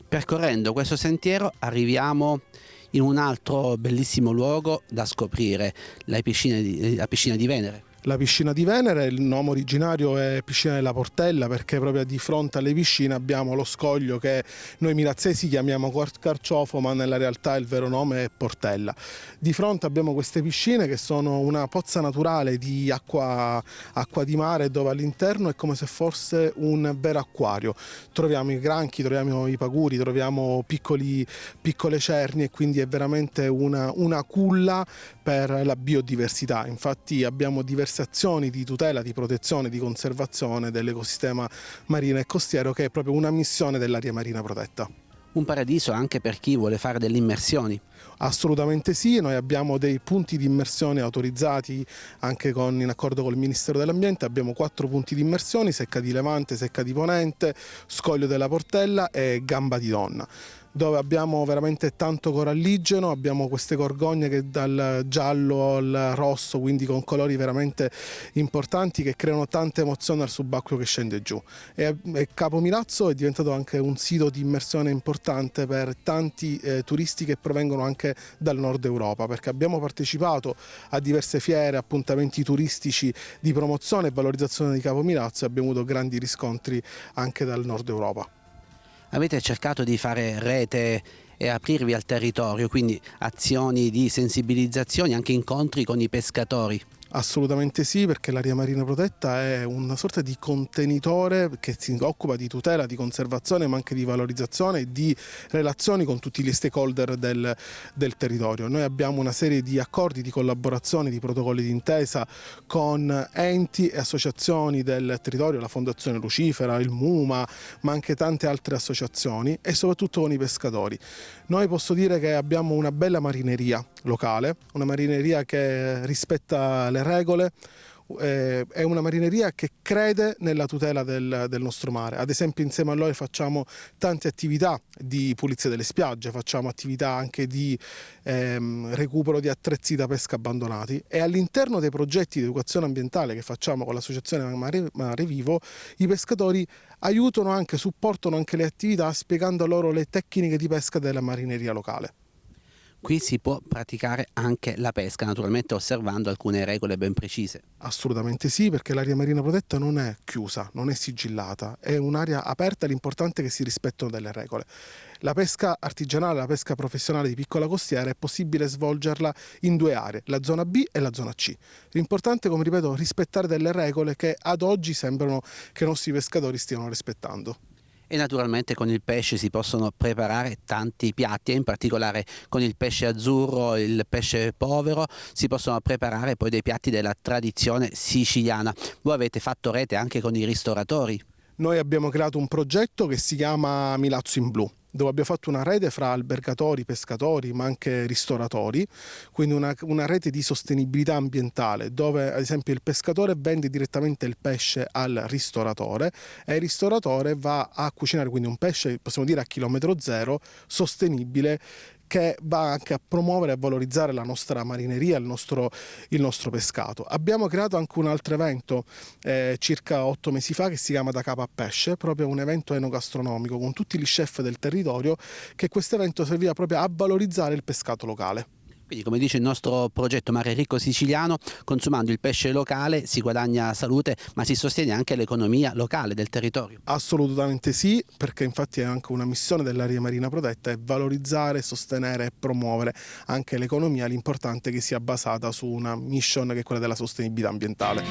Percorrendo questo sentiero arriviamo in un altro bellissimo luogo da scoprire, la piscina di Venere. La piscina di Venere, il nome originario è piscina della Portella, perché proprio di fronte alle piscine abbiamo lo scoglio che noi mirazzesi chiamiamo carciofo, ma nella realtà il vero nome è Portella. Di fronte abbiamo queste piscine che sono una pozza naturale di acqua di mare, dove all'interno è come se fosse un vero acquario. Troviamo i granchi, troviamo i paguri, troviamo piccole cerni, e quindi è veramente una culla per la biodiversità. Infatti abbiamo diverse azioni di tutela, di protezione, di conservazione dell'ecosistema marino e costiero, che è proprio una missione dell'area marina protetta. Un paradiso anche per chi vuole fare delle immersioni. Assolutamente sì, noi abbiamo dei punti di immersione autorizzati anche in accordo col Ministero dell'Ambiente. Abbiamo 4 punti di immersione: Secca di Levante, Secca di Ponente, Scoglio della Portella e Gamba di Donna, dove abbiamo veramente tanto coralligeno. Abbiamo queste gorgogne che dal giallo al rosso, quindi con colori veramente importanti, che creano tante emozioni al subacqueo che scende giù. E Capo Milazzo è diventato anche un sito di immersione importante per tanti turisti che provengono anche dal nord Europa, perché abbiamo partecipato a diverse fiere, appuntamenti turistici di promozione e valorizzazione di Capo Milazzo, e abbiamo avuto grandi riscontri anche dal nord Europa. Avete cercato di fare rete e aprirvi al territorio, quindi azioni di sensibilizzazione, anche incontri con i pescatori? Assolutamente sì, perché l'area marina protetta è una sorta di contenitore che si occupa di tutela, di conservazione, ma anche di valorizzazione e di relazioni con tutti gli stakeholder del territorio. Noi abbiamo una serie di accordi di collaborazione, di protocolli d'intesa con enti e associazioni del territorio, la Fondazione Lucifera, il MUMA, ma anche tante altre associazioni, e soprattutto con i pescatori. Noi posso dire che abbiamo una bella marineria locale, una marineria che rispetta le regole, è una marineria che crede nella tutela del nostro mare. Ad esempio, insieme a loro facciamo tante attività di pulizia delle spiagge, facciamo attività anche di recupero di attrezzi da pesca abbandonati, e all'interno dei progetti di educazione ambientale che facciamo con l'associazione Mare Vivo, i pescatori aiutano anche, supportano anche le attività, spiegando loro le tecniche di pesca della marineria locale. Qui si può praticare anche la pesca, naturalmente osservando alcune regole ben precise. Assolutamente sì, perché l'area marina protetta non è chiusa, non è sigillata, è un'area aperta, l'importante è che si rispettino delle regole. La pesca artigianale, la pesca professionale di piccola costiera è possibile svolgerla in 2 aree, la zona B e la zona C. L'importante, come ripeto, è rispettare delle regole che ad oggi sembrano che i nostri pescatori stiano rispettando. E naturalmente con il pesce si possono preparare tanti piatti, e in particolare con il pesce azzurro, il pesce povero, si possono preparare poi dei piatti della tradizione siciliana. Voi avete fatto rete anche con i ristoratori? Noi abbiamo creato un progetto che si chiama Milazzo in Blu, dove abbiamo fatto una rete fra albergatori, pescatori, ma anche ristoratori, quindi una rete di sostenibilità ambientale, dove ad esempio il pescatore vende direttamente il pesce al ristoratore, e il ristoratore va a cucinare quindi un pesce, possiamo dire a chilometro zero, sostenibile, che va anche a promuovere e a valorizzare la nostra marineria, il nostro pescato. Abbiamo creato anche un altro evento circa 8 mesi fa, che si chiama Da Capo a Pesce, proprio un evento enogastronomico con tutti gli chef del territorio, che questo evento serviva proprio a valorizzare il pescato locale. Quindi, come dice il nostro progetto Mare Ricco Siciliano, consumando il pesce locale si guadagna salute, ma si sostiene anche l'economia locale del territorio. Assolutamente sì, perché infatti è anche una missione dell'area marina protetta, è valorizzare, sostenere e promuovere anche l'economia, l'importante è che sia basata su una mission che è quella della sostenibilità ambientale.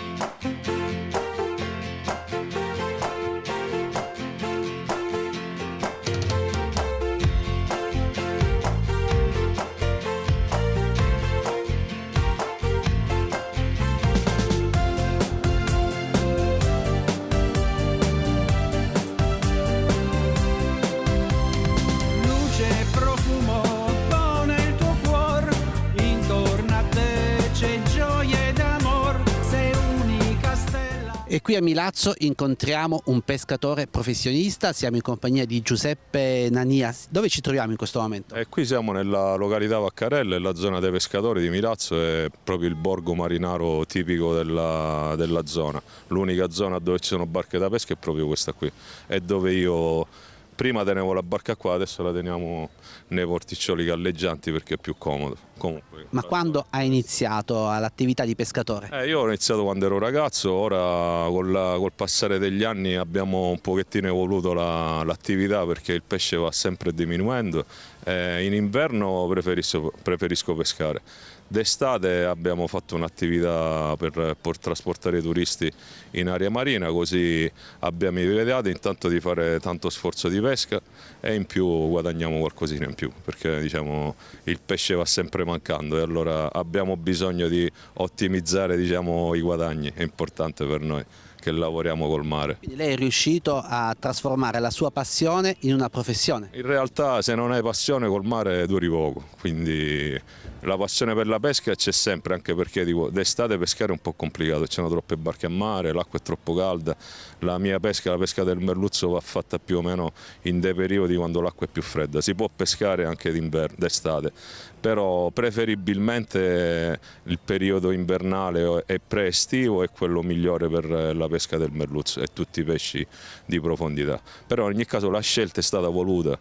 E qui a Milazzo incontriamo un pescatore professionista, siamo in compagnia di Giuseppe Nania. Dove ci troviamo in questo momento? Qui siamo nella località Vaccarella, la zona dei pescatori di Milazzo, è proprio il borgo marinaro tipico della zona. L'unica zona dove ci sono barche da pesca è proprio questa qui, è dove io Prima tenevo la barca qua, adesso la teniamo nei porticcioli galleggianti perché è più comodo. Comunque, Ma quando hai iniziato l'attività di pescatore? Io ho iniziato quando ero ragazzo, ora col passare degli anni abbiamo un pochettino evoluto l'attività perché il pesce va sempre diminuendo. In inverno preferisco pescare. D'estate abbiamo fatto un'attività per trasportare i turisti in area marina, così abbiamo evitato intanto di fare tanto sforzo di pesca e in più guadagniamo qualcosina in più, perché diciamo, il pesce va sempre mancando e allora abbiamo bisogno di ottimizzare, diciamo, i guadagni, è importante per noi che lavoriamo col mare. Quindi lei è riuscito a trasformare la sua passione in una professione? In realtà se non hai passione col mare duri poco, quindi la passione per la pesca c'è sempre, anche perché d'estate pescare è un po' complicato, c'erano troppe barche a mare, l'acqua è troppo calda, la mia pesca, la pesca del merluzzo va fatta più o meno in dei periodi quando l'acqua è più fredda, si può pescare anche d'estate, però preferibilmente il periodo invernale e pre-estivo è quello migliore per la pesca del merluzzo e tutti i pesci di profondità, però in ogni caso la scelta è stata voluta,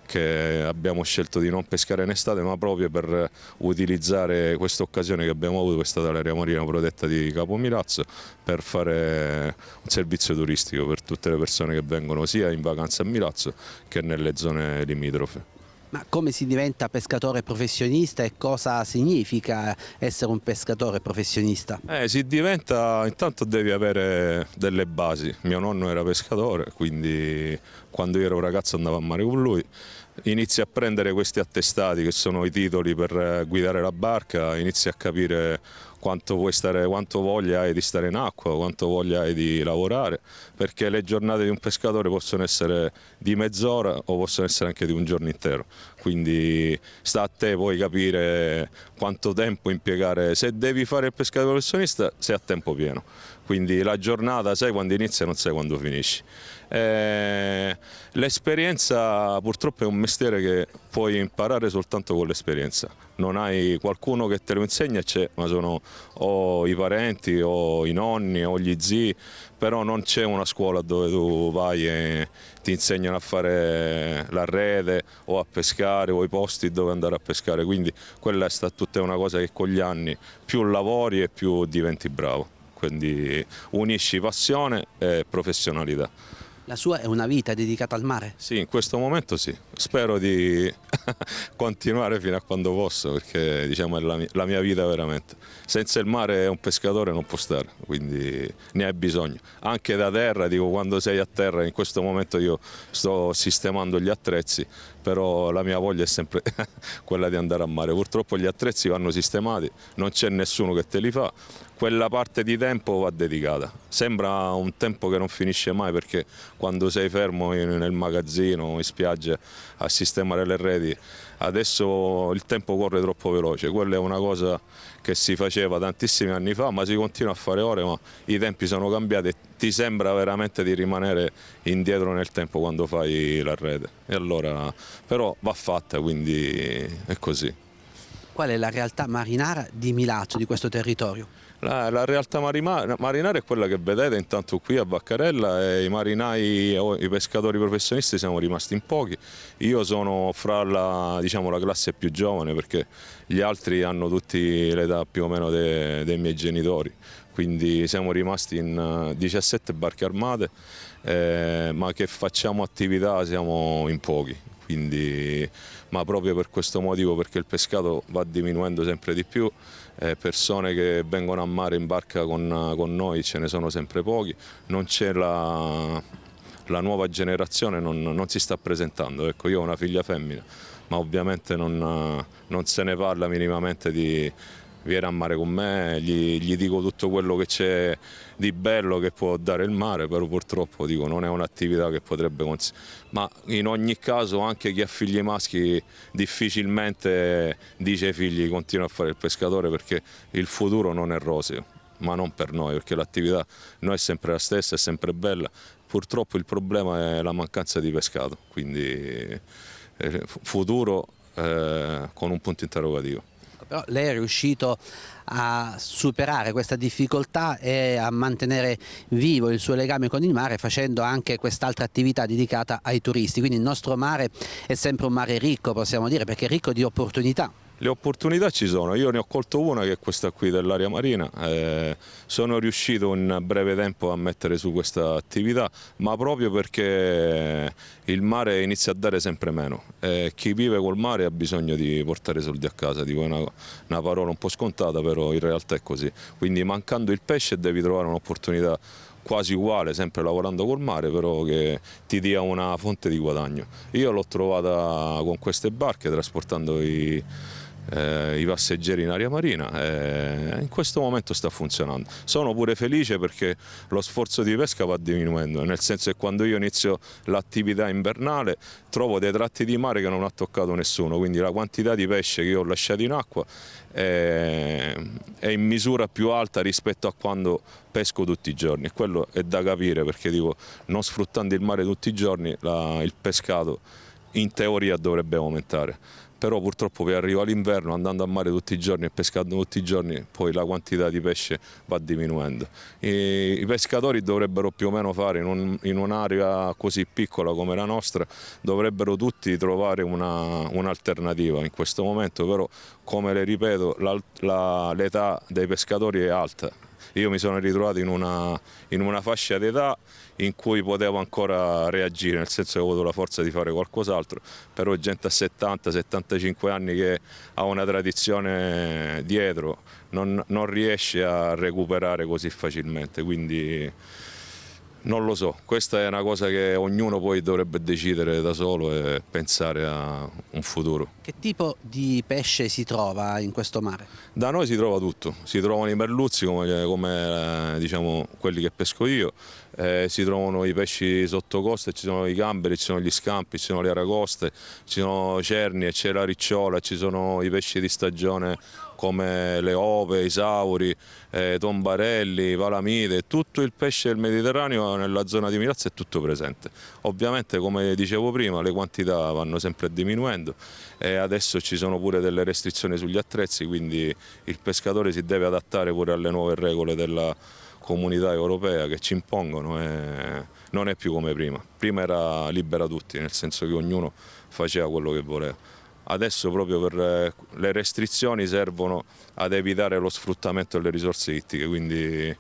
che abbiamo scelto di non pescare in estate, ma proprio per utilizzare questa occasione che abbiamo avuto, che è stata l'area marina protetta di Capo Milazzo, per fare un servizio turistico per tutte le persone che vengono sia in vacanza a Milazzo che nelle zone limitrofe. Ma come si diventa pescatore professionista e cosa significa essere un pescatore professionista? Si diventa, intanto devi avere delle basi. Mio nonno era pescatore, quindi quando io ero ragazzo andavo a mare con lui. Inizi a prendere questi attestati che sono i titoli per guidare la barca, inizi a capire quanto voglia hai di stare in acqua, quanto voglia hai di lavorare, perché le giornate di un pescatore possono essere di mezz'ora o possono essere anche di un giorno intero, quindi sta a te poi capire quanto tempo impiegare. Se devi fare il pescatore professionista sei a tempo pieno, quindi la giornata sai quando inizia e non sai quando finisci. L'esperienza purtroppo è un mestiere che puoi imparare soltanto con l'esperienza, non hai qualcuno che te lo insegna, ma sono o i parenti o i nonni o gli zii, però non c'è una scuola dove tu vai e ti insegnano a fare la rete o a pescare o i posti dove andare a pescare, quindi quella è tutta una cosa che con gli anni più lavori e più diventi bravo, quindi unisci passione e professionalità. La sua è una vita dedicata al mare? Sì, in questo momento sì. Spero di continuare fino a quando posso, perché diciamo, è la mia vita veramente. Senza il mare un pescatore non può stare, quindi ne hai bisogno. Anche da terra, dico, quando sei a terra, in questo momento io sto sistemando gli attrezzi, però la mia voglia è sempre quella di andare a mare. Purtroppo gli attrezzi vanno sistemati, non c'è nessuno che te li fa. Quella parte di tempo va dedicata. Sembra un tempo che non finisce mai, perché quando sei fermo nel magazzino, in spiaggia a sistemare le reti, adesso il tempo corre troppo veloce. Quella è una cosa che si faceva tantissimi anni fa, ma si continua a fare ora, ma i tempi sono cambiati e ti sembra veramente di rimanere indietro nel tempo quando fai la rete. E allora, però va fatta, quindi è così. Qual è la realtà marinara di Milazzo, di questo territorio? La realtà marinara è quella che vedete intanto qui a Vaccarella, e i marinai o i pescatori professionisti siamo rimasti in pochi. Io sono fra la classe più giovane, perché gli altri hanno tutti l'età più o meno dei miei genitori, quindi siamo rimasti in 17 barche armate, ma che facciamo attività siamo in pochi. Quindi, ma proprio per questo motivo, perché il pescato va diminuendo sempre di più, persone che vengono a mare in barca con noi ce ne sono sempre pochi, non c'è la nuova generazione, non si sta presentando. Ecco, io ho una figlia femmina, ma ovviamente non se ne parla minimamente di viene a mare con me, gli dico tutto quello che c'è di bello che può dare il mare, però purtroppo dico non è un'attività che potrebbe ma in ogni caso anche chi ha figli maschi difficilmente dice ai figli continua a fare il pescatore, perché il futuro non è roseo, ma non per noi, perché l'attività noi è sempre la stessa, è sempre bella. Purtroppo il problema è la mancanza di pescato, quindi futuro con un punto interrogativo. Però lei è riuscito a superare questa difficoltà e a mantenere vivo il suo legame con il mare facendo anche quest'altra attività dedicata ai turisti, quindi il nostro mare è sempre un mare ricco, possiamo dire, perché è ricco di opportunità. Le opportunità ci sono, io ne ho colto una che è questa qui dell'area marina, sono riuscito in breve tempo a mettere su questa attività, ma proprio perché il mare inizia a dare sempre meno, chi vive col mare ha bisogno di portare soldi a casa, dico una parola un po' scontata, però in realtà è così, quindi mancando il pesce devi trovare un'opportunità quasi uguale, sempre lavorando col mare, però che ti dia una fonte di guadagno. Io l'ho trovata con queste barche trasportando i passeggeri in area marina e in questo momento sta funzionando. Sono pure felice perché lo sforzo di pesca va diminuendo, nel senso che quando io inizio l'attività invernale trovo dei tratti di mare che non ha toccato nessuno, quindi la quantità di pesce che io ho lasciato in acqua è in misura più alta rispetto a quando pesco tutti i giorni, e quello è da capire, perché dico, non sfruttando il mare tutti i giorni il pescato in teoria dovrebbe aumentare. Però purtroppo per arrivare all'inverno, andando a mare tutti i giorni e pescando tutti i giorni, poi la quantità di pesce va diminuendo. I pescatori dovrebbero più o meno fare in un'area così piccola come la nostra, dovrebbero tutti trovare un'alternativa. In questo momento però, come le ripeto, l'età dei pescatori è alta. Io mi sono ritrovato in una fascia d'età in cui potevo ancora reagire, nel senso che ho avuto la forza di fare qualcos'altro, però gente a 70-75 anni che ha una tradizione dietro non riesce a recuperare così facilmente, quindi non lo so, questa è una cosa che ognuno poi dovrebbe decidere da solo e pensare a un futuro. Che tipo di pesce si trova in questo mare? Da noi si trova tutto, si trovano i merluzzi come diciamo, quelli che pesco io, si trovano i pesci sottocosta, ci sono i gamberi, ci sono gli scampi, ci sono le aragoste, ci sono cernie, c'è la ricciola, ci sono i pesci di stagione come le ove, i sauri, tombarelli, palamide, tutto il pesce del Mediterraneo nella zona di Milazzo è tutto presente. Ovviamente, come dicevo prima, le quantità vanno sempre diminuendo e adesso ci sono pure delle restrizioni sugli attrezzi, quindi il pescatore si deve adattare pure alle nuove regole della comunità europea che ci impongono, e non è più come prima. Prima era libera tutti, nel senso che ognuno faceva quello che voleva. Adesso proprio per le restrizioni servono ad evitare lo sfruttamento delle risorse ittiche, quindi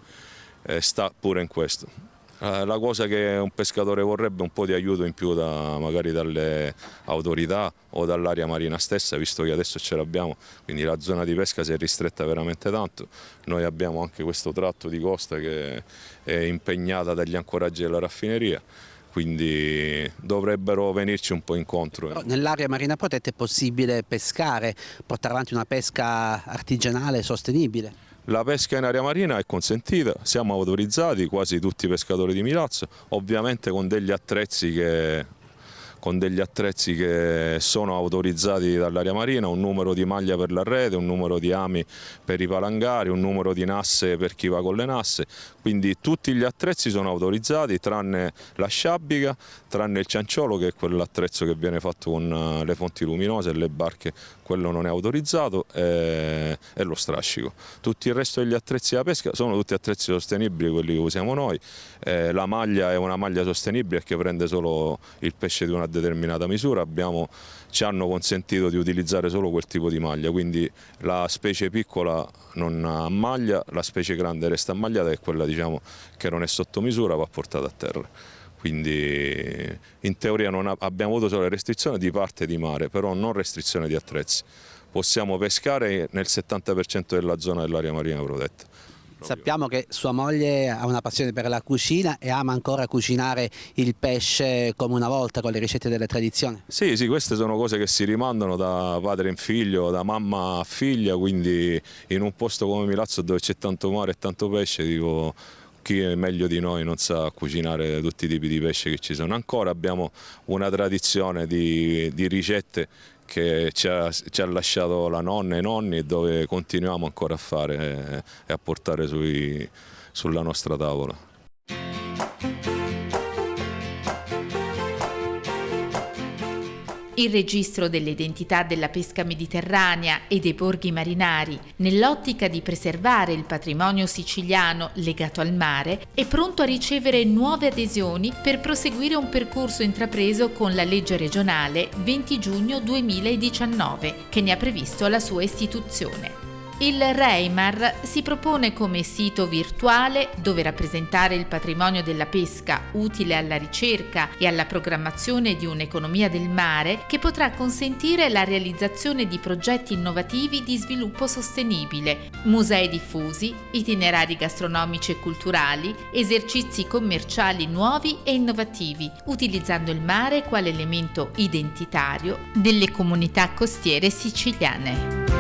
sta pure in questo. La cosa che un pescatore vorrebbe è un po' di aiuto in più magari dalle autorità o dall'area marina stessa, visto che adesso ce l'abbiamo, quindi la zona di pesca si è ristretta veramente tanto. Noi abbiamo anche questo tratto di costa che è impegnata dagli ancoraggi della raffineria, quindi dovrebbero venirci un po' incontro. Nell'area marina protetta è possibile pescare, portare avanti una pesca artigianale sostenibile? La pesca in area marina è consentita, siamo autorizzati, quasi tutti i pescatori di Milazzo, ovviamente con degli attrezzi che sono autorizzati dall'area marina, un numero di maglia per la rete, un numero di ami per i palangari, un numero di nasse per chi va con le nasse, quindi tutti gli attrezzi sono autorizzati tranne la sciabica, tranne il cianciolo, che è quell'attrezzo che viene fatto con le fonti luminose e le barche, quello non è autorizzato, e lo strascico. Tutto il resto degli attrezzi da pesca sono tutti attrezzi sostenibili, quelli che usiamo noi. La maglia è una maglia sostenibile che prende solo il pesce di una determinata misura, ci hanno consentito di utilizzare solo quel tipo di maglia, quindi la specie piccola non ha maglia, la specie grande resta ammagliata e quella, diciamo, che non è sotto misura va portata a terra. Quindi in teoria abbiamo avuto solo restrizione di parte di mare, però non restrizione di attrezzi. Possiamo pescare nel 70% della zona dell'area marina protetta. Sappiamo che sua moglie ha una passione per la cucina e ama ancora cucinare il pesce come una volta, con le ricette delle tradizioni. Sì, queste sono cose che si rimandano da padre in figlio, da mamma a figlia, quindi in un posto come Milazzo dove c'è tanto mare e tanto pesce, dico, chi è meglio di noi non sa cucinare tutti i tipi di pesce che ci sono. Ancora abbiamo una tradizione di ricette che ci ha lasciato la nonna e i nonni, dove continuiamo ancora a fare e a portare sulla nostra tavola. Il registro delle identità della pesca mediterranea e dei borghi marinari, nell'ottica di preservare il patrimonio siciliano legato al mare, è pronto a ricevere nuove adesioni per proseguire un percorso intrapreso con la legge regionale 20 giugno 2019, che ne ha previsto la sua istituzione. Il REIMAR si propone come sito virtuale dove rappresentare il patrimonio della pesca utile alla ricerca e alla programmazione di un'economia del mare che potrà consentire la realizzazione di progetti innovativi di sviluppo sostenibile, musei diffusi, itinerari gastronomici e culturali, esercizi commerciali nuovi e innovativi, utilizzando il mare quale elemento identitario delle comunità costiere siciliane.